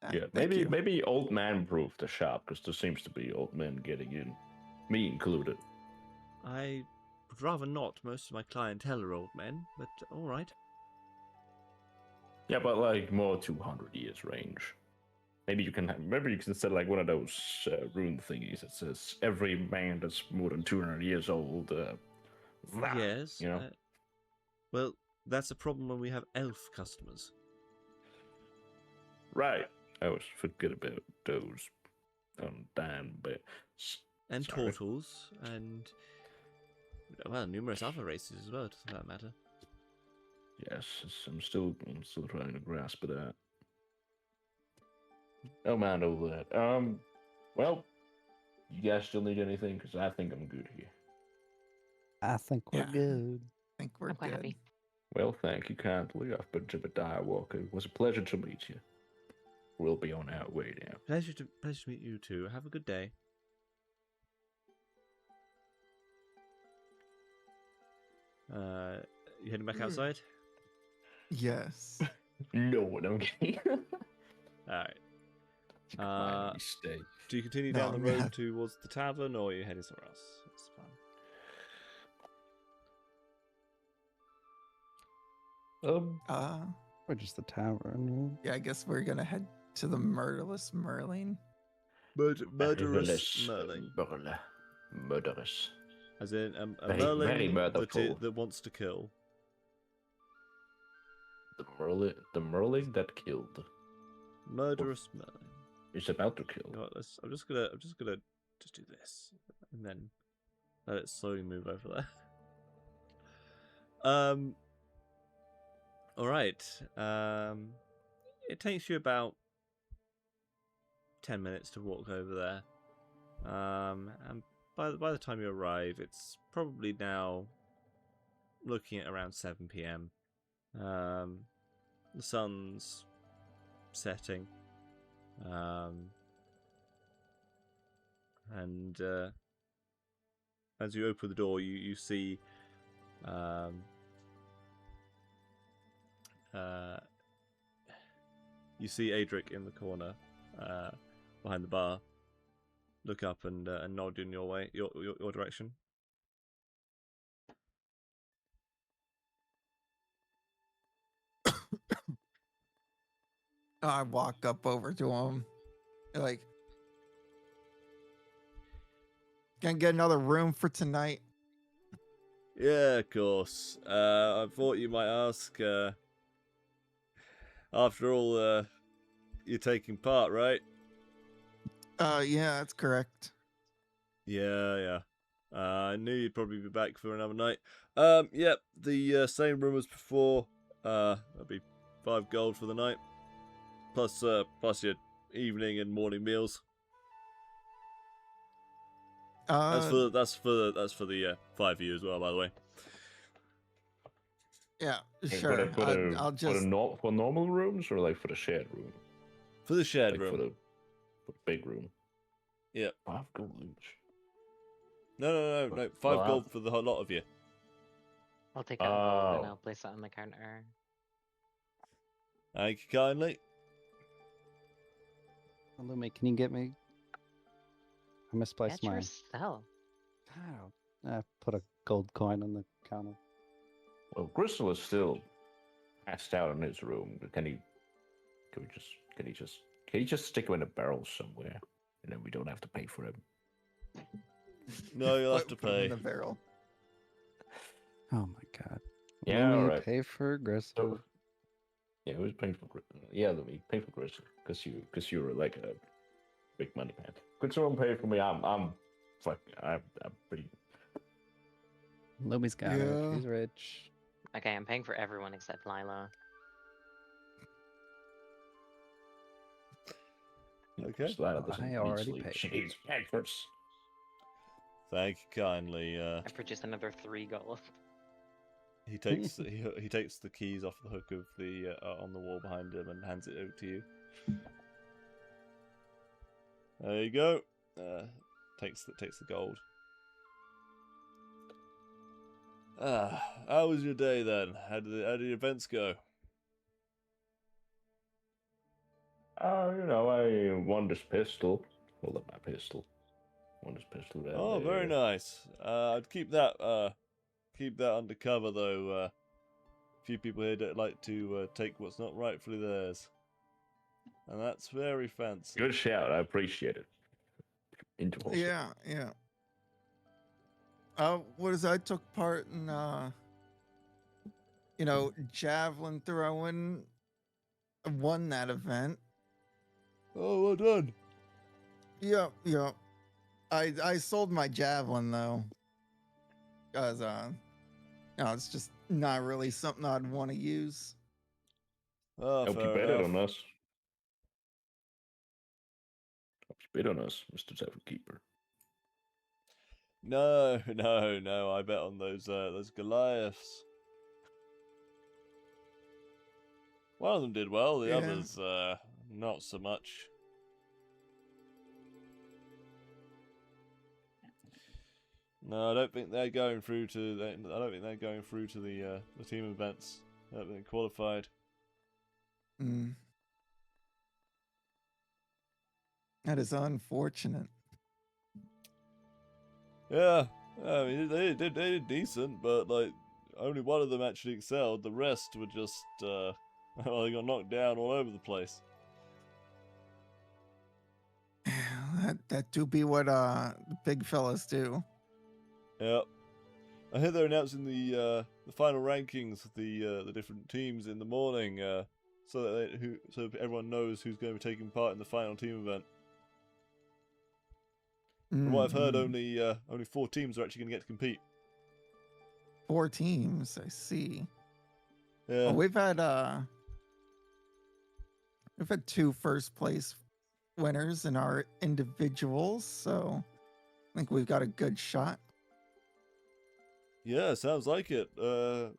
Yeah, Thank you. maybe old man proof the shop because there seems to be old men getting in, me included. I would rather not. Most of my clientele are old men, but all right. Yeah, but like more 200 years range. Maybe you can set like one of those rune thingies that says every man that's more than 200 years old. Yes. You know. Well, that's a problem when we have elf customers. Right. I always forget about those damn bits. And Sorry. turtles, and well, numerous other races as well, for that matter. Yes, I'm still trying to grasp that. Oh man, over that. Well, you guys still need anything? Because I think I'm good here. I think we're Yeah. good. I think we're I'm quite good. happy. Well, thank you kindly. I've been Jebediah Walker. It was a pleasure to meet you. We'll be on our way now. Pleasure to meet you too. Have a good day. You heading back outside? Yes. No one, okay? All right. Finally stay. Do you continue No, down the I'm road not. towards the tavern, or are you heading somewhere else? That's fine. Or just the tavern. Yeah, I guess we're gonna head to the Murderless Merlin. Murderous Merlin. Murderous. As in a Very, Merlin very murderful. that wants to kill. The Merlin that killed. Murderous Merlin. Is about to kill. You know what, I'm just gonna just do this, and then let it slowly move over there. All right. It takes you about 10 minutes to walk over there. And by the time you arrive, it's probably now looking at around 7 p.m. The sun's setting. And as you open the door, you see you see Adric in the corner behind the bar. Look up and nod in your way, your direction. I walk up over to him, like, "Can I get another room for tonight?" Yeah, of course. I thought you might ask. After all, you're taking part, right? Yeah, that's correct. Yeah. I knew you'd probably be back for another night. Yep, the same room as before. That'd be 5 gold for the night, plus your evening and morning meals. That's for the 5 of you as well, by the way. Yeah, Hey, sure. I'll just. For normal rooms or like for the shared room? For the shared Like room. for the big room. Yep. 5 gold each. No. 5 Well, gold for the whole lot of you. I'll take out gold and Oh. I'll place it on the counter. Thank you kindly. Lumi, can you get me? I misplaced Get mine. yourself. Oh, I put a gold coin on the counter. Well, Crystal is still passed out in his room. Can he just stick him in a barrel somewhere, and then we don't have to pay for him? No, you'll have to Put 'em in pay. the barrel. Oh my god. Yeah, Lumi, alright. pay for Gristle. Yeah, who's paying for Crystal? Yeah, let me pay for Crystal because you're like a big money man. Could someone pay for me? I'm pretty. Lumi's got it. Yeah. She's rich. Okay, I'm paying for everyone except Lila. Okay. Lila Well, doesn't I need already sleep. paid. She needs breakfast. Thank you kindly. I purchased another 3 gold. He takes he takes the keys off the hook of the on the wall behind him and hands it over to you. There you go. Takes the gold. How was your day then? How did the events go? I won this pistol. Hold up my pistol. Won this pistol down Oh, there. very nice. I'd keep that undercover though. A few people here don't like to take what's not rightfully theirs, and that's very fancy. Good shout. I appreciate it. Into also. Yeah, yeah. What is I took part in javelin throwing. I won that event. Oh, well done. Yeah, yeah. I sold my javelin though. Cause it's just not really something I'd want to use. Oh, Hope you fair bet it enough. on us. Hope you bet on us, Mr. Tavern Keeper. No, no, no. I bet on those Goliaths. One of them did well. The Yeah. others, not so much. No, I don't think they're going through to. I don't think they're going through to the team events. I don't think they qualified. Mm. That is unfortunate. Yeah, I mean they did decent, but like only one of them actually excelled. The rest were just well, they got knocked down all over the place. That do be what the big fellas do. Yep. I hear they're announcing the final rankings of the different teams in the morning, so that so everyone knows who's going to be taking part in the final team event. From what I've heard, Mm. only 4 teams are actually going to get to compete. 4 teams, I see. Yeah. Well, we've had 2 first place winners in our individuals, so I think we've got a good shot. Yeah, sounds like it. Who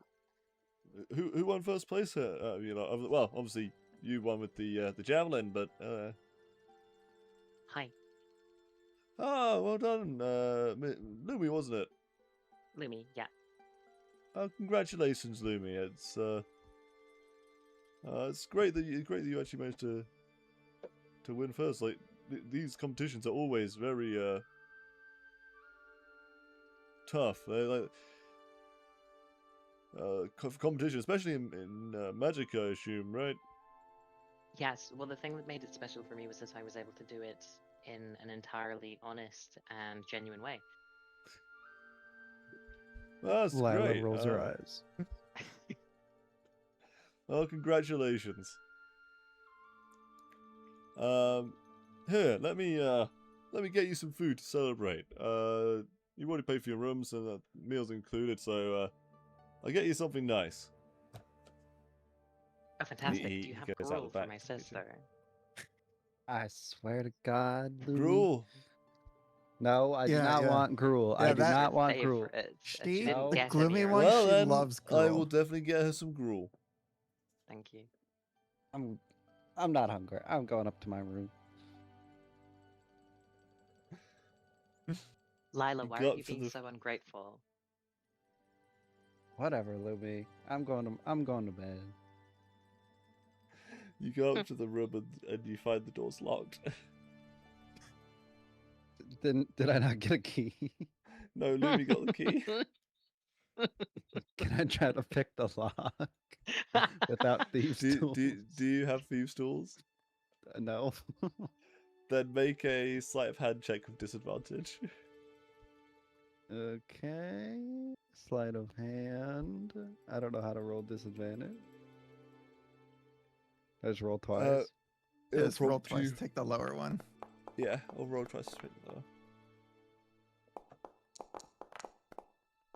won first place here? Well, obviously you won with the javelin, but Hi, oh, well done, Lumi, wasn't it? Lumi. Yeah. Oh, congratulations, Lumi. It's great that you actually managed to win first. Like these competitions are always very tough. They're like competition, especially in Magic, I assume, right? Yes. Well, the thing that made it special for me was that I was able to do it in an entirely honest and genuine way. That's Lila great. rolls her eyes. Well, congratulations. Here, let me get you some food to celebrate. You've already paid for your rooms and the meals included, so I'll get you something nice. Oh, fantastic. He Do you have goes out gruel the for back my to the kitchen. sister? I swear to God, Lumi. Gruel. No, I do Yeah, not yeah. want gruel. Yeah, I do that- not want gruel. Favorite, She, and she didn't No. the get gloomy any one, Well, earlier. she then loves I gruel. will definitely get her some gruel. Thank you. I'm not hungry. I'm going up to my room. Lila, You why got are you to being the- so ungrateful? Whatever, Lumi. I'm going to bed. You go up to the room and you find the door's locked. Did I not get a key? No, Lumi got the key. Can I try to pick the lock without thieves' tools? Do you have thieves' tools? No. Then make a sleight of hand check with disadvantage. Okay. Sleight of hand. I don't know how to roll disadvantage. I just roll twice. Just roll prompt twice, you. take the lower one. Yeah, I'll roll twice to spin though.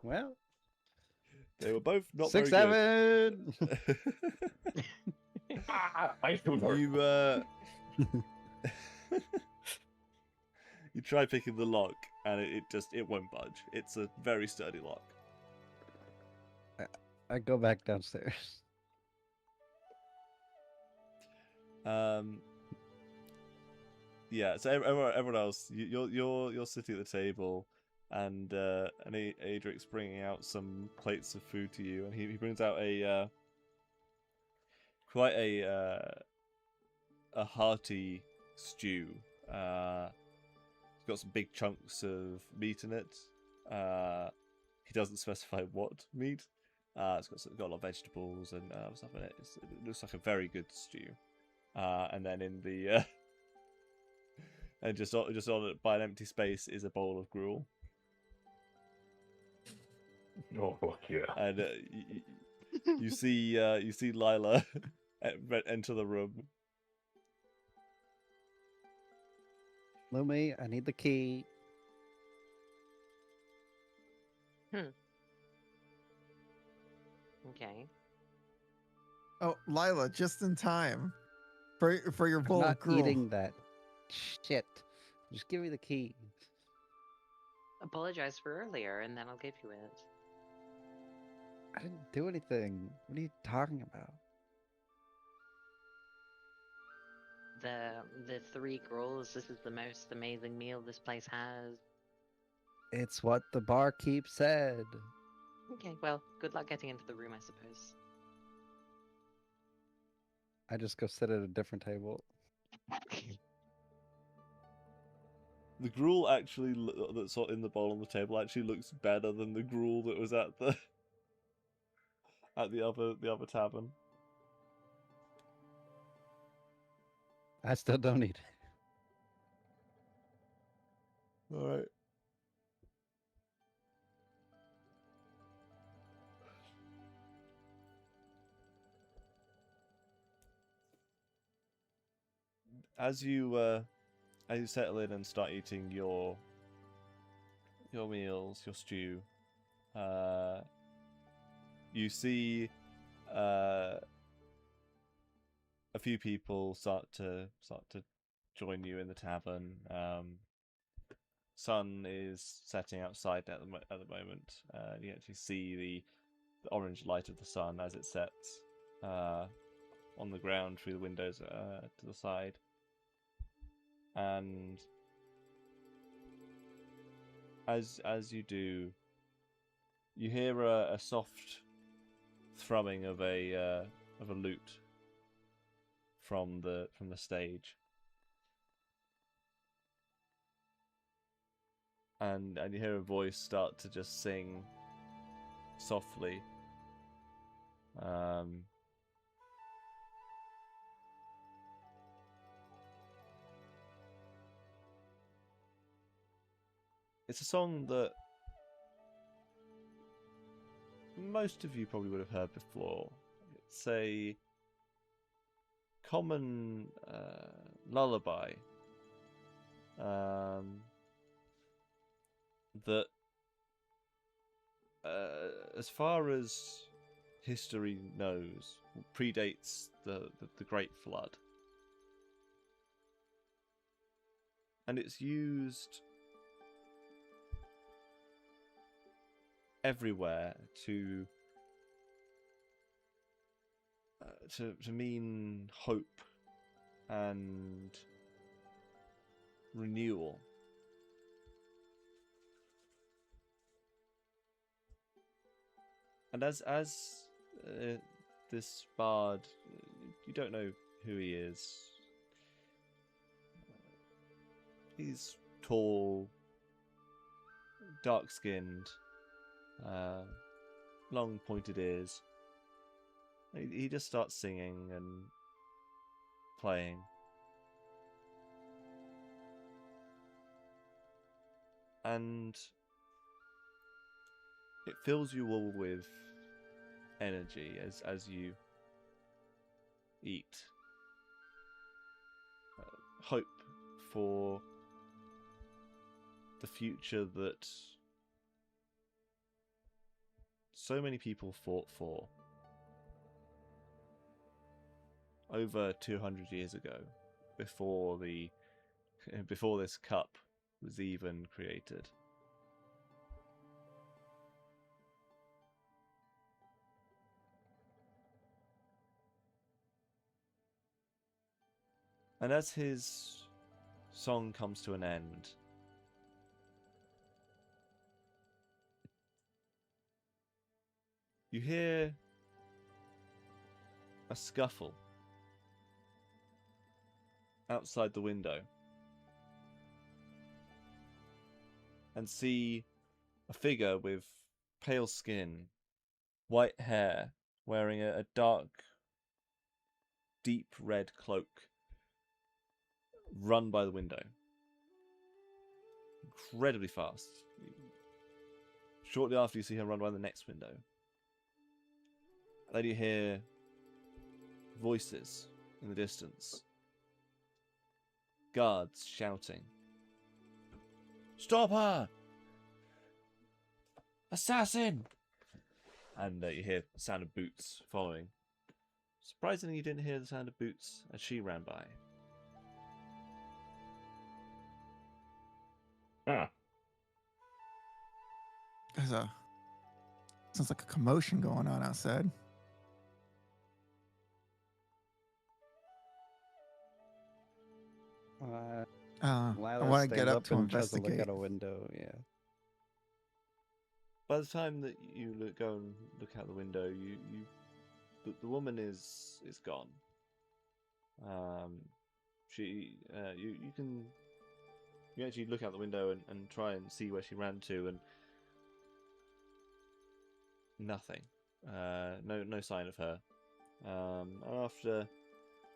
Well, They were both not 6, very 7. good. I shoot her. You you try picking the lock and it won't budge. It's a very sturdy lock. I go back downstairs. Yeah. So everyone else, you're sitting at the table, and Adric's bringing out some plates of food to you, and he brings out a quite a a hearty stew. It's got some big chunks of meat in it. He doesn't specify what meat. It's got a lot of vegetables and stuff in it. It looks like a very good stew. And then in the and just on it by an empty space is a bowl of gruel. Oh yeah. And you see Lila enter the room. Lumi, I need the key. Okay. Oh, Lila, just in time for your I'm bowl not of gruel. eating that shit. Just give me the key. Apologize for earlier, and then I'll give you it. I didn't do anything. What are you talking about? The 3 gruels. This is the most amazing meal this place has. It's what the barkeep said. Okay, well, good luck getting into the room, I suppose. I just go sit at a different table. The gruel actually that's in the bowl on the table actually looks better than the gruel that was at the other tavern. I still don't eat it. All right. As you settle in and start eating your meals, your stew, you see a few people start to join you in the tavern. Sun is setting outside at the moment. You actually see the orange light of the sun as it sets on the ground through the windows to the side. And as you do, you hear a soft thrumming of a lute from the stage, and you hear a voice start to just sing softly. It's a song that most of you probably would have heard before. It's a common lullaby that, as far as history knows, predates the Great Flood. And it's used everywhere to mean hope and renewal. And as this bard, you don't know who he is. He's tall, dark-skinned, long pointed ears. He just starts singing and playing. And it fills you all with energy as you eat. Hope for the future that so many people fought for over 200 years ago, before this cup was even created. And as his song comes to an end, you hear a scuffle outside the window and see a figure with pale skin, white hair, wearing a dark, deep red cloak, run by the window. Incredibly fast. Shortly after, you see her run by the next window. Then you hear voices in the distance. Guards shouting. Stop her! Assassin! And you hear the sound of boots following. Surprisingly, you didn't hear the sound of boots as she ran by. Ah, Sounds like a commotion going on outside. I Lila want to stands get up to and tries to look investigate. out a window. Yeah. By the time that you go and look out the window, the woman is gone. You actually look out the window and try and see where she ran to, and nothing. No sign of her. And after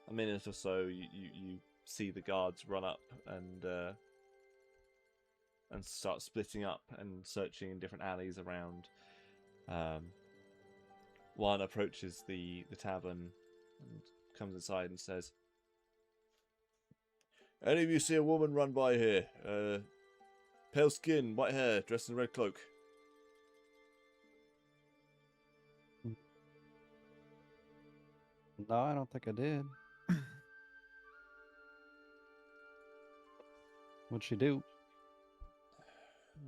a minute or so, you see the guards run up and start splitting up and searching in different alleys around. One approaches the tavern and comes inside and says, "Any of you see a woman run by here? Pale skin, white hair, dressed in a red cloak." No, I don't think I did. What'd she do?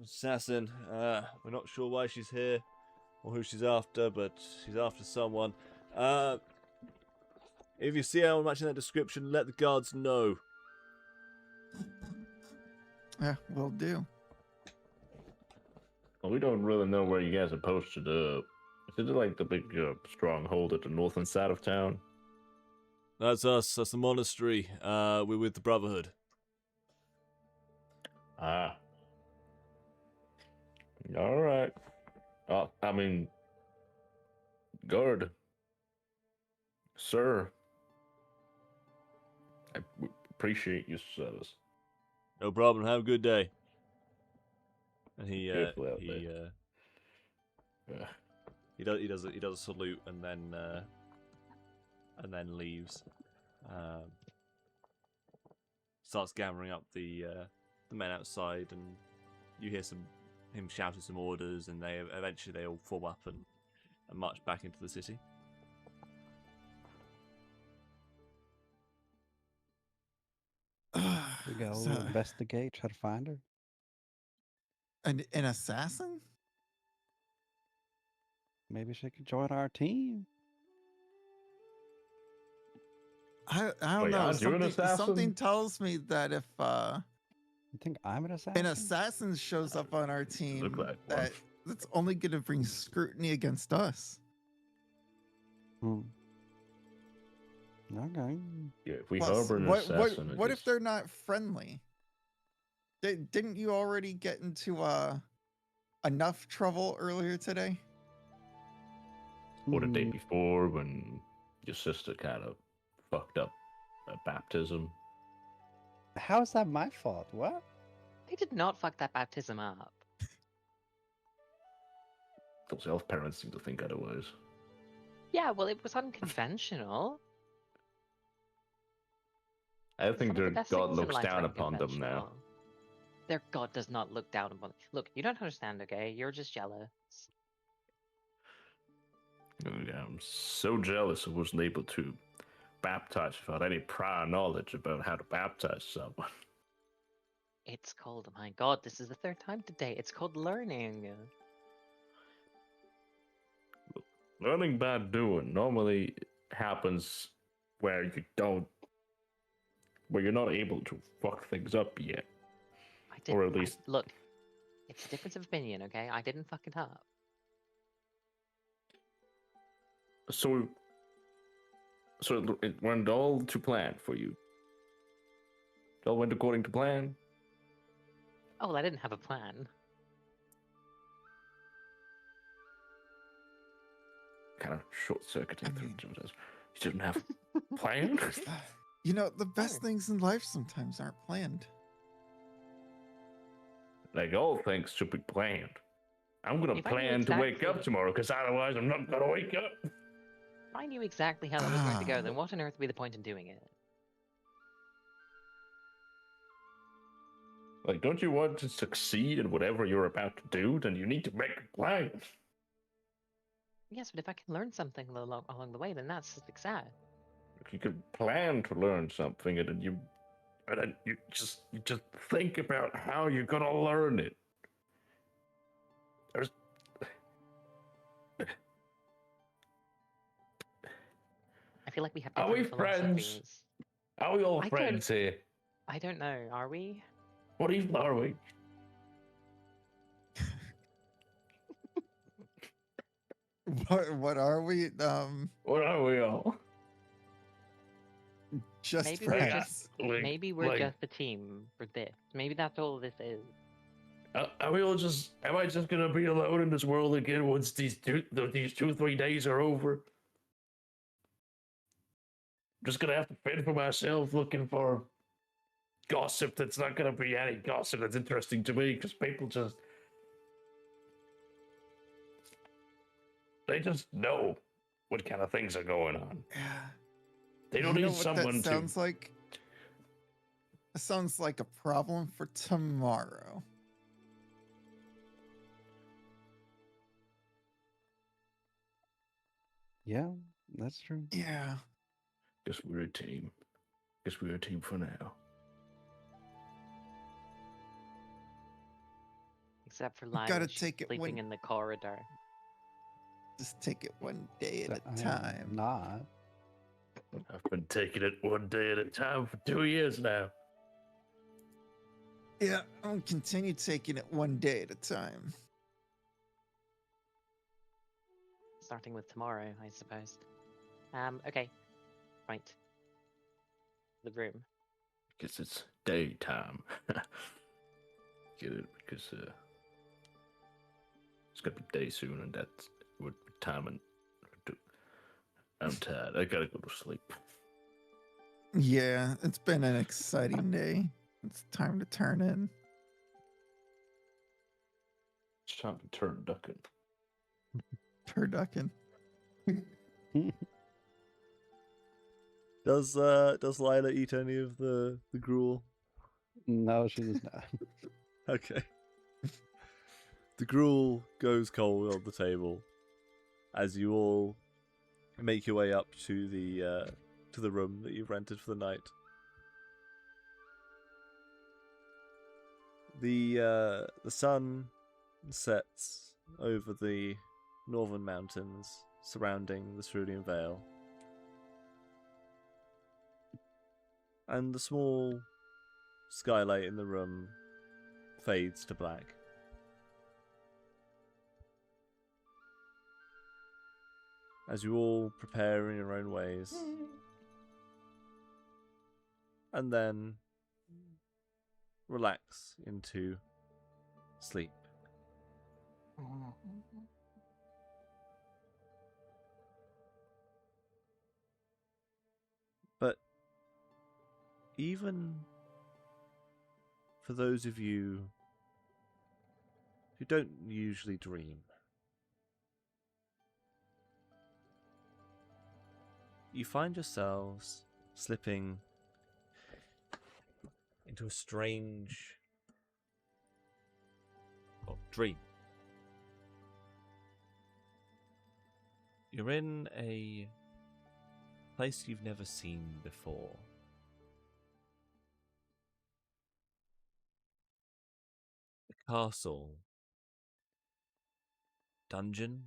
Assassin, we're not sure why she's here or who she's after, but she's after someone. If you see anyone matching that description, let the guards know. Yeah, will do. well, we don't really know where you guys are posted up. Is it like the big stronghold at the northern side of town? That's us. That's the monastery. We're with the Brotherhood. Ah. All right. I mean, guard. Sir. I appreciate your service. No problem. Have a good day. And he Careful out there. Yeah. he does a salute and then leaves. Starts gathering up the men outside, and you hear him shouting some orders, and they eventually all form up and march back into the city. We go So- investigate, try to find her. An assassin? Maybe she could join our team. I don't Wait, know. Oz, you're an assassin? Something tells me that if You think I'm an assassin? an assassin shows up on our team, Look like one. that's only going to bring scrutiny against us. Hmm. Okay. Yeah, if we Plus, harbor an what assassin, if they're not friendly? Didn't you already get into enough trouble earlier today? or the day Hmm. before when your sister kind of fucked up a baptism? How is that my fault? What? They did not fuck that baptism up. Those elf parents seem to think otherwise. Yeah, well, it was unconventional. I Some think of the their best god things in looks life are down upon them now. unconventional. Their god does not look down upon. Look, you don't understand, okay? You're just jealous. I'm so jealous I wasn't able to baptize without any prior knowledge about how to baptize someone. It's called, oh my god, this is the third time today. It's called learning. Learning by doing normally happens where you're not able to fuck things up yet. I did, Or at least- look, it's a difference of opinion, okay? I didn't fuck it up. So it went all to plan for you. It all went according to plan. Oh, well, I didn't have a plan. Kind of short-circuiting I through mean- sometimes. You didn't have a plan? You know, the best Oh. things in life sometimes aren't planned. Like, all things should be planned. I'm going to If I knew plan to wake up exactly- tomorrow, because otherwise I'm not going to wake up. If I knew exactly how that was going to go, Ah. then what on earth would be the point in doing it? Like, don't you want to succeed in whatever you're about to do? Then you need to make a plan. Yes, but if I can learn something along the way, then that's success. If you could plan to learn something, and then you just think about how you're gonna learn it. There's I feel like we have Are we different friends? philosophies. Are we all I friends here? I don't know. Are we? What even are we? What are we? What are we all? Just Maybe we're friends. just Like, maybe we're like, just a team for this. Maybe that's all this is. are we all just? Am I just gonna be alone in this world again once these 3 days are over? I'm just gonna have to fend for myself, looking for gossip that's not gonna be any gossip that's interesting to me, because people they just know what kind of things are going on. Yeah. They don't You know need what someone that sounds like? It sounds like a problem for tomorrow. Yeah, that's true. Yeah. Guess we're a team. Guess we're a team for now. Except for We Lila, gotta she's take it sleeping when- in the corridor. Just take it one day at a I'm time. not. I've been taking it one day at a time for 2 years now. Yeah, I'm gonna continue taking it one day at a time. Starting with tomorrow, I suppose. Okay. Right. The room. Because it's daytime. Get it? Because it's gonna be day soon, and that's what time and I'm tired. I gotta go to sleep. Yeah, it's been an exciting day. It's time to turn in. It's time to turn ducking. Turducken. Does Lila eat any of the gruel? No, she does not. Okay. The gruel goes cold on the table as you all make your way up to the room that you've rented for the night. The sun sets over the northern mountains surrounding the Cerulean Vale, and the small skylight in the room fades to black. As you all prepare in your own ways, and then relax into sleep. But even for those of you who don't usually dream, you find yourselves slipping into a strange dream. You're in a place you've never seen before. A castle, dungeon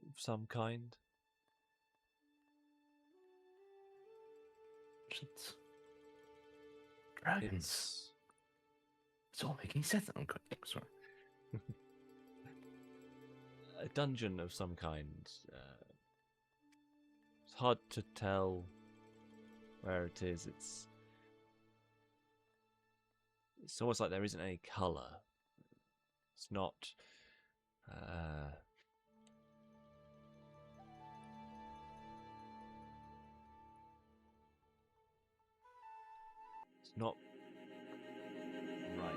of some kind. It's dragons. It's all making sense. I'm sorry. A dungeon of some kind. It's hard to tell where it is. It's It's almost like there isn't any colour. It's not. It's not right.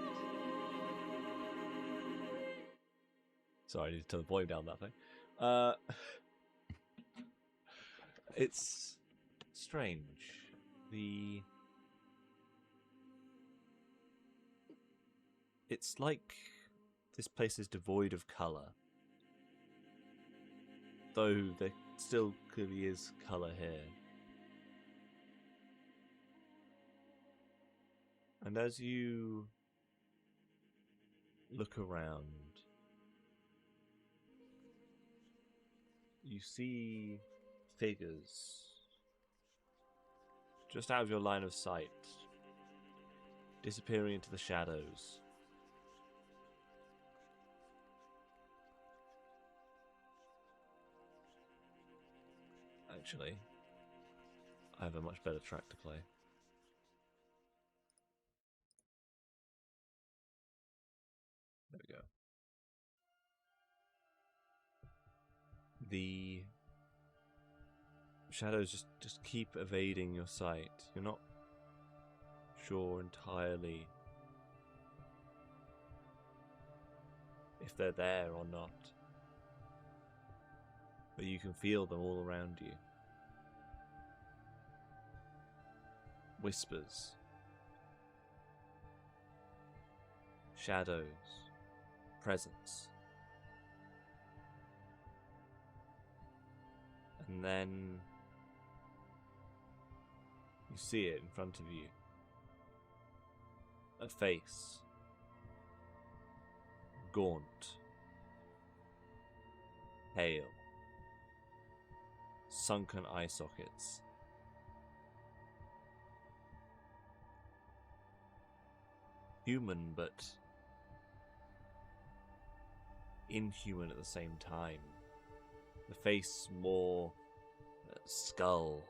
Sorry, I need to turn the volume down that thing. It's strange. It's like this place is devoid of colour. Though there still clearly is colour here. And as you look around, you see figures just out of your line of sight, disappearing into the shadows. Actually, I have a much better track to play. There we go. The shadows just keep evading your sight. You're not sure entirely if they're there or not, but you can feel them all around you. Whispers, shadows, presence. And then you see it in front of you. A face. Gaunt. Pale. Sunken eye sockets. Human, but inhuman at the same time. The face more skull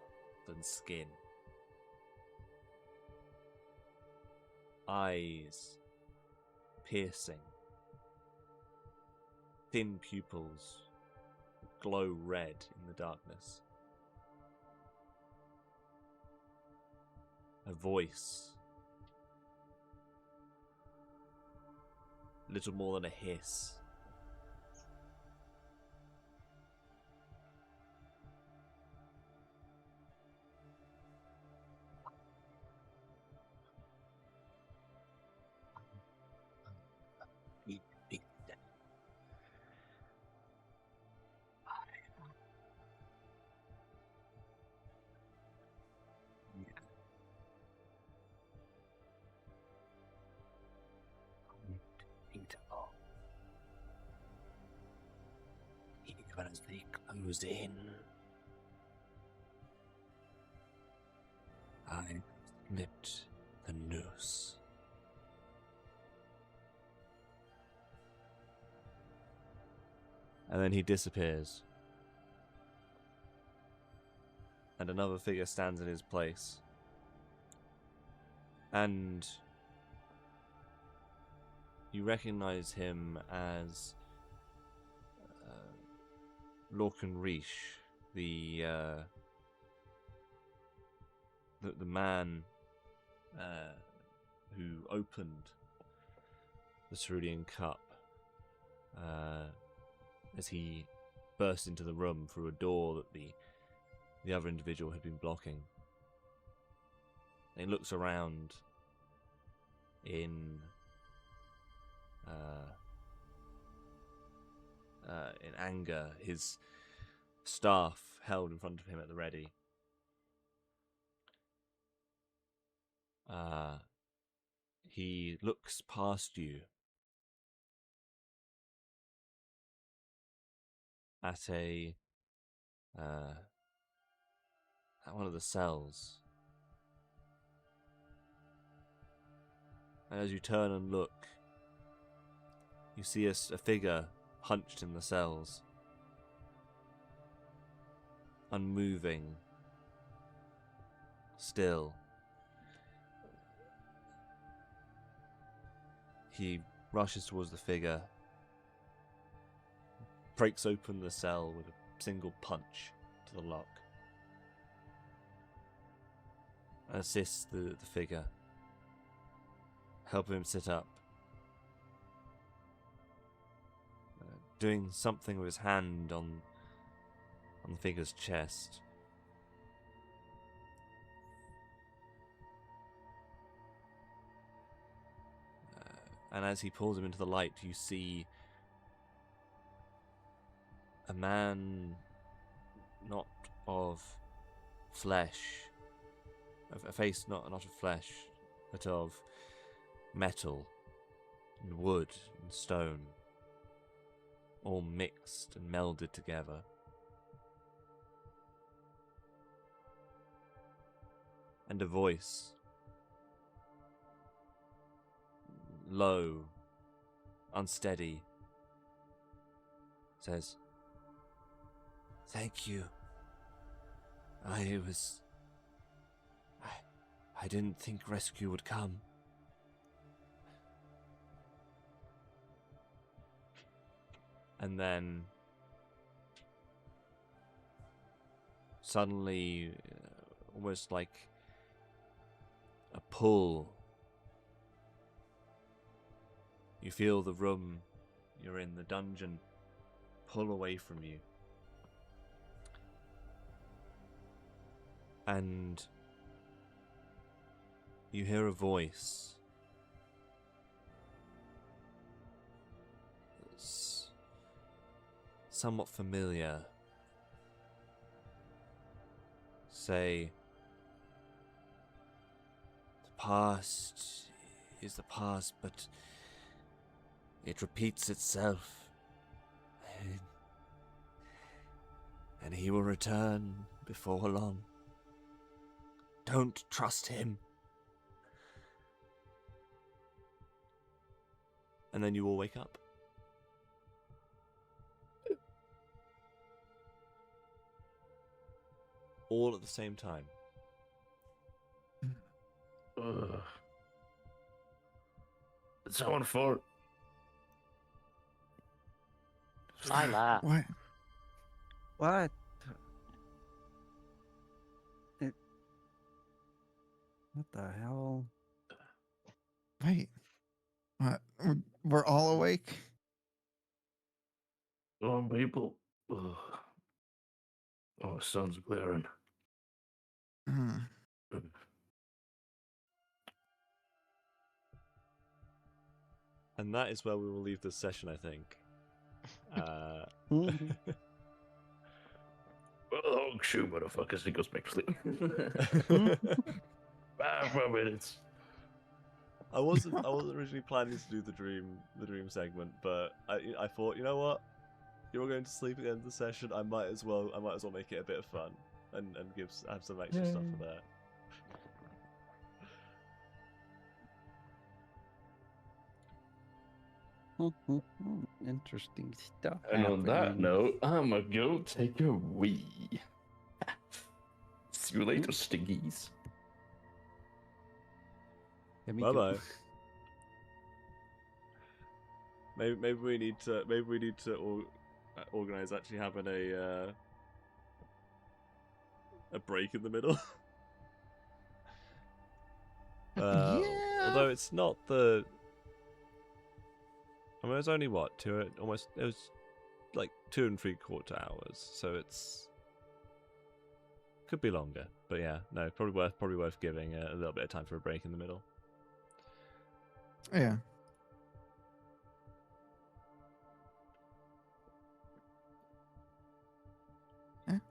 than skin. Eyes piercing. Thin pupils glow red in the darkness. A voice. Little more than a hiss. Even as they close in, I slipped the noose. And then he disappears. And another figure stands in his place. And you recognize him as Lorcan Reich, the man who opened the Cerulean Cup as he burst into the room through a door that the other individual had been blocking. And he looks around in anger, his staff held in front of him at the ready. He looks past you at at one of the cells. And as you turn and look, you see a figure hunched in the cells, unmoving, still. He rushes towards the figure, breaks open the cell with a single punch to the lock, and assists the figure, helping him sit up, doing something with his hand on the figure's chest. And as he pulls him into the light, you see a man not of flesh, a face not of flesh, but of metal and wood and stone, all mixed and melded together. And a voice, low, unsteady, says, "Thank you. I didn't think rescue would come." And then suddenly, almost like a pull, you feel the room you're in, the dungeon, pull away from you. And you hear a voice. It's somewhat familiar. Say, "The past is the past, but it repeats itself. And he will return before long. Don't trust him." And then you all wake up. All at the same time. Ugh. Did someone fart? Lila. What? What? What the hell? Wait. What? We're all awake? Oh, people. Ugh. Oh, sun's glaring. Hmm. And that is where we will leave this session, I think. Mhm. Oh, shoot, motherfuckers. He goes back to sleep. 5 more minutes. I wasn't originally planning to do the dream segment, but I thought, you know what? You're going to sleep at the end of the session. I might as well make it a bit of fun and have some extra stuff for that. Interesting stuff. And on that happening. note, I'm gonna go take a wee. See you later, stingies. Let me Bye go. bye. Maybe we need to organize actually having a break in the middle. Yeah. Although it's not the. I mean, it was only what it was like 2 3/4 hours, so it's could be longer. But yeah, no, probably worth giving a little bit of time for a break in the middle. Yeah.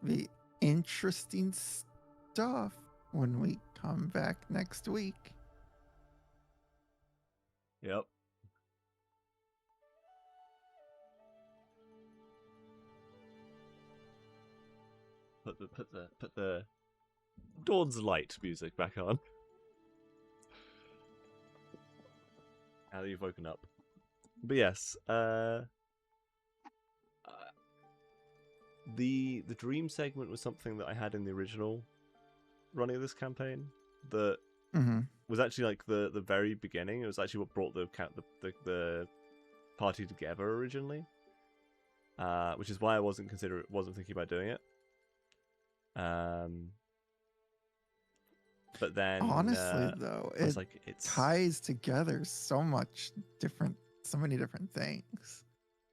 Be interesting stuff when we come back next week. Yep. Put the Dawn's Light music back on. Now that you've woken up. But yes, the dream segment was something that I had in the original running of this campaign that Mm-hmm. was actually like the very beginning. It was actually what brought the party together originally, which is why I wasn't thinking about doing it. But then Honestly, though, I was it like, it's ties together so many different things.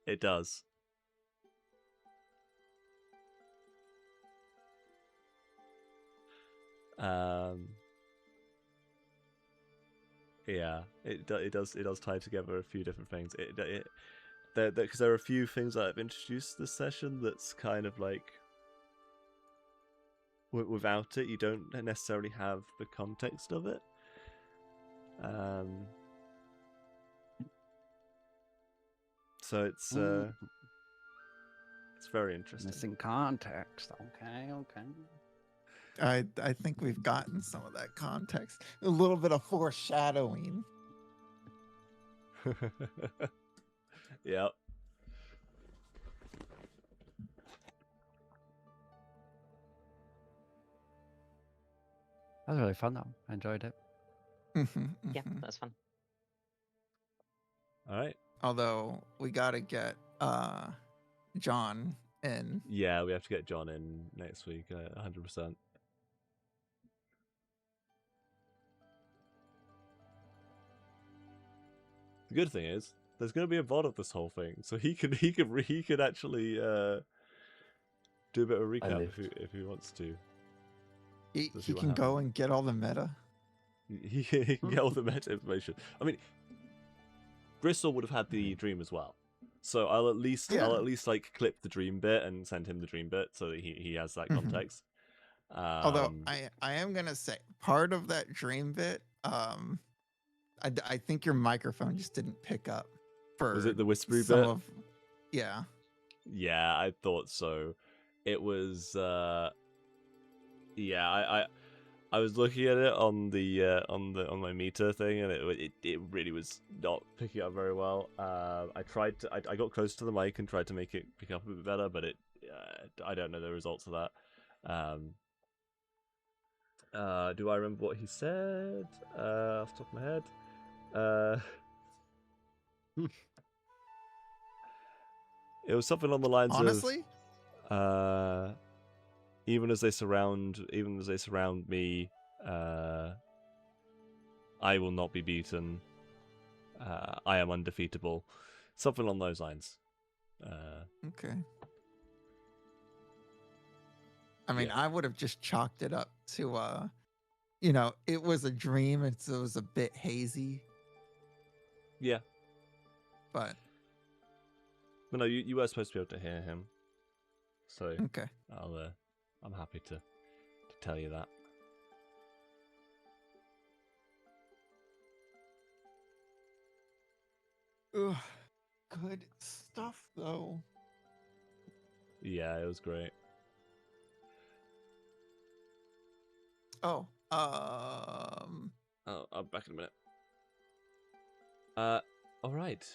it does. Yeah, it does tie together a few different things. Because there are a few things that I've introduced this session that's kind of like without it you don't necessarily have the context of it. So it's very interesting. Missing context. Okay. I think we've gotten some of that context. A little bit of foreshadowing. Yep. That was really fun though. I enjoyed it. Yeah, that's fun. All right. Although we gotta get John in. Yeah, we have to get John in next week, 100%. The good thing is, there's going to be a VOD of this whole thing, so he could actually do a bit of a recap if he wants to. He See what can go happened. and get all the meta. He can get all the meta information. I mean, Gristle would have had the dream as well, so I'll at least like clip the dream bit and send him the dream bit so that he has that context. Although I am gonna say part of that dream bit, I think your microphone just didn't pick up. Was it the whispery some bit? Yeah. Yeah, I thought so. It was yeah, I was looking at it on on my meter thing, and it really was not picking up very well. I got close to the mic and tried to make it pick up a bit better, but I don't know the results of that. Do I remember what he said off the top of my head? It was something on the lines Honestly? of even as they surround me, I will not be beaten. I am undefeatable. Something along those lines. Okay. I mean, Yeah. I would have just chalked it up to it was a dream, and so it was a bit hazy. Yeah. But no, you were supposed to be able to hear him. So okay. I'm happy to tell you that. Ugh, good stuff though. Yeah, it was great. Oh, I'll back in a minute. All right.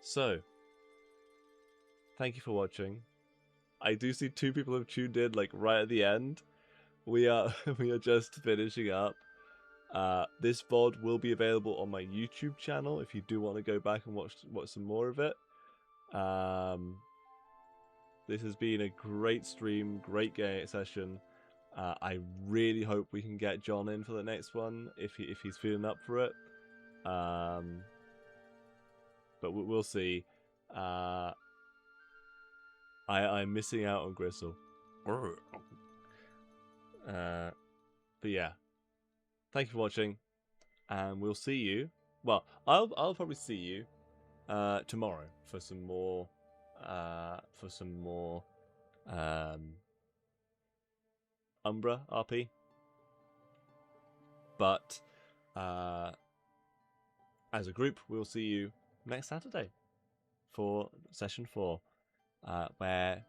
So, thank you for watching. I do see 2 people have tuned in like right at the end. We are just finishing up. This VOD will be available on my YouTube channel if you do want to go back and watch some more of it. This has been a great stream, great game session. I really hope we can get John in for the next one if he's feeling up for it. But we'll see. I'm missing out on Gristle. But yeah, thank you for watching, and we'll see you. Well, I'll probably see you tomorrow for some more Umbra RP. But as a group, we'll see you next Saturday for session 4, where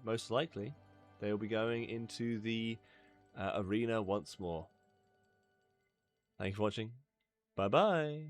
most likely they will be going into the arena once more. Thank you for watching. Bye bye.